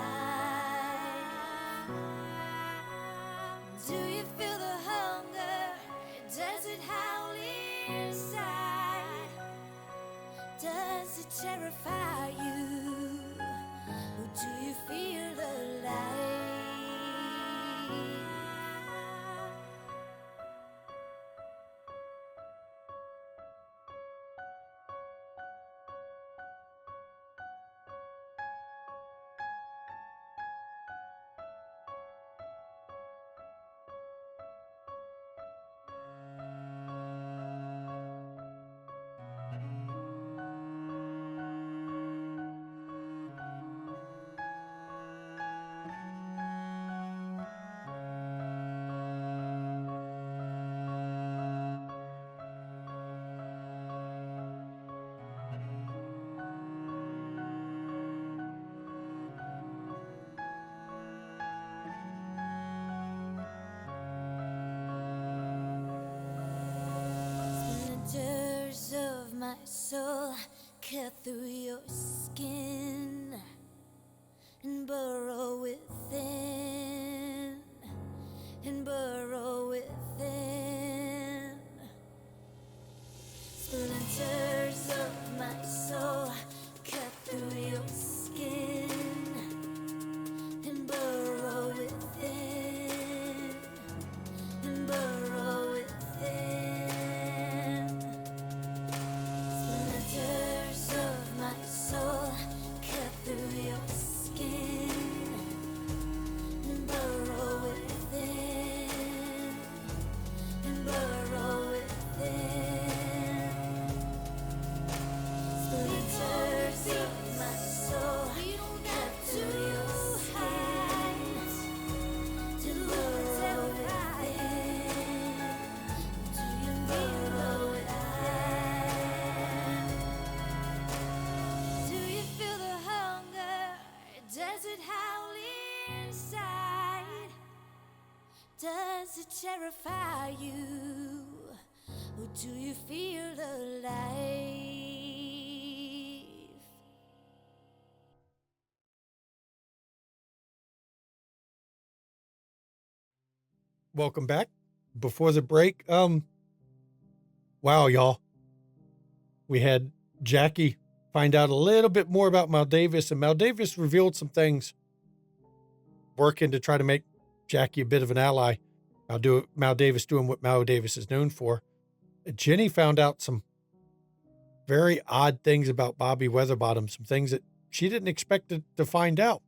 Do you feel the hunger? Does it howl inside? Does it terrify you? Or do you feel alive? Splinters of my soul cut through your skin and burrow within, and burrow within. Splinters of my soul cut through your skin and burrow within, and burrow within. Splinters of my soul cut through your skin and burrow within, and burrow within. Splinters of my soul cut through your skin to burrow within. Do you burrow within? Do you feel the hunger? Does it howl inside? Does it terrify you? Or do you feel alive? Welcome back. Before the break, wow, y'all. We had Jackie find out a little bit more about Maldavis, and Maldavis revealed some things, working to try to make Jackie a bit of an ally. Maldavis doing what Maldavis is known for. Jenny found out some very odd things about Bobby Weatherbottom, some things that she didn't expect to find out.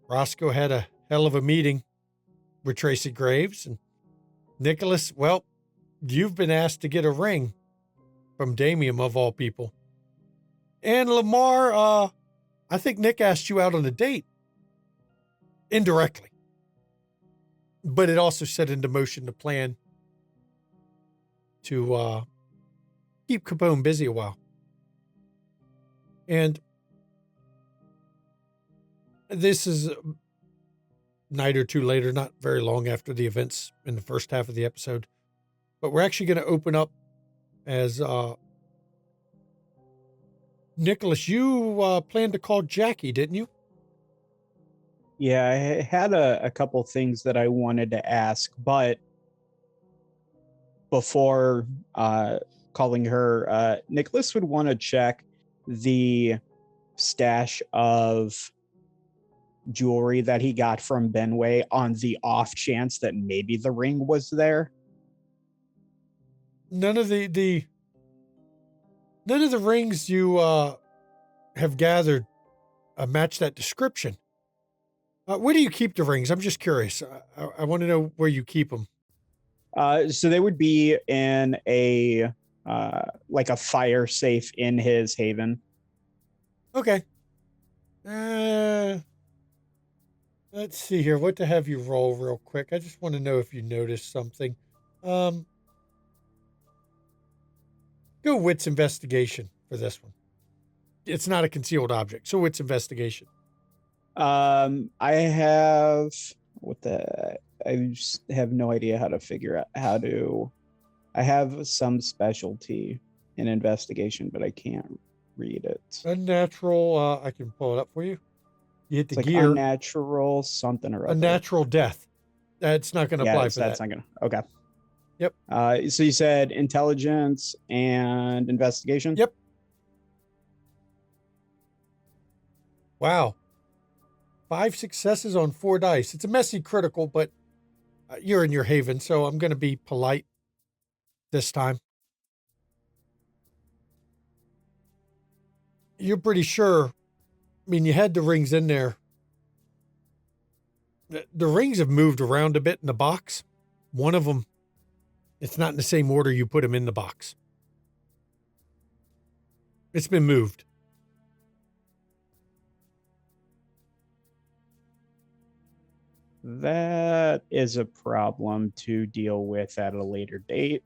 Roscoe had a hell of a meeting with Tracy Graves, and Nicholas, well, you've been asked to get a ring from Damien of all people. And Lamar, I think Nick asked you out on a date. Indirectly. But it also set into motion the plan to keep Capone busy a while. And this is a night or two later, not very long after the events in the first half of the episode. But we're actually going to open up as Nicholas, you planned to call Jackie, didn't you? Yeah, I had a couple things that I wanted to ask, but before calling her, Nicholas would want to check the stash of jewelry that he got from Benway on the off chance that maybe the ring was there. None of the rings you have gathered match that description. Where do you keep the rings? I'm just curious. I want to know where you keep them. So they would be in a like a fire safe in his haven. Okay. Let's see here. What to have you roll real quick? I just want to know if you noticed something. Go wits investigation for this one. It's not a concealed object, so wits investigation. I have I just have no idea how to figure out how to. I have some specialty in investigation, but I can't read it. Unnatural. I can pull it up for you. You hit the It's like gear. unnatural something or other. Unnatural death. That's not going to apply for that's that. not gonna. Okay. Yep. So you said intelligence and investigation. Yep. Wow. 5 successes on 4 dice. It's a messy critical, but you're in your haven, so I'm going to be polite this time. You're pretty sure. I mean, you had the rings in there. The rings have moved around a bit in the box. One of them, it's not in the same order you put them in the box. It's been moved. That is a problem to deal with at a later date.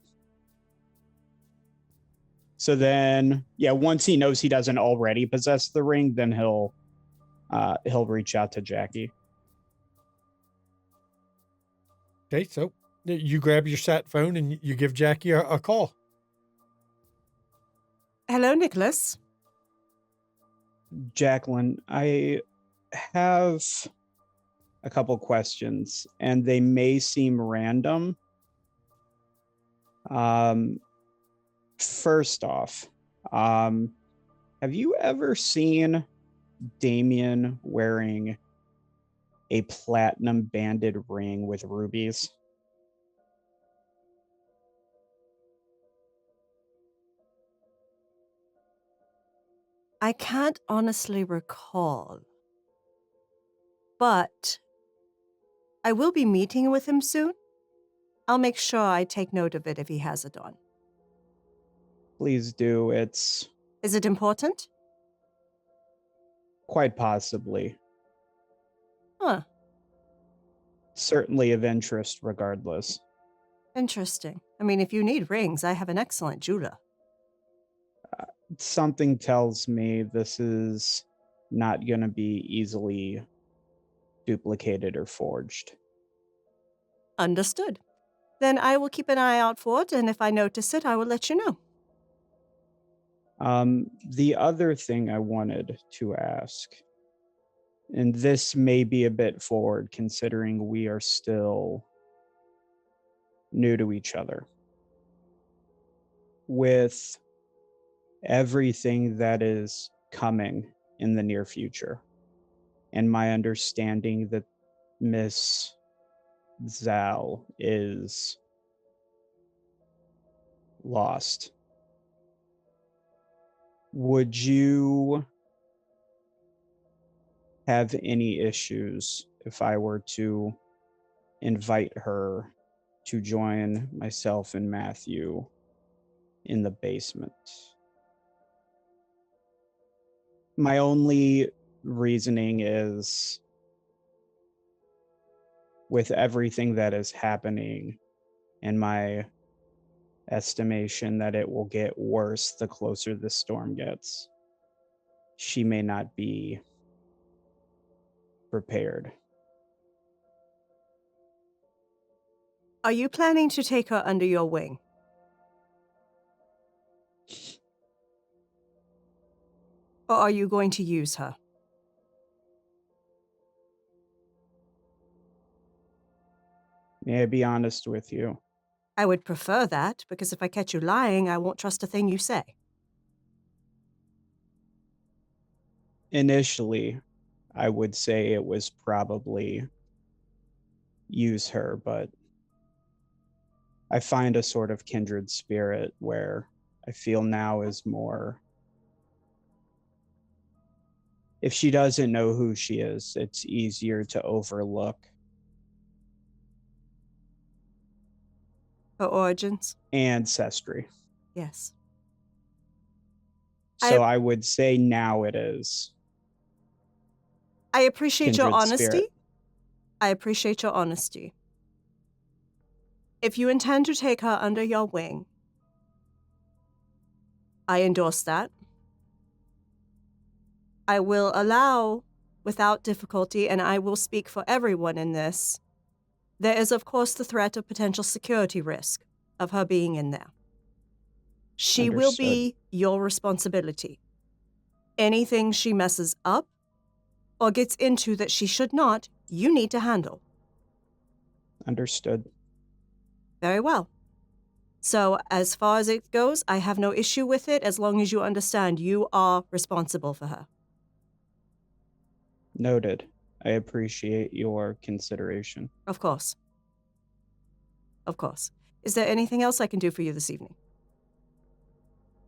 So then, once he knows he doesn't already possess the ring, then he'll reach out to Jackie. Okay, so you grab your sat phone and you give Jackie a call. Hello, Nicholas. Jacqueline, I have a couple questions, and they may seem random. First off, have you ever seen Damien wearing a platinum banded ring with rubies? I can't honestly recall, but I will be meeting with him soon. I'll make sure I take note of it if he has it on. Please do. Is it important? Quite possibly. Huh. Certainly of interest regardless. Interesting. I mean, if you need rings, I have an excellent jeweler. Something tells me this is not going to be easily duplicated or forged. Understood. Then I will keep an eye out for it, and if I notice it, I will let you know. The other thing I wanted to ask, and this may be a bit forward considering we are still new to each other. With everything that is coming in the near future, and my understanding that Miss Zal is lost, would you have any issues if I were to invite her to join myself and Matthew in the basement? My only reasoning is, with everything that is happening, and my estimation that it will get worse the closer the storm gets, she may not be prepared. Are you planning to take her under your wing? Or are you going to use her? May I be honest with you? I would prefer that, because if I catch you lying, I won't trust a thing you say. Initially, I would say it was probably use her, but I find a sort of kindred spirit where I feel now is more. If she doesn't know who she is, it's easier to overlook. Her origins. ancestry. Yes. So I would say now it is. I appreciate your Kindred honesty. spirit. I appreciate your honesty. If you intend to take her under your wing, I endorse that. I will allow, without difficulty, and I will speak for everyone in this, there is, of course, the threat of potential security risk of her being in there. She will be your responsibility. Anything she messes up or gets into that she should not, you need to handle. Understood. Very well. So as far as it goes, I have no issue with it as long as you understand you are responsible for her. Noted. I appreciate your consideration. Of course. Of course. Is there anything else I can do for you this evening?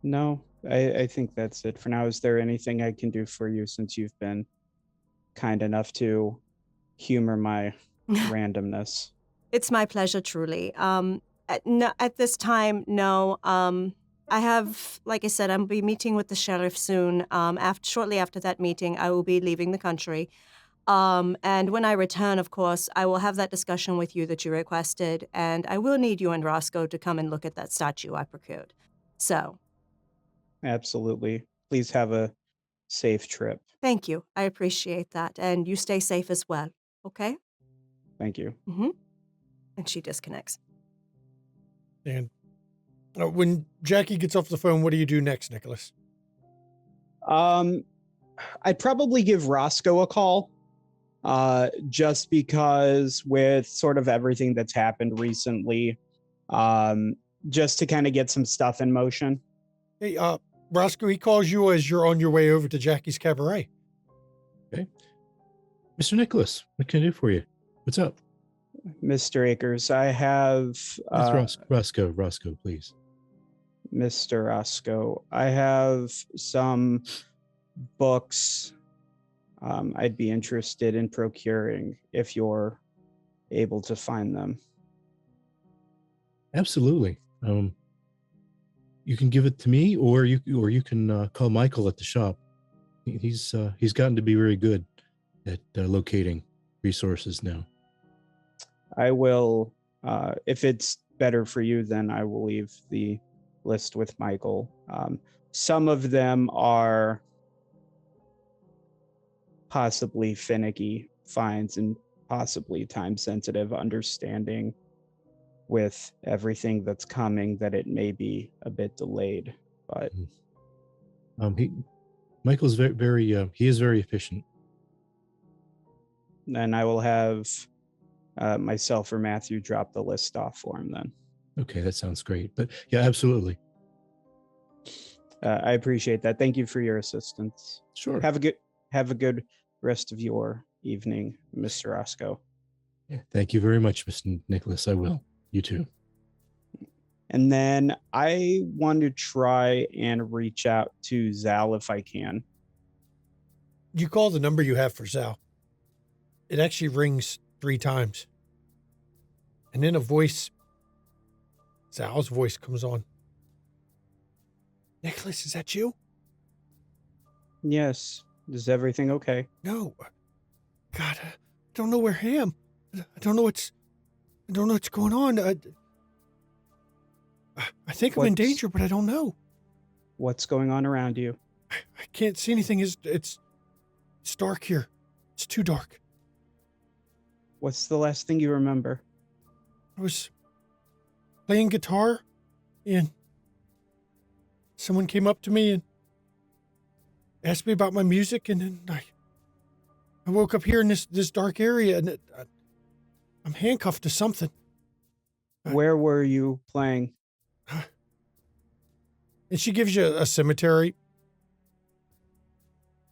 No, I think that's it for now. Is there anything I can do for you since you've been kind enough to humor my randomness? It's my pleasure, truly. At this time, no. I have, like I said, I'll be meeting with the sheriff soon. Shortly after that meeting, I will be leaving the country. And when I return, of course, I will have that discussion with you that you requested, and I will need you and Roscoe to come and look at that statue I procured. So. Absolutely. Please have a safe trip. Thank you. I appreciate that. And you stay safe as well, okay? Thank you. Mm-hmm. And she disconnects. And when Jackie gets off the phone, what do you do next, Nicholas? I'd probably give Roscoe a call, just because with sort of everything that's happened recently, just to kind of get some stuff in motion. Hey, Roscoe, he calls you as you're on your way over to Jackie's Cabaret. Okay. Mr. Nicholas, what can I do for you? What's up? Mr. Akers, I have... Roscoe, please. Mr. Roscoe, I have some books I'd be interested in procuring if you're able to find them. Absolutely. You can give it to me, or you can call Michael at the shop. He's gotten to be very good at locating resources now. I will, if it's better for you, then I will leave the list with Michael. Some of them are possibly finicky finds and possibly time sensitive, understanding with everything that's coming that it may be a bit delayed, but Michael's very he is very efficient. Then I will have myself or Matthew drop the list off for him then. Okay, that sounds great. But yeah, absolutely. I appreciate that. Thank you for your assistance. Sure. Have a good rest of your evening, Mr. Roscoe. Yeah, thank you very much, Mr. Nicholas. I will. You too. And then I want to try and reach out to Zal if I can. You call the number you have for Zal. It actually rings 3 times. And then Zal's voice comes on. Nicholas, is that you? Yes. Is everything okay? No. God, I don't know where I am. I don't know what's going on. I think I'm in danger, but I don't know. What's going on around you? I can't see anything. It's dark here. It's too dark. What's the last thing you remember? I was playing guitar and someone came up to me and asked me about my music, and then I woke up here in this dark area, and I'm handcuffed to something. Where were you playing? And she gives you a cemetery.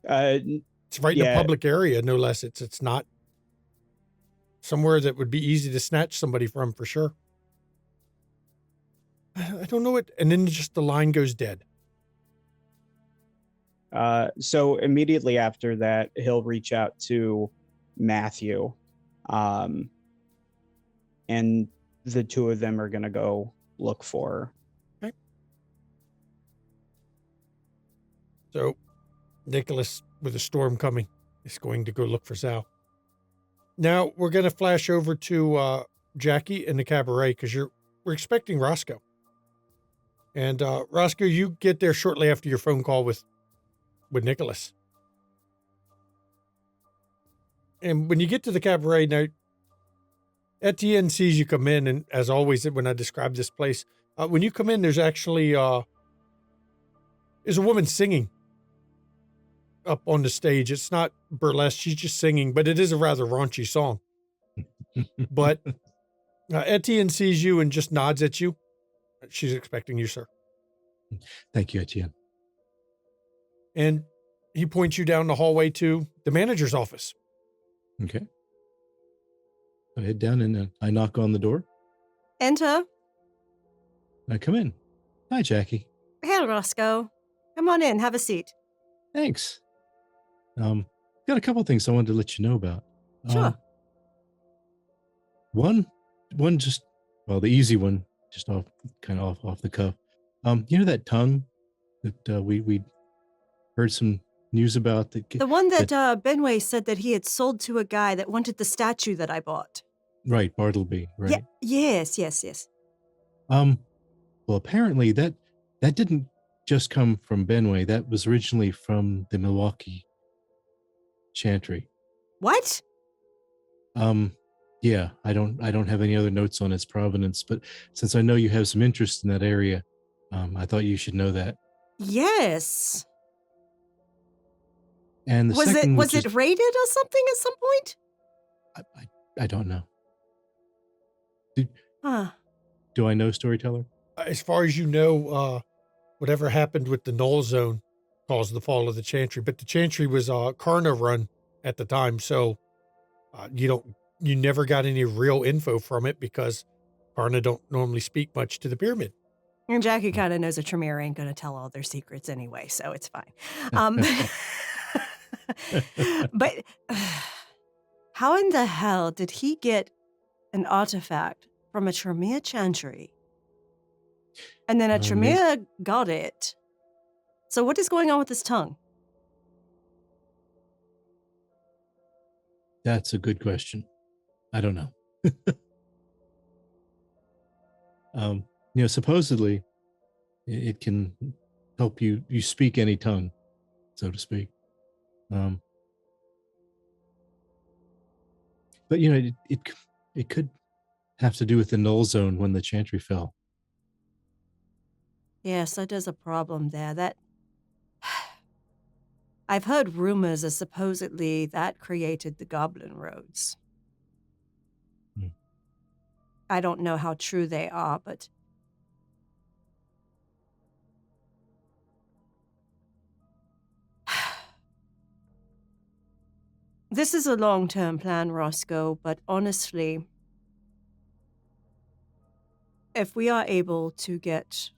It's right in a public area, no less. It's not somewhere that would be easy to snatch somebody from, for sure. I don't know it. And then just the line goes dead. So immediately after that, he'll reach out to Matthew, and the two of them are going to go look for her. So Nicholas, with a storm coming, is going to go look for Sal. Now we're going to flash over to Jackie in the cabaret because we're expecting Roscoe. And Roscoe, you get there shortly after your phone call with Nicholas. And when you get to the cabaret, now Etienne sees you come in, and as always, when I describe this place, when you come in, there's actually there's a woman singing up on the stage. It's not burlesque; she's just singing, but it is a rather raunchy song. But Etienne sees you and just nods at you. She's expecting you, sir. Thank you, Etienne. And he points you down the hallway to the manager's office. Okay. I head down and I knock on the door. Enter. I come in. Hi, Jackie. Hey, Roscoe. Come on in. Have a seat. Thanks. Got a couple things I wanted to let you know about. Sure. One just, well, the easy one, just off the cuff. You know that tongue that we heard some news about? The one that Benway said that he had sold to a guy that wanted the statue that I bought. Right, Bartleby, right? Yeah, yes. Well, apparently that didn't just come from Benway. That was originally from the Milwaukee Chantry. What? Yeah, I don't have any other notes on its provenance, but since I know you have some interest in that area, I thought you should know that. Yes. And the was second, it raided or something at some point? I don't know. Huh. Do I know Storyteller? As far as you know, whatever happened with the Null Zone caused the fall of the Chantry, but the Chantry was Karna run at the time, so you never got any real info from it because Karna don't normally speak much to the pyramid. And Jackie kind of knows a Tremere ain't going to tell all their secrets anyway, so it's fine. But how in the hell did he get an artifact from a Tremere Chantry? And then a Tremere got it. So what is going on with this tongue? That's a good question. I don't know. Supposedly it can help you speak any tongue, so to speak. But it could have to do with the Null Zone when the Chantry fell. Yes, that is a problem there. That I've heard rumors that supposedly that created the Goblin Roads. I don't know how true they are, but this is a long-term plan, Roscoe, but honestly, if we are able to get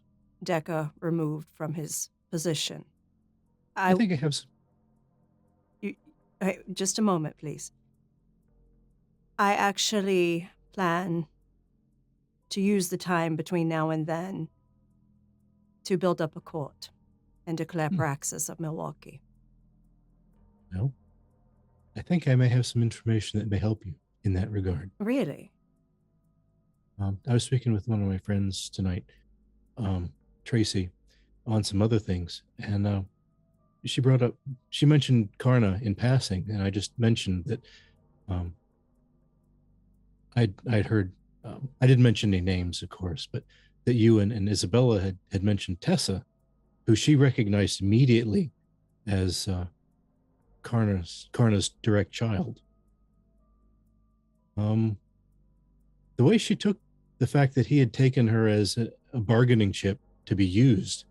Decker removed from his position, I think I have some. Just a moment, please. I actually plan to use the time between now and then to build up a court and declare Praxis of Milwaukee. No. I think I may have some information that may help you in that regard. Really? I was speaking with one of my friends tonight, Tracy, on some other things, and she mentioned Karna in passing, and I just mentioned that I'd heard, I didn't mention any names, of course, but that you and Isabella had mentioned Tessa, who she recognized immediately as Karna's direct child. The way she took the fact that he had taken her as a bargaining chip to be used,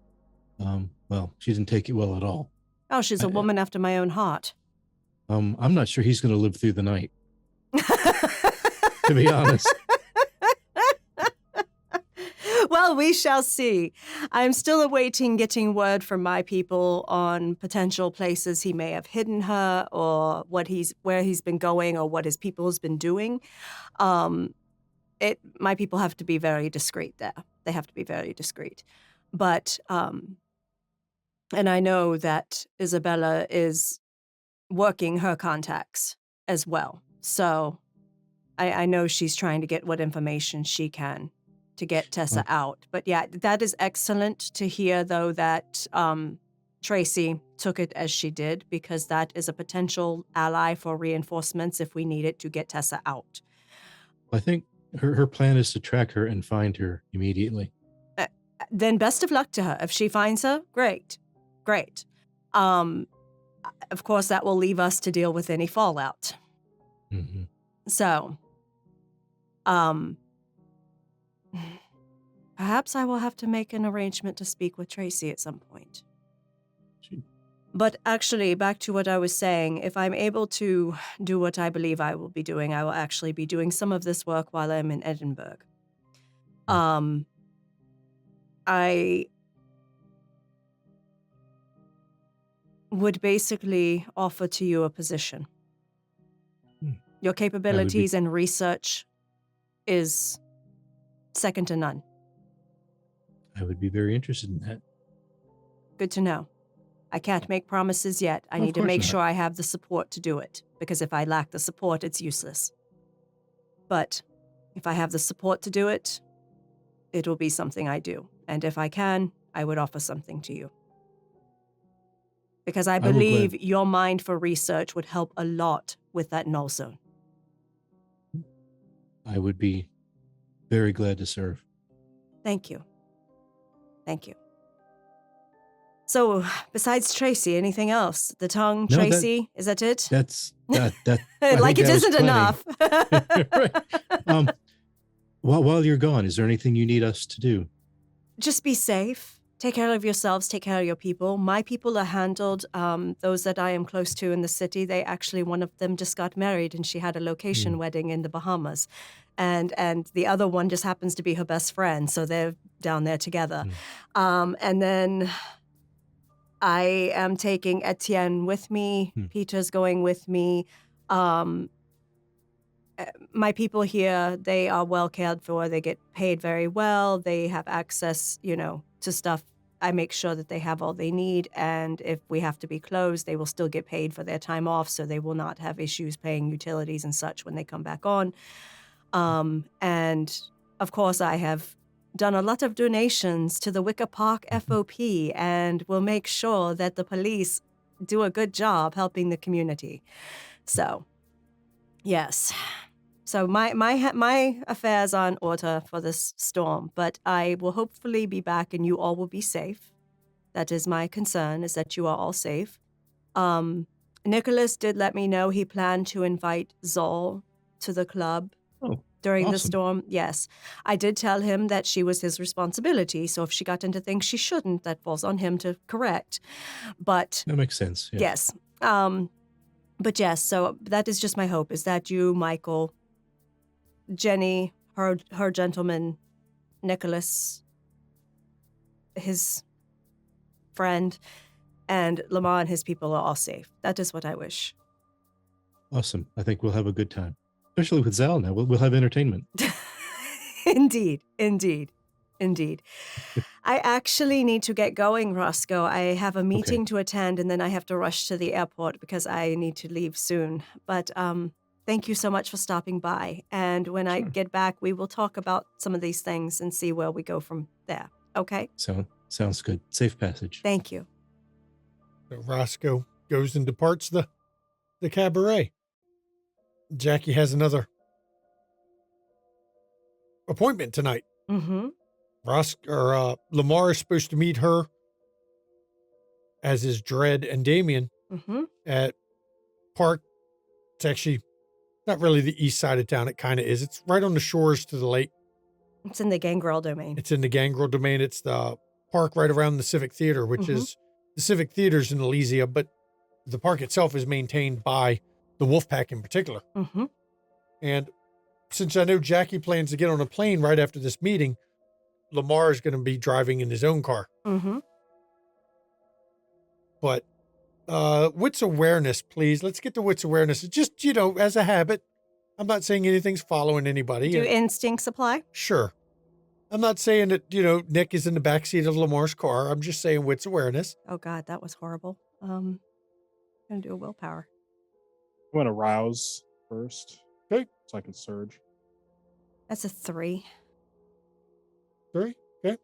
well, she didn't take it well at all. Oh, she's a woman after my own heart. I'm not sure he's going to live through the night, to be honest. Well, we shall see. I'm still awaiting getting word from my people on potential places he may have hidden her, or where he's been going, or what his people's been doing. my people have to be very discreet there. They have to be very discreet. But, and I know that Isabella is working her contacts as well. So I know she's trying to get what information she can to get Tessa out. But yeah, that is excellent to hear, though, that Tracy took it as she did, because that is a potential ally for reinforcements if we need it to get Tessa out. I think her plan is to track her and find her immediately. Then best of luck to her. If she finds her, great. Great. Of course, that will leave us to deal with any fallout. Mm-hmm. So, perhaps I will have to make an arrangement to speak with Tracy at some point. But actually, back to what I was saying, if I'm able to do what I believe I will be doing, I will actually be doing some of this work while I'm in Edinburgh. I would basically offer to you a position. Your capabilities and research is second to none. I would be very interested in that. Good to know. I can't make promises yet. I need to make sure I have the support to do it, because if I lack the support, it's useless. But if I have the support to do it, it will be something I do. And if I can, I would offer something to you. Because I believe your mind for research would help a lot with that null zone. I would be very glad to serve. Thank you. Thank you. So, besides Tracy, anything else? The tongue, No, Tracy, is that it? That's that. Like it isn't enough. Right. While you're gone, is there anything you need us to do? Just be safe. Take care of yourselves. Take care of your people. My people are handled. Those that I am close to in the city, one of them just got married, and she had a location wedding in the Bahamas. And the other one just happens to be her best friend, so they're down there together. And then I am taking Etienne with me. Peter's going with me. My people here, they are well cared for. They get paid very well. They have access, to stuff. I make sure that they have all they need. And if we have to be closed, they will still get paid for their time off, so they will not have issues paying utilities and such when they come back on. And of course, I have done a lot of donations to the Wicker Park FOP, and will make sure that the police do a good job helping the community. So, yes. So my affairs are in order for this storm, but I will hopefully be back and you all will be safe. That is my concern, is that you are all safe. Nicholas did let me know he planned to invite Zol to the club during the storm. Yes. I did tell him that she was his responsibility, so if she got into things she shouldn't, that falls on him to correct. But that makes sense. Yeah. Yes. But yes, so that is just my hope, is that you, Michael, Jenny, her gentleman, Nicholas, his friend, and Lamar and his people are all safe. That is what I wish. Awesome. I think we'll have a good time, especially with Zal now. We'll have entertainment. Indeed. I actually need to get going, Roscoe. I have a meeting to attend, and then I have to rush to the airport because I need to leave soon. But thank you so much for stopping by. And when I get back, we will talk about some of these things and see where we go from there. Okay? Sounds good. Safe passage. Thank you. So Roscoe goes and departs the cabaret. Jackie has another appointment tonight. Mm-hmm. Lamar is supposed to meet her, as is Dredd and Damien, at Park. It's actually not really the east side of town. It kind of is. It's right on the shores to the lake. It's in the Gangrel domain. It's the park right around the Civic Theater, which is the Civic Theater's in Elysia, but the park itself is maintained by the Wolfpack in particular. And since I know Jackie plans to get on a plane right after this meeting, Lamar is going to be driving in his own car. But wits awareness, please. Let's get to wits awareness. Just, as a habit, I'm not saying anything's following anybody. Do instincts apply? Sure. I'm not saying that, Nick is in the backseat of Lamar's car. I'm just saying wits awareness. Oh God, that was horrible. Gonna do a willpower. I'm gonna rouse first. Okay. So I can surge. That's a 3. 3. Okay.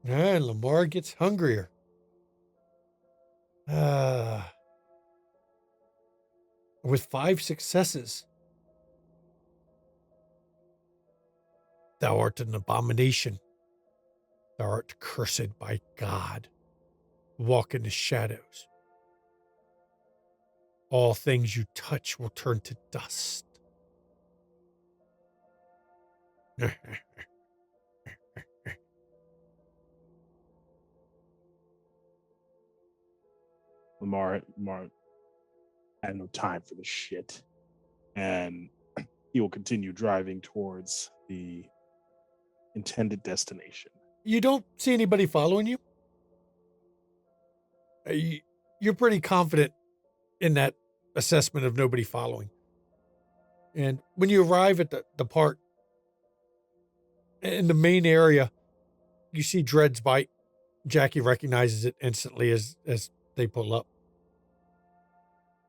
And Lamar gets hungrier. With 5 successes. Thou art an abomination. Thou art cursed by God. Walk in the shadows. All things you touch will turn to dust. Lamar had no time for this shit. And he will continue driving towards the intended destination. You don't see anybody following you? You're pretty confident in that assessment of nobody following. And when you arrive at the park, in the main area, you see Dred's bike. Jackie recognizes it instantly as they pull up.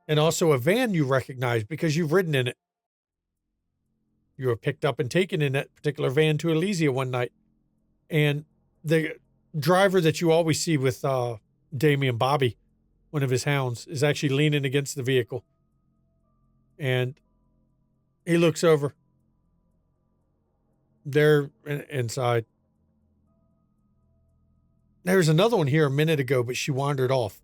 And also a van you recognize because you've ridden in it. You were picked up and taken in that particular van to Elysia one night. And the driver that you always see with Damien Bobby, one of his hounds, is actually leaning against the vehicle. And he looks over. They're inside. There's another one here a minute ago, but she wandered off.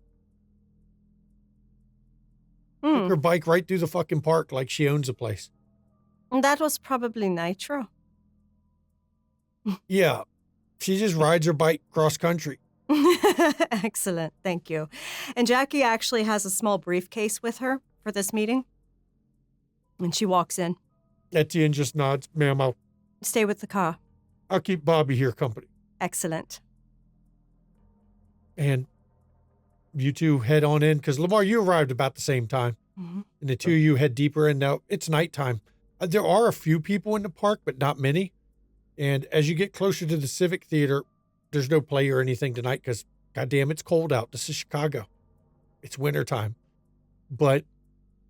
Took her bike right through the fucking park like she owns the place. That was probably Nitro. Yeah. She just rides her bike cross country. Excellent. Thank you. And Jackie actually has a small briefcase with her for this meeting. And she walks in. Etienne just nods. Ma'am, I'll Stay with the car. keep Bobby here company. Excellent. And you two head on in because Lamar, you arrived about the same time. Mm-hmm. And the two of you head deeper in. Now it's nighttime. There are a few people in the park, but not many. And as you get closer to the Civic Theater, there's no play or anything tonight because, goddamn, it's cold out. This is Chicago. It's wintertime. But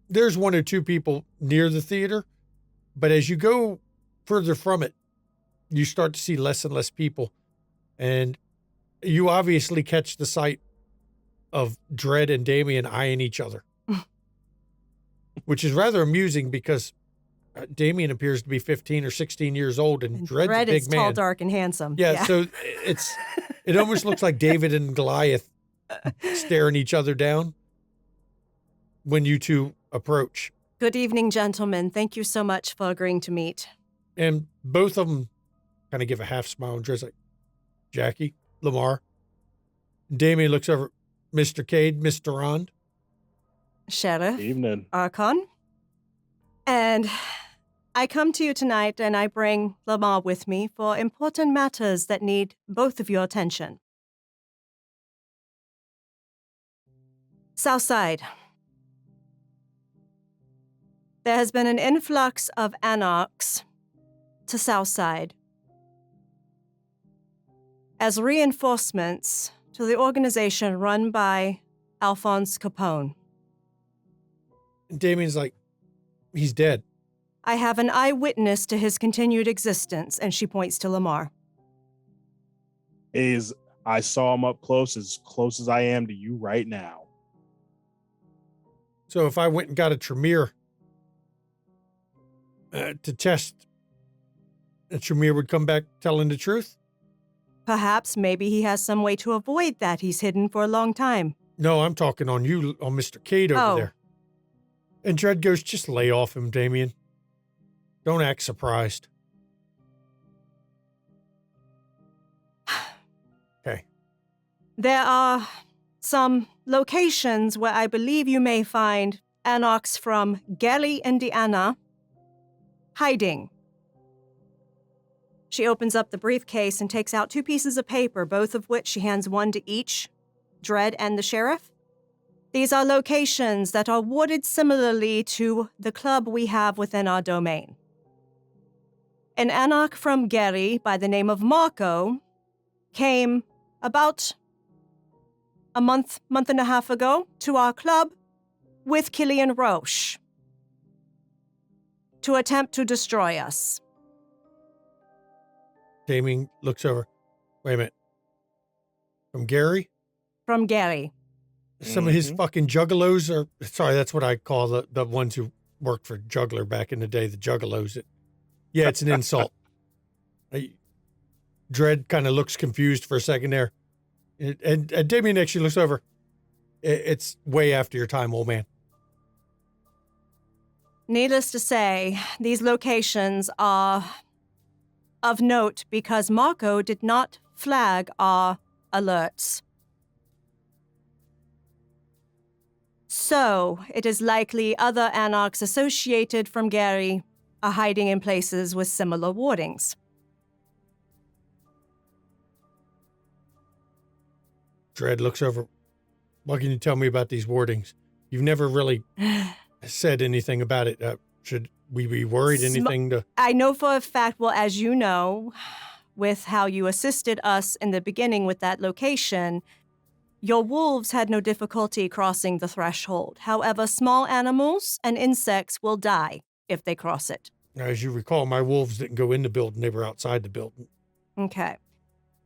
there's one or two people near the theater. But as you go further from it, you start to see less and less people. And you obviously catch the sight of Dred and Damien eyeing each other, which is rather amusing because Damien appears to be 15 or 16 years old, and Dred's Dred a big is man. tall, dark, and handsome. Yeah, so it almost looks like David and Goliath staring each other down when you two approach. Good evening, gentlemen. Thank you so much for agreeing to meet. And both of them kind of give a half smile, and Dred's like, Jackie, Lamar. Damien looks over, Mr. Cade, Mr. Rond. Sheriff Evening. Archon. And I come to you tonight and I bring Lamar with me for important matters that need both of your attention. Southside. There has been an influx of anarchs to Southside as reinforcements to the organization run by Alphonse Capone. And Damien's like, he's dead. I have an eyewitness to his continued existence, and she points to Lamar. I saw him up close as I am to you right now. So if I went and got a Tremere to test, and Tremere would come back telling the truth? Perhaps maybe he has some way to avoid that he's hidden for a long time. No, I'm talking on you, on Mr. Cade over there. And Dred goes, just lay off him, Damien. Don't act surprised. Okay. There are some locations where I believe you may find anarchs from Gary, Indiana, hiding. She opens up the briefcase and takes out 2 pieces of paper, both of which she hands one to each, Dred and the sheriff. These are locations that are warded similarly to the club we have within our domain. An anarch from Gary by the name of Marco came about a month and a half ago to our club with Killian Roche to attempt to destroy us. Damien looks over. Wait a minute. From Gary? From Gary. Some of his fucking juggalos are, sorry, that's what I call the ones who worked for Juggler back in the day, the juggalos. Yeah, it's an insult. Dredd kind of looks confused for a second there. And Damien actually looks over. It's way after your time, old man. Needless to say, these locations are of note because Marco did not flag our alerts. So, it is likely other anarchs associated from Gary are hiding in places with similar wardings. Dredd looks over. What can you tell me about these wardings? You've never really said anything about it. Should we be worried anything to... I know for a fact, well, as you know, with how you assisted us in the beginning with that location, your wolves had no difficulty crossing the threshold. However, small animals and insects will die if they cross it. As you recall, my wolves didn't go in the building. They were outside the building. Okay.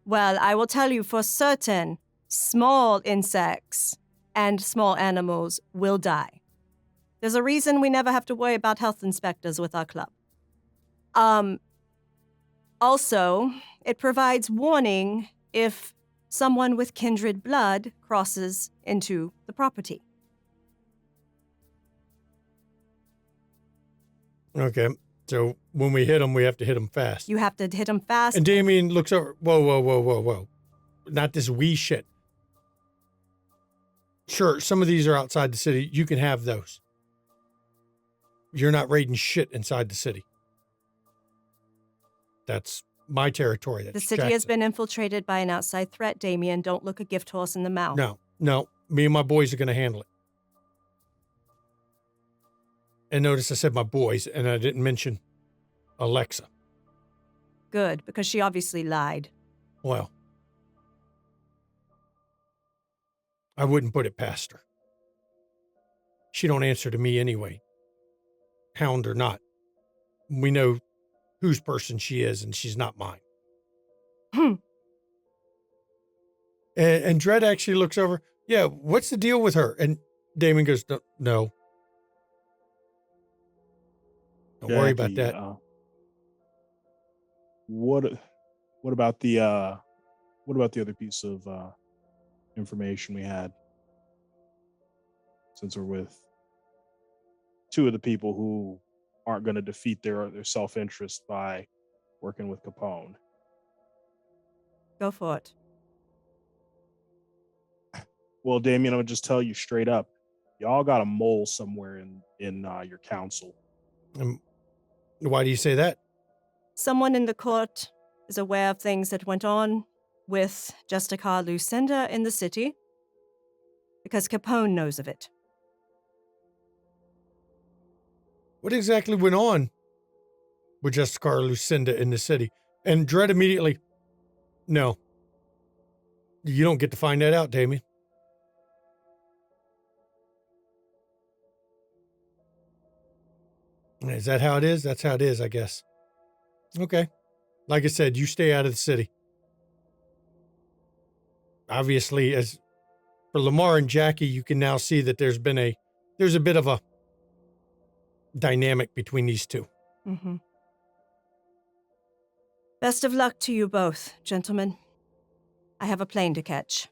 Well, I will tell you for certain, small insects and small animals will die. There's a reason we never have to worry about health inspectors with our club. Also, it provides warning if someone with kindred blood crosses into the property. Okay, so when we hit them, we have to hit them fast. You have to hit them fast. And Damien looks over. Whoa. Not this wee shit. Sure, some of these are outside the city. You can have those. You're not raiding shit inside the city. That's my territory. That's the city has been infiltrated by an outside threat, Damien. Don't look a gift horse in the mouth. No. Me and my boys are going to handle it. And notice I said my boys, and I didn't mention Alexa. Good, because she obviously lied. Well, I wouldn't put it past her. She don't answer to me anyway. Hound or not. We know whose person she is, and she's not mine. And Dredd actually looks over. Yeah, what's the deal with her? And Damon goes, no. Don't worry about that. What about the other piece of information we had? Since we're with two of the people who aren't going to defeat their self-interest by working with Capone. Go for it. Well, Damien, I'm gonna just tell you straight up, y'all got a mole somewhere in your council. Why do you say that? Someone in the court is aware of things that went on with Jessica Lucinda in the city because Capone knows of it. What exactly went on with Jessica Lucinda in the city? And Dredd immediately, no. You don't get to find that out, Damien. Is that how it is? That's how it is, I guess. Okay. Like I said, you stay out of the city. Obviously, as for Lamar and Jackie, you can now see that there's a bit of a dynamic between these two. Mm-hmm. Best of luck to you both, gentlemen. I have a plane to catch.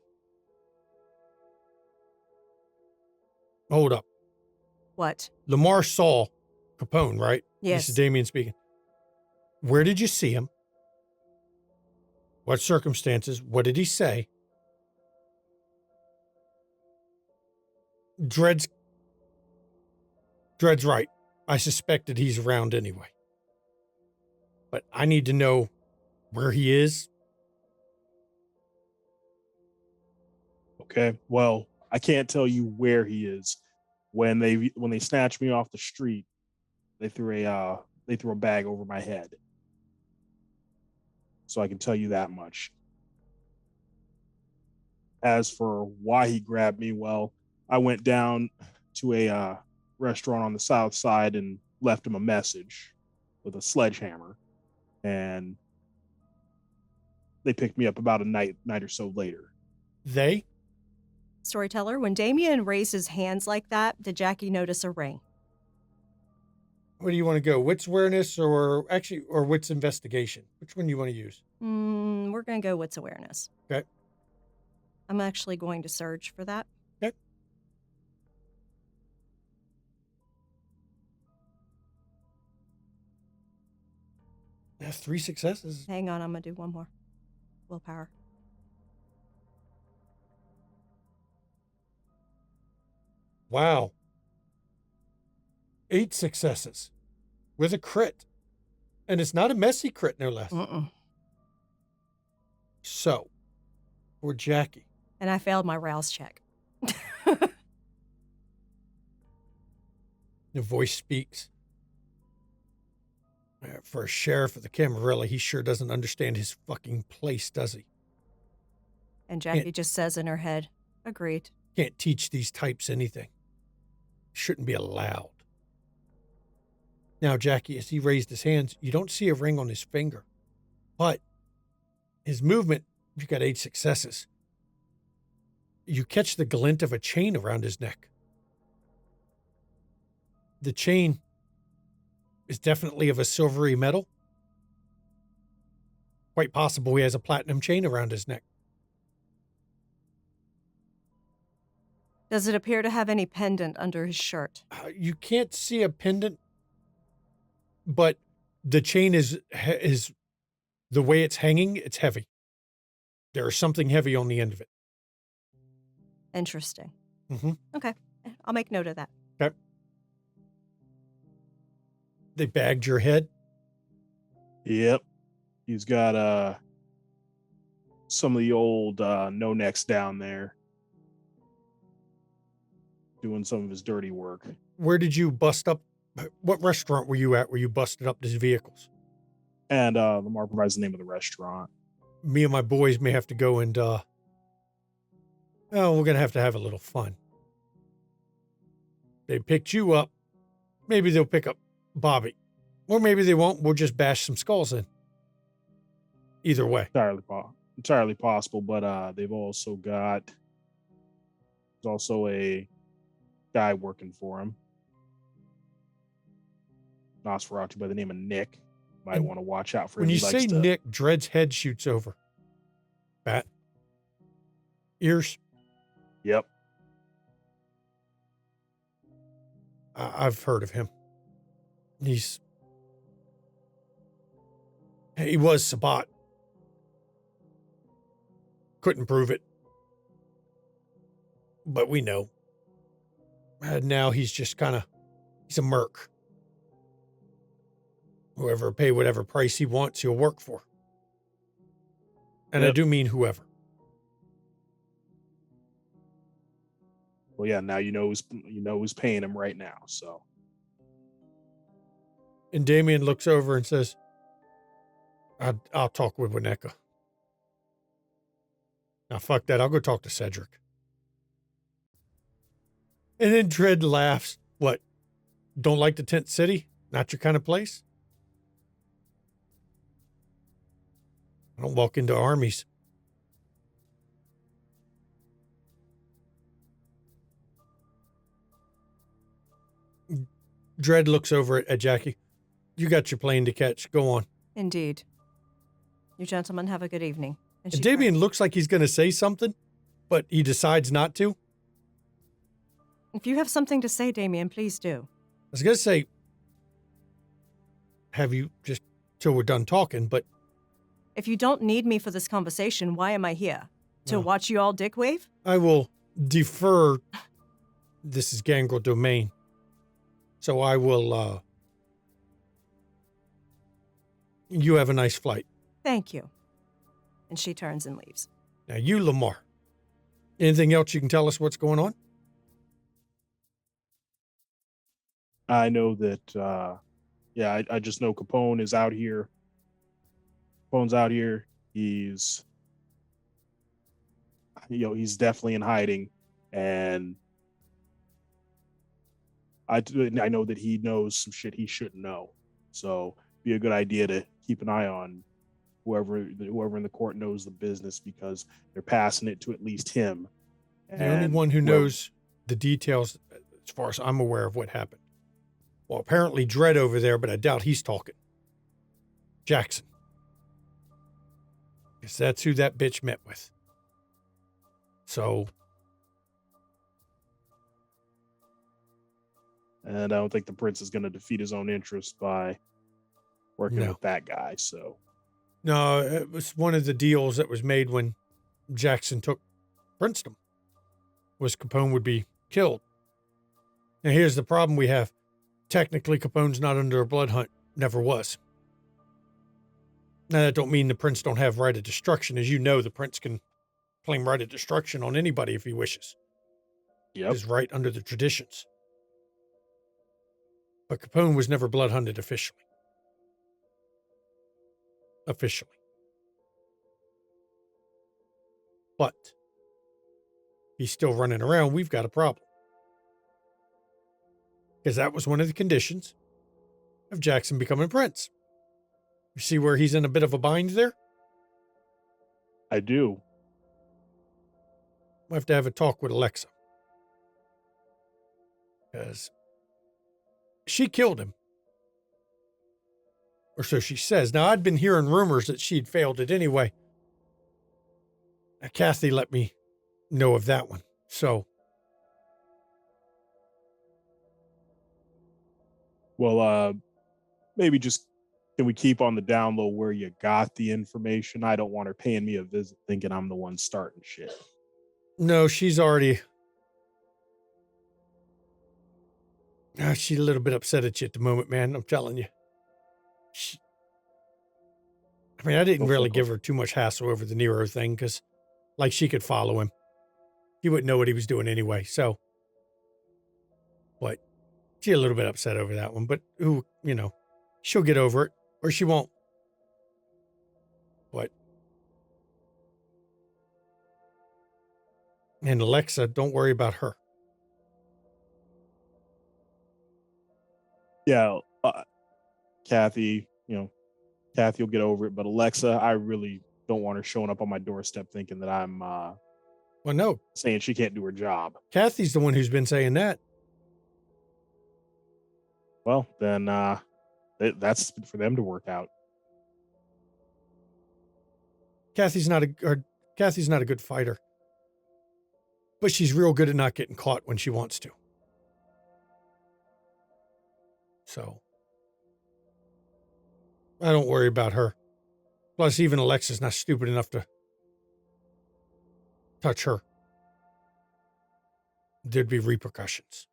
Hold up. What? Lamar saw Capone, right? Yes. This is Damien speaking. Where did you see him? What circumstances? What did he say? Dredd's right. I suspected he's around anyway. But I need to know where he is. Okay, well, I can't tell you where he is. When they snatched me off the street, they threw a bag over my head. So I can tell you that much. As for why he grabbed me, well, I went down to a restaurant on the south side and left him a message with a sledgehammer, and they picked me up about a night or so later. They? Storyteller, when Damien raised his hands like that, did Jackie notice a ring? Where do you want to go? Wits awareness or wits investigation? Which one do you want to use? We're going to go wits awareness. Okay. I'm actually going to surge for that. Okay. That's 3 successes. Hang on, I'm going to do one more. Willpower. Wow. 8 successes with a crit. And it's not a messy crit, no less. So, for Jackie. And I failed my rouse check. The voice speaks. For a sheriff of the Camarilla, he sure doesn't understand his fucking place, does he? And Jackie just says in her head, agreed. Can't teach these types anything. Shouldn't be allowed. Now, Jackie, as he raised his hands, you don't see a ring on his finger. But his movement, you got 8 successes. You catch the glint of a chain around his neck. The chain is definitely of a silvery metal. Quite possible he has a platinum chain around his neck. Does it appear to have any pendant under his shirt? You can't see a pendant, but the chain is the way it's hanging, it's heavy. There is something heavy on the end of it. Interesting. Mm-hmm. Okay. I'll make note of that. Okay. They bagged your head? Yep. He's got some of the old no-necks down there doing some of his dirty work. Where did you bust up? What restaurant were you at where you busted up these vehicles? And Lamar provides the name of the restaurant. Me and my boys may have to go and, we're going to have a little fun. They picked you up. Maybe they'll pick up Bobby. Or maybe they won't. We'll just bash some skulls in. Either way. Entirely possible, but they've also got... There's also a guy working for him. Nosferatu by the name of Nick. Might want to watch out for him. When you say Nick, Dred's head shoots over. Bat. Ears. Yep. I've heard of him. He was Sabat. Couldn't prove it. But we know. And now he's just he's a merc. Whoever pay whatever price he wants, he'll work for. And I do mean whoever. Well, yeah, now you know who's paying him right now, so. And Damien looks over and says, I'll talk with Wineka. Now, fuck that. I'll go talk to Cedric. And then Dred laughs. What? Don't like the tent city? Not your kind of place? I don't walk into armies. Dred looks over at Jackie. You got your plane to catch. Go on. Indeed. You gentlemen have a good evening. And Damien looks like he's going to say something, but he decides not to. If you have something to say, Damien, please do. I was going to say, have you just till we're done talking, but... If you don't need me for this conversation, why am I here? To watch you all dick wave? I will defer. This is Gangrel domain. So I will, you have a nice flight. Thank you. And she turns and leaves. Now you, Lamar, Anything else you can tell us what's going on? I know that, I just know Capone is out here. Capone's out here. He's definitely in hiding. And I know that he knows some shit he shouldn't know. So be a good idea to keep an eye on whoever in the court knows the business, because they're passing it to at least him. The only one who knows the details, as far as I'm aware, of what happened. Well, apparently Dredd over there, but I doubt he's talking. Jackson. Because that's who that bitch met with. So. And I don't think the prince is going to defeat his own interest by working with that guy. So. No, it was one of the deals that was made when Jackson took Princedom, was Capone would be killed. Now, here's the problem we have. Technically, Capone's not under a blood hunt. Never was. Now, that don't mean the prince don't have right of destruction. As you know, the prince can claim right of destruction on anybody if he wishes. Yep. Is right under the traditions. But Capone was never blood hunted officially. But he's still running around. We've got a problem. Because that was one of the conditions of Jackson becoming prince. You see where he's in a bit of a bind there? I do. We'll have to have a talk with Alexa. Because she killed him. Or so she says. Now, I'd been hearing rumors that she'd failed it anyway. Now, Kathy let me know of that one. So. Well, maybe just, can we keep on the down low where you got the information? I don't want her paying me a visit thinking I'm the one starting shit. No, she's already. She's a little bit upset at you at the moment, man. I'm telling you. I didn't really give her too much hassle over the Nero thing because, like, she could follow him. He wouldn't know what he was doing anyway. So, but she's a little bit upset over that one. But she'll get over it, or she won't. But and Alexa, don't worry about her. Yeah, Kathy will get over it. But Alexa, I really don't want her showing up on my doorstep thinking that I'm well, no, saying she can't do her job. Kathy's the one who's been saying that. Well, then that's for them to work out. Kathy's not a good fighter, but she's real good at not getting caught when she wants to. So I don't worry about her. Plus, even Alexa's not stupid enough to touch her. There'd be repercussions.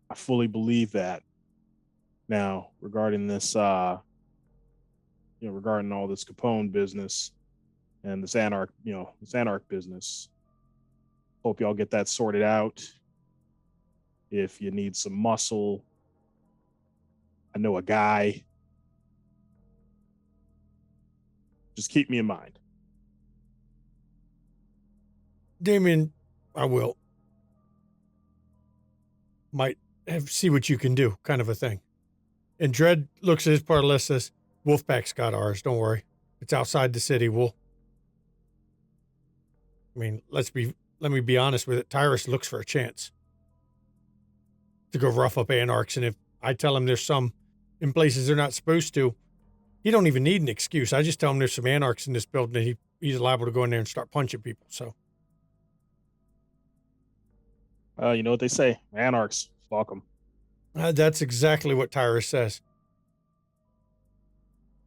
I fully believe that. Now, regarding this, regarding all this Capone business and this Anarch business, hope y'all get that sorted out. If you need some muscle, I know a guy. Just keep me in mind. Damien, I will. Might see what you can do, kind of a thing. And Dredd looks at his part of the list, says, Wolfpack's got ours, don't worry. It's outside the city. Let me be honest with it. Tyrus looks for a chance to go rough up Anarchs, and if I tell him there's some in places they're not supposed to, he don't even need an excuse. I just tell him there's some Anarchs in this building, and he's liable to go in there and start punching people. So, you know what they say, Anarchs, fuck them. That's exactly what Tyrus says.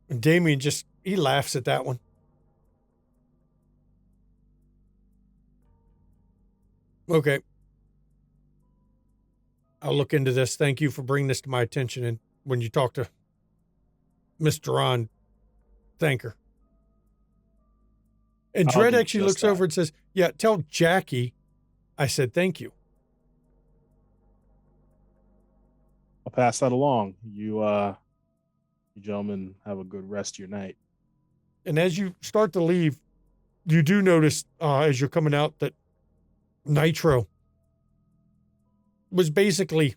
And Damien he laughs at that one. Okay. I'll look into this. Thank you for bringing this to my attention. And when you talk to Miss Duran, thank her. And I'll Dredd do actually just looks that. over and says, yeah, tell Jackie I said thank you. I'll pass that along. You gentlemen have a good rest of your night. And as you start to leave, you do notice as you're coming out that Nitro was basically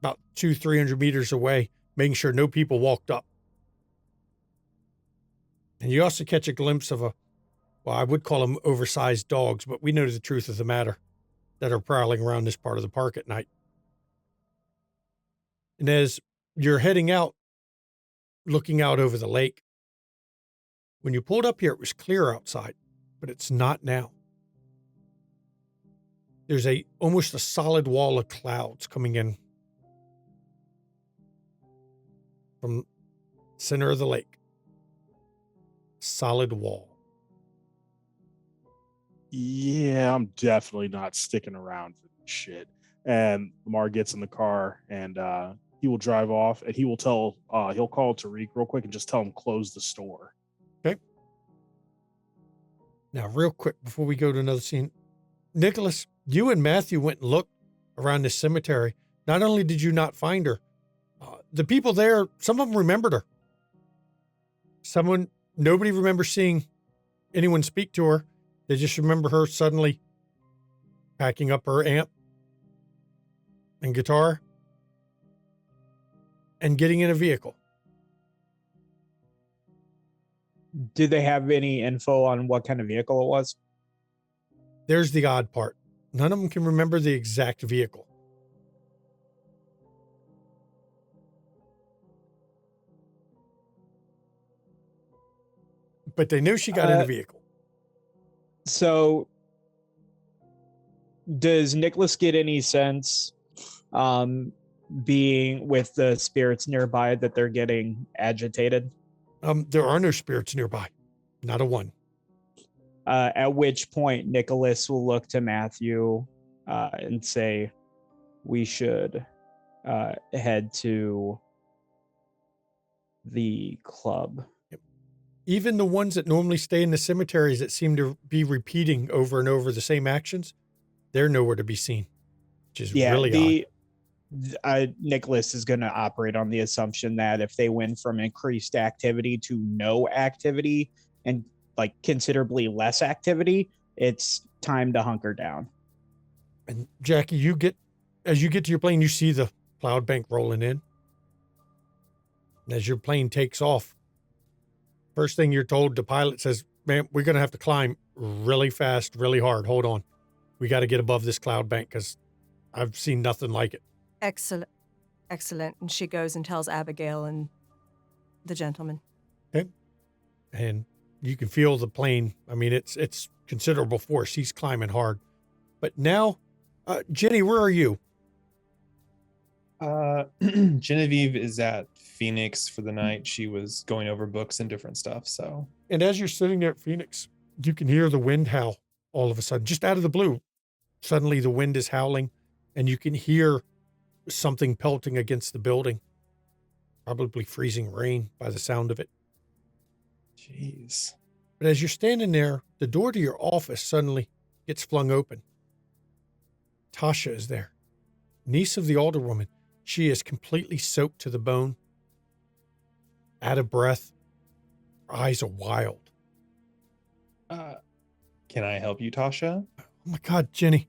about 200-300 meters away, making sure no people walked up. And you also catch a glimpse of I would call them oversized dogs, but we know the truth of the matter, that are prowling around this part of the park at night. And as you're heading out, looking out over the lake, when you pulled up here, it was clear outside, but it's not now. There's almost a solid wall of clouds coming in from the center of the lake. Solid wall. Yeah, I'm definitely not sticking around for this shit. And Lamar gets in the car and he will drive off and he will tell he'll call Tariq real quick and just tell him close the store. Okay. Now, real quick before we go to another scene, Nicholas, you and Matthew went and looked around this cemetery. Not only did you not find her, the people there, some of them remembered her. Nobody remembers seeing anyone speak to her. They just remember her suddenly packing up her amp and guitar and getting in a vehicle. Did they have any info on what kind of vehicle it was? There's the odd part. None of them can remember the exact vehicle. But they knew she got in a vehicle. So does Nicholas get any sense, being with the spirits nearby, that they're getting agitated? There are no spirits nearby. Not a one. At which point Nicholas will look to Matthew and say, we should head to the club. Even the ones that normally stay in the cemeteries that seem to be repeating over and over the same actions, they're nowhere to be seen, which is really odd. Nicholas is going to operate on the assumption that if they went from increased activity to no activity and like considerably less activity, it's time to hunker down. And Jackie, as you get to your plane, you see the cloud bank rolling in. And as your plane takes off, first thing you're told, the pilot says, man, we're going to have to climb really fast, really hard. Hold on. We got to get above this cloud bank because I've seen nothing like it. Excellent. Excellent. And she goes and tells Abigail and the gentleman. Okay. And you can feel the plane. I mean, it's considerable force. He's climbing hard. But now, Jenny, where are you? Genevieve is at Phoenix for the night. She was going over books and different stuff. So, and as you're sitting there at Phoenix, you can hear the wind howl all of a sudden, just out of the blue. Suddenly the wind is howling and you can hear something pelting against the building, probably freezing rain by the sound of it. jeez. But as you're standing there, the door to your office suddenly gets flung open. Tasha is there, niece of the alderwoman. She is completely soaked to the bone, out of breath. Her eyes are wild. Can I help you, Tasha? Oh my God, Jenny.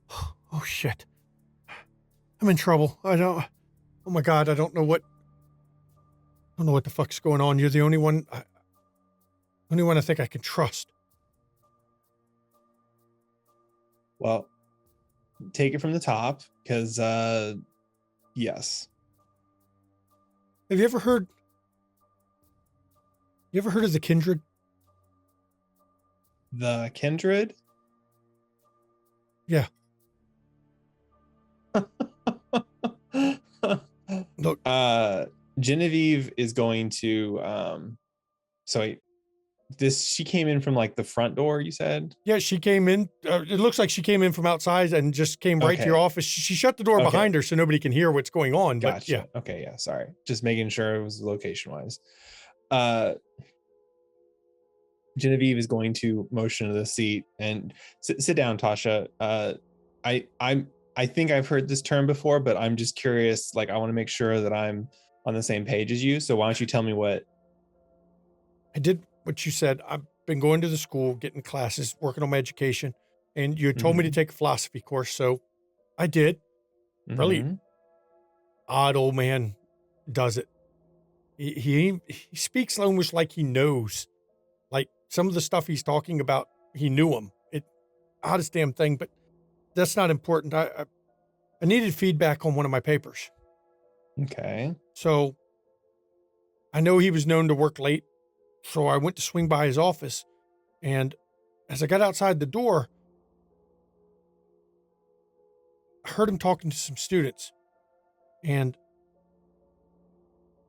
Oh shit. I'm in trouble. Oh my God, I don't know what the fuck's going on. You're the only one I think I can trust. Well, take it from the top, because yes. Have you ever heard of the Kindred? The Kindred? Yeah. Look, Genevieve is going to she came in from like the front door, you said? yeah, she came in. It looks like she came in from outside and just came right to Okay. your office. She shut the door Okay. behind her so nobody can hear what's going on. But Gotcha. yeah, Okay, yeah, sorry. Just making sure it was location wise. Genevieve is going to motion to the seat and sit down, Tasha. I think I've heard this term before, but I'm just curious. Like, I want to make sure that I'm on the same page as you. So why don't you tell me what? I did what you said. I've been going to the school, getting classes, working on my education, and you had told me to take a philosophy course, so I did. Really Mhm. odd old man does it. He speaks almost like he knows. Like some of the stuff he's talking about, he knew him. It oddest damn thing, but that's not important. I needed feedback on one of my papers. Okay. So I know he was known to work late. So I went to swing by his office, and as I got outside the door, I heard him talking to some students. And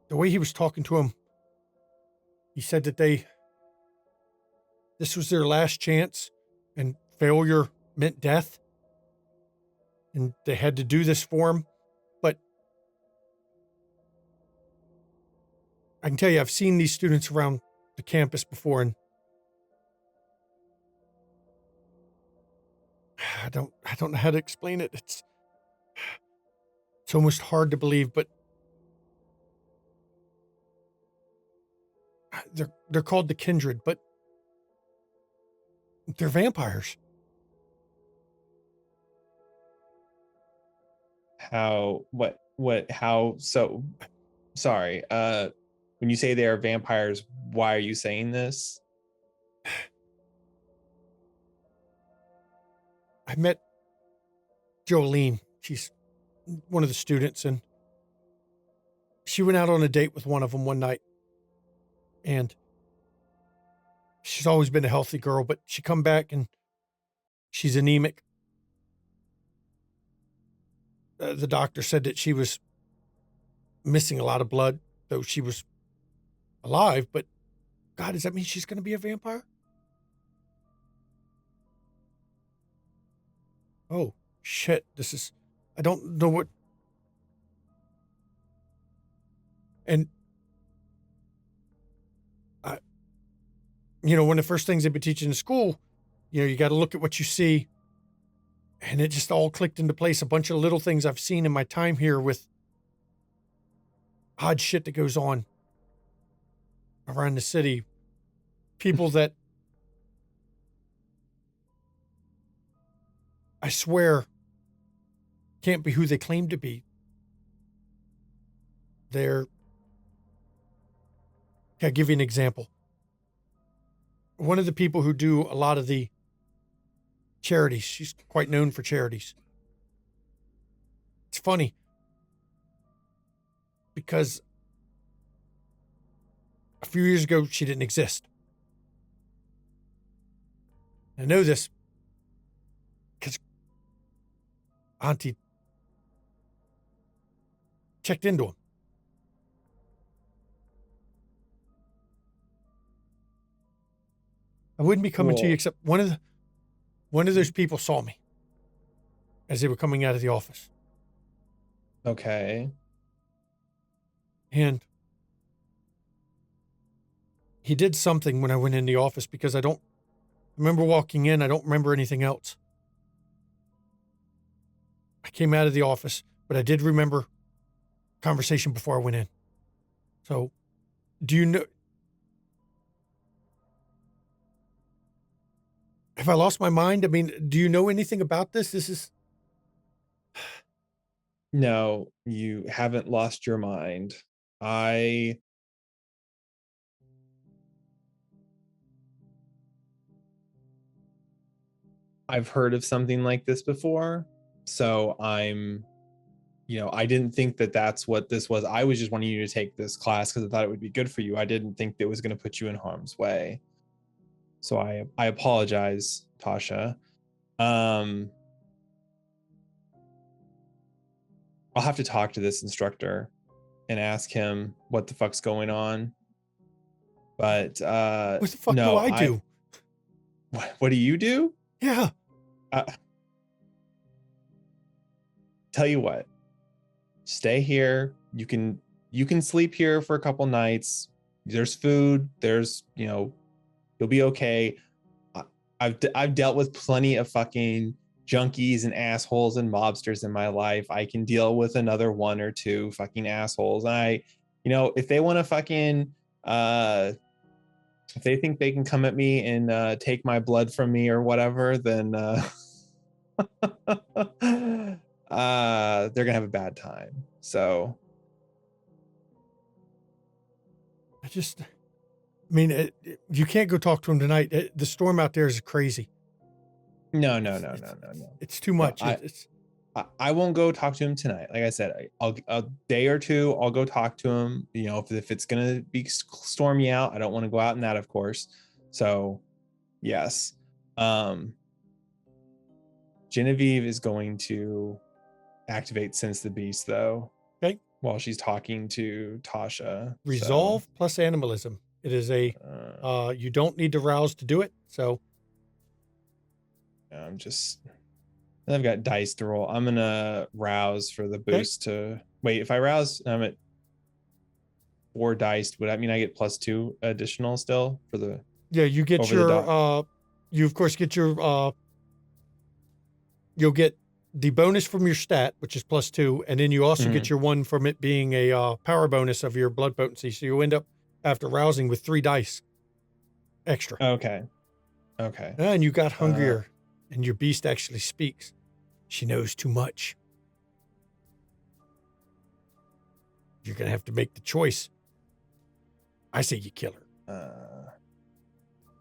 the way he was talking to him, he said that this was their last chance and failure meant death. And they had to do this for him. But I can tell you, I've seen these students around the campus before, and I don't know how to explain it. It's almost hard to believe, but they're called the kindred, but they're vampires. How so? Sorry. When you say they are vampires, why are you saying this? I met Jolene. She's one of the students, and she went out on a date with one of them one night. And she's always been a healthy girl, but she come back and she's anemic. The doctor said that she was missing a lot of blood, though she was alive. But God, does that mean she's going to be a vampire? Oh, shit. I don't know what. And one of the first things they've been teaching in school, you got to look at what you see. And it just all clicked into place. A bunch of little things I've seen in my time here with odd shit that goes on around the city. People that I swear can't be who they claim to be. I'll give you an example. One of the people who do a lot of the charities, she's quite known for charities. It's funny because a few years ago, she didn't exist. I know this because Auntie checked into him. I wouldn't be coming to you except one of those people saw me as they were coming out of the office. Okay. And he did something when I went in the office because I don't remember walking in. I don't remember anything else. I came out of the office, but I did remember conversation before I went in. So, do you know? Have I lost my mind? I mean, do you know anything about this? This is... No, you haven't lost your mind. I've heard of something like this before. So I didn't think that that's what this was. I was just wanting you to take this class because I thought it would be good for you. I didn't think it was going to put you in harm's way. So I apologize, Tasha. I'll have to talk to this instructor and ask him what the fuck's going on. But what the fuck do I do? What do you do? Yeah. Tell you what. Stay here. You can sleep here for a couple nights. There's food. There's, You'll be okay. I've dealt with plenty of fucking junkies and assholes and mobsters in my life. I can deal with another one or two fucking assholes. If they want to fucking if they think they can come at me and take my blood from me or whatever, then they're gonna have a bad time. So you can't go talk to him tonight. The storm out there is crazy. No. It's too much. I won't go talk to him tonight. Like I said, a day or two, I'll go talk to him. If it's gonna be stormy out, I don't want to go out in that, of course. So, yes. Genevieve is going to activate Sense the Beast, though. Okay. While she's talking to Tasha. Resolve plus animalism. It is you don't need to rouse to do it. So I've got dice to roll. I'm gonna rouse for the boost to wait. If I rouse, I'm at 4 dice. Would that mean I get +2 additional still for the? Yeah, you get you of course get your you'll get the bonus from your stat, which is +2, and then you also get your 1 from it being a power bonus of your blood potency. So you end up after rousing with 3 dice extra. Okay. And you got hungrier, and your beast actually speaks. She knows too much. You're gonna have to make the choice. I say you kill her.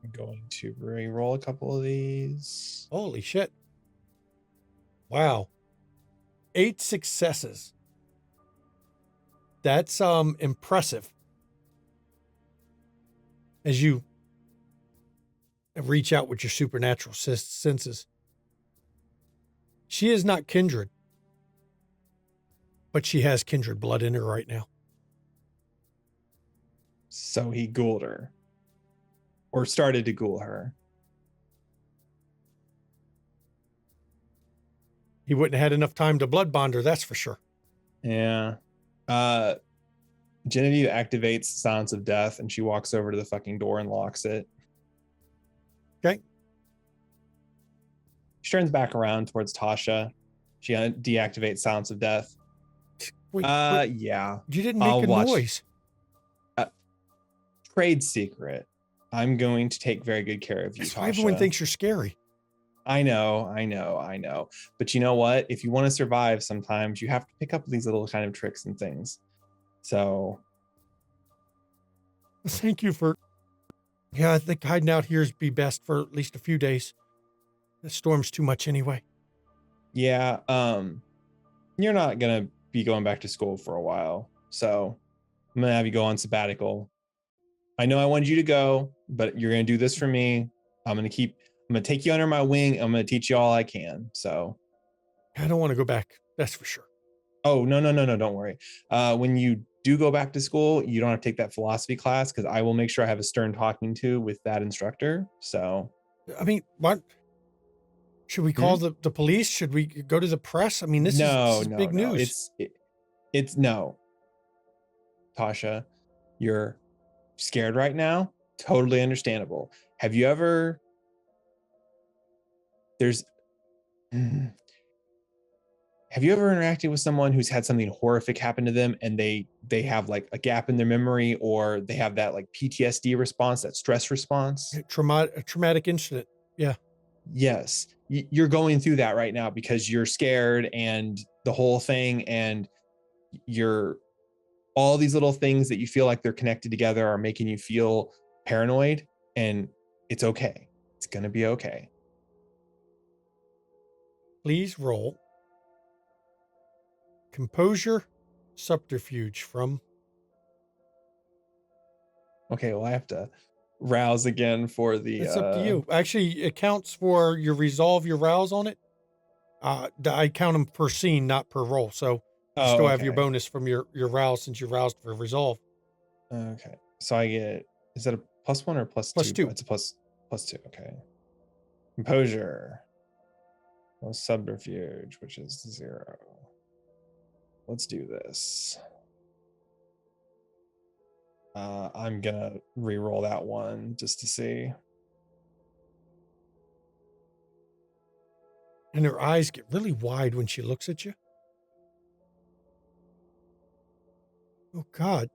I'm going to re-roll a couple of these. Holy shit. Wow. 8 successes. That's impressive. As you reach out with your supernatural senses. She is not kindred, but she has kindred blood in her right now. So he ghouled her. Or started to ghoul her. He wouldn't have had enough time to blood bond her, that's for sure. Yeah. Genevieve activates Silence of Death, and she walks over to the fucking door and locks it. Okay. She turns back around towards Tasha. She deactivates Silence of Death. Wait, yeah. You didn't make a noise. Trade secret. I'm going to take very good care of you, That's Tasha. why everyone thinks you're scary. I know. But you know what? If you want to survive, sometimes you have to pick up these little kind of tricks and things. So. Thank you for. Yeah, I think hiding out here is be best for at least a few days. The storm's too much anyway. Yeah. You're not going to be going back to school for a while. So I'm going to have you go on sabbatical. I know I wanted you to go, but you're going to do this for me. I'm going to take you under my wing. I'm going to teach you all I can. So I don't want to go back. That's for sure. Oh, no. Don't worry. When you do go back to school, you don't have to take that philosophy class because I will make sure I have a stern talking to with that instructor. So, I mean, what? Should we call the police? Should we go to the press? I mean, this is big news. It's no. Tasha, you're scared right now. Totally understandable. Have you ever interacted with someone who's had something horrific happen to them and they have like a gap in their memory, or they have that like PTSD response, that stress response? A traumatic incident. Yeah. Yes. You're going through that right now because you're scared and the whole thing, and all these little things that you feel like they're connected together are making you feel paranoid, and it's okay. It's going to be okay. Please roll Composure Subterfuge from. Okay, well, I have to rouse again for the. It's up to you. Actually, it counts for your resolve, your rouse on it. I count them per scene, not per roll. So you still have your bonus from your rouse since you roused for resolve. Okay, so I get. Is that a +1 or +2? +2. It's a +2. Okay. Composure. Well, subterfuge, which is 0. Let's do this. I'm gonna re-roll that one just to see. And her eyes get really wide when she looks at you. Oh, God.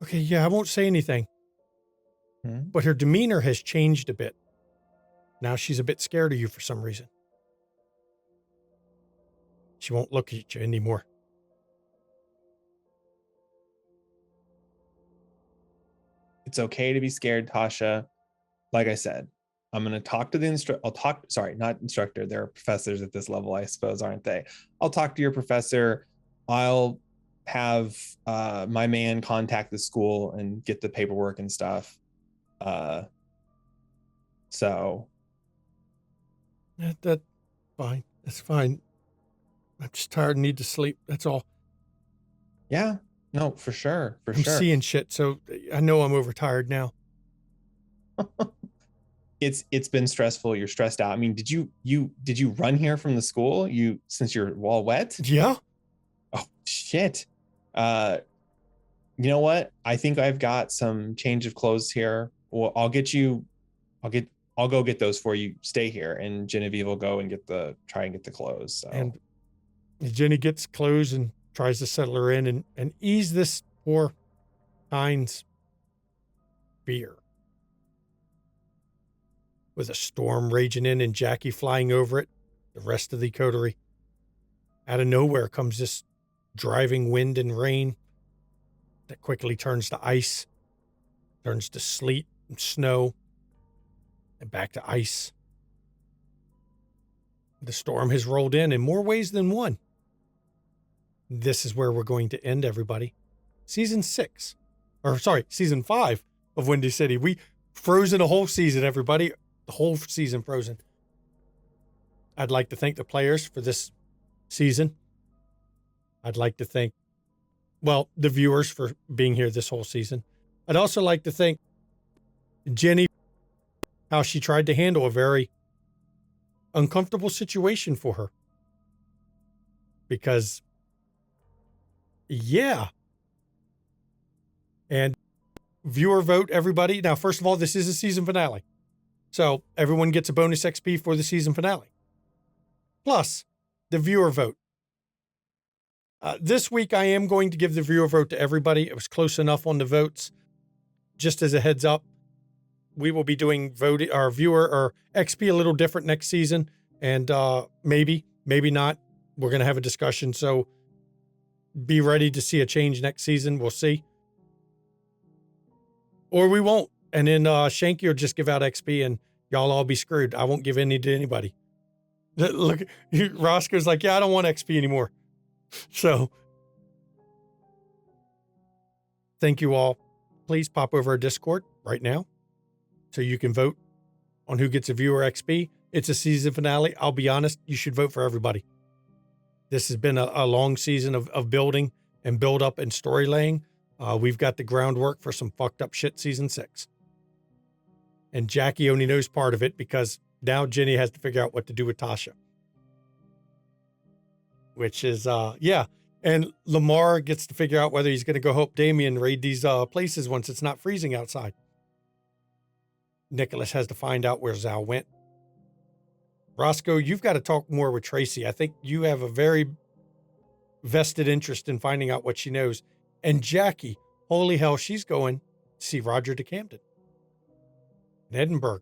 Okay, yeah, I won't say anything. But her demeanor has changed a bit. Now she's a bit scared of you for some reason. She won't look at you anymore. It's okay to be scared, Tasha. Like I said, I'm going to talk to the not instructor. They're professors at this level, I suppose, aren't they? I'll talk to your professor. I'll have my man contact the school and get the paperwork and stuff. So. That's fine. That's fine. I'm just tired and need to sleep. That's all. Yeah. No, for sure. I'm seeing shit, so I know I'm overtired now. It's been stressful. You're stressed out. I mean, did you run here from the school? Since you're all wet? Yeah. Oh shit. You know what? I think I've got some change of clothes here. Well, I'll go get those for you. Stay here, and Genevieve will go and try and get the clothes. So. And Jenny gets clothes and tries to settle her in and ease this poor Heinz fear. With a storm raging in and Jackie flying over it, the rest of the coterie. Out of nowhere comes this driving wind and rain that quickly turns to ice, turns to sleet and snow, and back to ice. The storm has rolled in more ways than one. This is where we're going to end, everybody. Season 5 of Windy City. We frozen a whole season, everybody. The whole season frozen. I'd like to thank the players for this season. I'd like to thank, the viewers for being here this whole season. I'd also like to thank Jenny, how she tried to handle a very uncomfortable situation for her. Because, yeah. And viewer vote, everybody. Now, first of all, this is a season finale. So everyone gets a bonus XP for the season finale. Plus, the viewer vote. This week, I am going to give the viewer vote to everybody. It was close enough on the votes. Just as a heads up, we will be doing our viewer or XP a little different next season. And maybe not. We're going to have a discussion. So be ready to see a change next season. We'll see. Or we won't. And then Shanky will just give out XP and y'all all be screwed. I won't give any to anybody. Look, Roscoe's like, yeah, I don't want XP anymore. So thank you all. Please pop over our Discord right now so you can vote on who gets a viewer XP. It's a season finale. I'll be honest, you should vote for everybody. This has been a long season of building and build up and story laying. We've got the groundwork for some fucked up shit season 6. And Jackie only knows part of it because now Jenny has to figure out what to do with Tasha. Which is, yeah. And Lamar gets to figure out whether he's going to go help Damien raid these places once it's not freezing outside. Nicholas has to find out where Zal went. Roscoe, you've got to talk more with Tracy. I think you have a very vested interest in finding out what she knows. And Jackie, holy hell, she's going to see Roger de Camden in Edinburgh.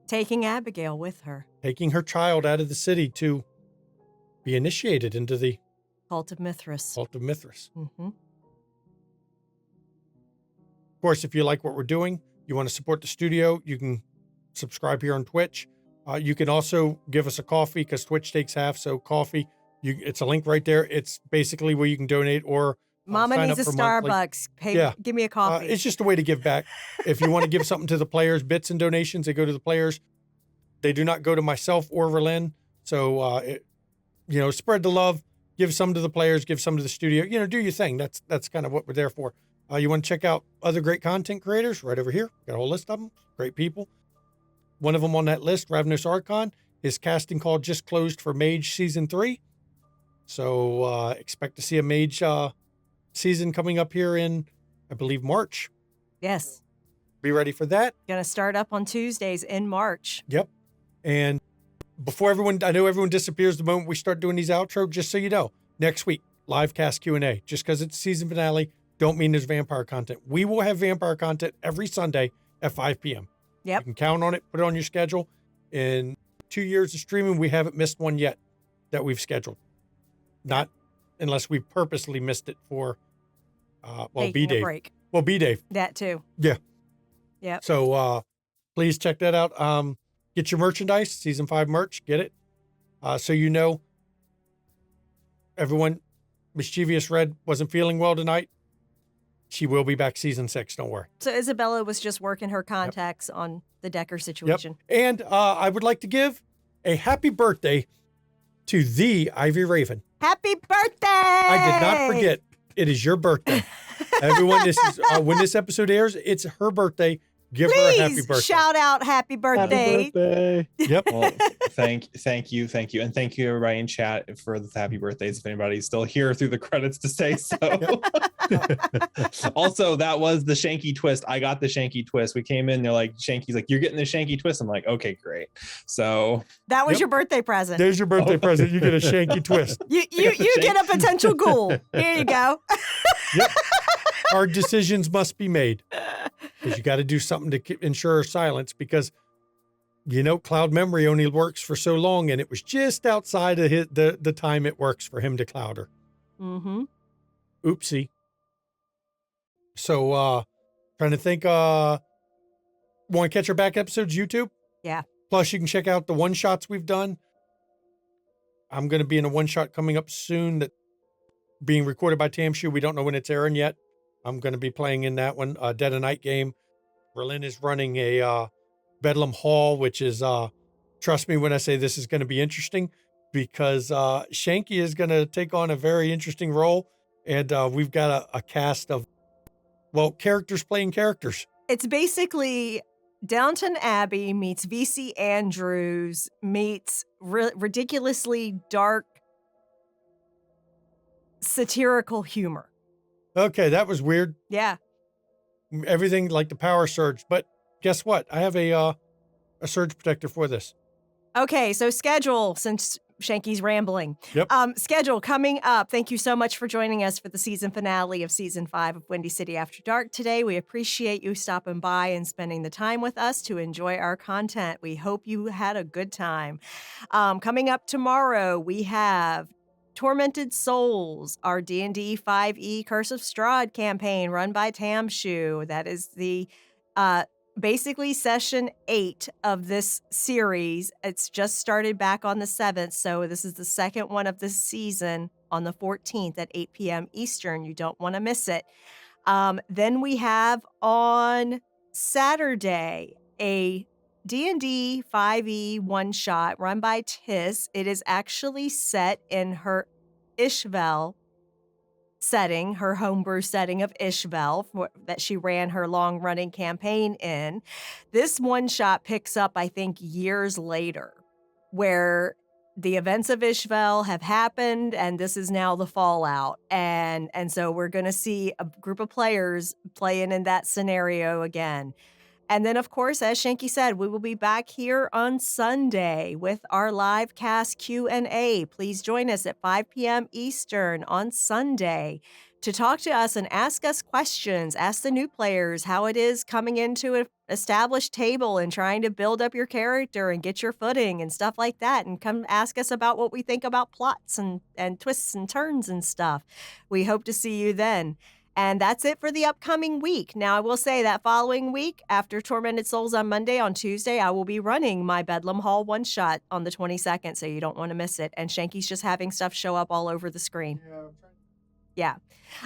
Taking Abigail with her. Taking her child out of the city to be initiated into the Cult of Mithras. Cult of Mithras. Mm-hmm. Of course, if you like what we're doing, you want to support the studio, you can subscribe here on Twitch. You can also give us a coffee because Twitch takes half. So coffee, it's a link right there. It's basically where you can donate or Mama sign needs up a for monthly. Starbucks. Hey, give me a coffee. It's just a way to give back. If you want to give something to the players, bits and donations, they go to the players. They do not go to myself or Verlin. So, spread the love, give some to the players, give some to the studio, do your thing. That's kind of what we're there for. You want to check out other great content creators right over here. Got a whole list of them. Great people. One of them on that list, Ravnos Archon, his casting call just closed for Mage Season 3. So expect to see a Mage season coming up here in, I believe, March. Yes. Be ready for that. Gonna start up on Tuesdays in March. Yep. And before I know everyone disappears the moment we start doing these outro, just so you know, next week, live cast Q&A. Just because it's season finale, don't mean there's vampire content. We will have vampire content every Sunday at 5 p.m. Yep. You can count on it, put it on your schedule. In 2 years of streaming, we haven't missed one yet that we've scheduled. Not unless we purposely missed it for, Taking B a Day. break. Well, B Day. That too. Yeah. Yep. So please check that out. Get your merchandise, season 5 merch, get it. So you know, everyone, Mischievous Red wasn't feeling well tonight. She will be back season 6, don't worry. So Isabella was just working her contacts on the Decker situation. And I would like to give a happy birthday to the Ivy Raven. Happy birthday! I did not forget. It is your birthday. Everyone, this is when this episode airs, it's her birthday. Give her a happy Please birthday. shout out happy birthday. Happy birthday. Yep. Well, thank you, and thank you everybody in chat for the happy birthdays. If anybody's still here through the credits to say so. Also, that was the Shanky twist. I got the Shanky twist. We came in, they're like, Shanky's like, you're getting the Shanky twist. I'm like, okay, great. So That was Yep. your birthday present. There's your birthday present. You get a Shanky twist. You get a potential ghoul. Here you go. Yep. Hard decisions must be made. Because you got to do something to ensure silence, because you know cloud memory only works for so long, and it was just outside of the time it works for him to cloud her. Mm-hmm. Oopsie. So trying to think, want to catch our back episodes YouTube? Yeah. Plus you can check out the one shots we've done. I'm going to be in a one shot coming up soon that being recorded by Tamshu. We don't know when it's airing yet. I'm going to be playing in that one, Dead of Night game. Berlin is running a Bedlam Hall, which is, trust me when I say this is going to be interesting, because Shanky is going to take on a very interesting role. And we've got a cast of, characters playing characters. It's basically Downton Abbey meets VC Andrews meets ridiculously dark satirical humor. Okay, that was weird. Yeah. Everything like the power surge. But guess what? I have a surge protector for this. Okay, so schedule, since Shanky's rambling. Yep. Schedule coming up. Thank you so much for joining us for the season finale of season 5 of Windy City After Dark today. We appreciate you stopping by and spending the time with us to enjoy our content. We hope you had a good time. Coming up tomorrow, we have Tormented Souls, our D&D 5e Curse of Strahd campaign run by Tamshu. That is the basically session 8 of this series. It's just started back on the 7th, so this is the second one of this season on the 14th at 8 p.m. Eastern. You don't want to miss it. Then we have on Saturday a D&D 5e one-shot run by Tis. It is actually set in her Ishvel setting, her homebrew setting of Ishvel that she ran her long-running campaign in. This one-shot picks up, I think, years later, where the events of Ishvel have happened, and this is now the fallout. And so we're going to see a group of players playing in that scenario again. And then, of course, as Shanky said, we will be back here on Sunday with our live cast Q&A. Please join us at 5 p.m. Eastern on Sunday to talk to us and ask us questions. Ask the new players how it is coming into an established table and trying to build up your character and get your footing and stuff like that. And come ask us about what we think about plots and twists and turns and stuff. We hope to see you then. And that's it for the upcoming week. Now, I will say that following week, after Tormented Souls on Monday, on Tuesday, I will be running my Bedlam Hall one-shot on the 22nd, so you don't want to miss it. And Shanky's just having stuff show up all over the screen. Yeah.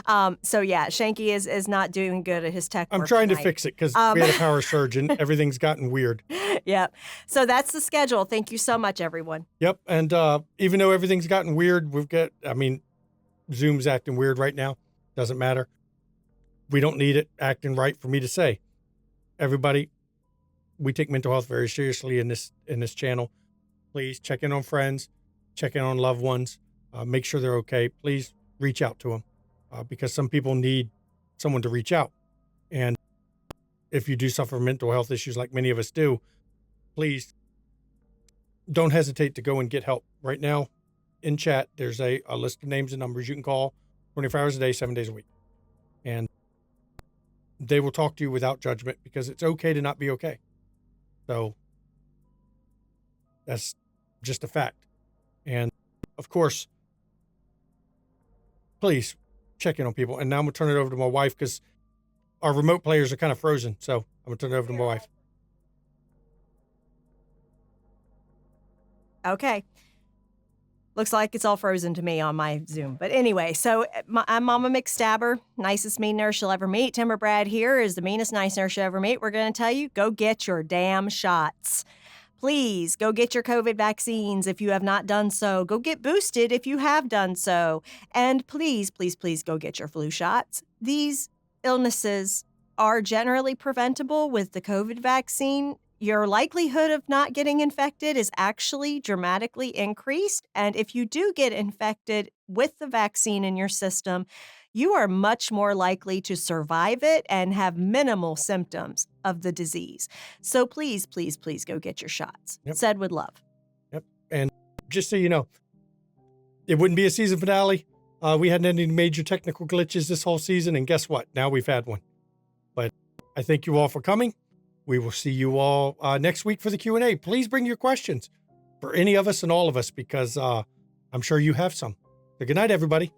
Shanky is not doing good at his tech work I'm trying tonight. to fix it because we had a power surge and everything's gotten weird. Yep. So that's the schedule. Thank you so much, everyone. Yep. And even though everything's gotten weird, Zoom's acting weird right now. Doesn't matter. We don't need it acting right for me to say. Everybody, we take mental health very seriously in this channel. Please check in on friends, check in on loved ones, make sure they're okay. Please reach out to them because some people need someone to reach out. And if you do suffer mental health issues like many of us do, please don't hesitate to go and get help. Right now in chat, there's a list of names and numbers you can call 24 hours a day, 7 days a week. And they will talk to you without judgment because it's okay to not be okay. So that's just a fact. And of course, please check in on people. And now I'm going to turn it over to my wife because our remote players are kind of frozen. So I'm going to turn it over to my wife. Okay. Looks like it's all frozen to me on my Zoom. But anyway, so I'm Mama McStabber, nicest mean nurse you'll ever meet. Timber Brad here is the meanest nice nurse you'll ever meet. We're going to tell you, go get your damn shots. Please go get your COVID vaccines if you have not done so. Go get boosted if you have done so. And please, please, please go get your flu shots. These illnesses are generally preventable with the COVID vaccine. Your likelihood of not getting infected is actually dramatically increased. And if you do get infected with the vaccine in your system, you are much more likely to survive it and have minimal symptoms of the disease. So please, please, please go get your shots. Yep. Said with love. Yep. And just so you know, it wouldn't be a season finale. We hadn't had any major technical glitches this whole season. And guess what? Now we've had one. But I thank you all for coming. We will see you all next week for the Q&A. Please bring your questions for any of us and all of us because I'm sure you have some. So good night, everybody.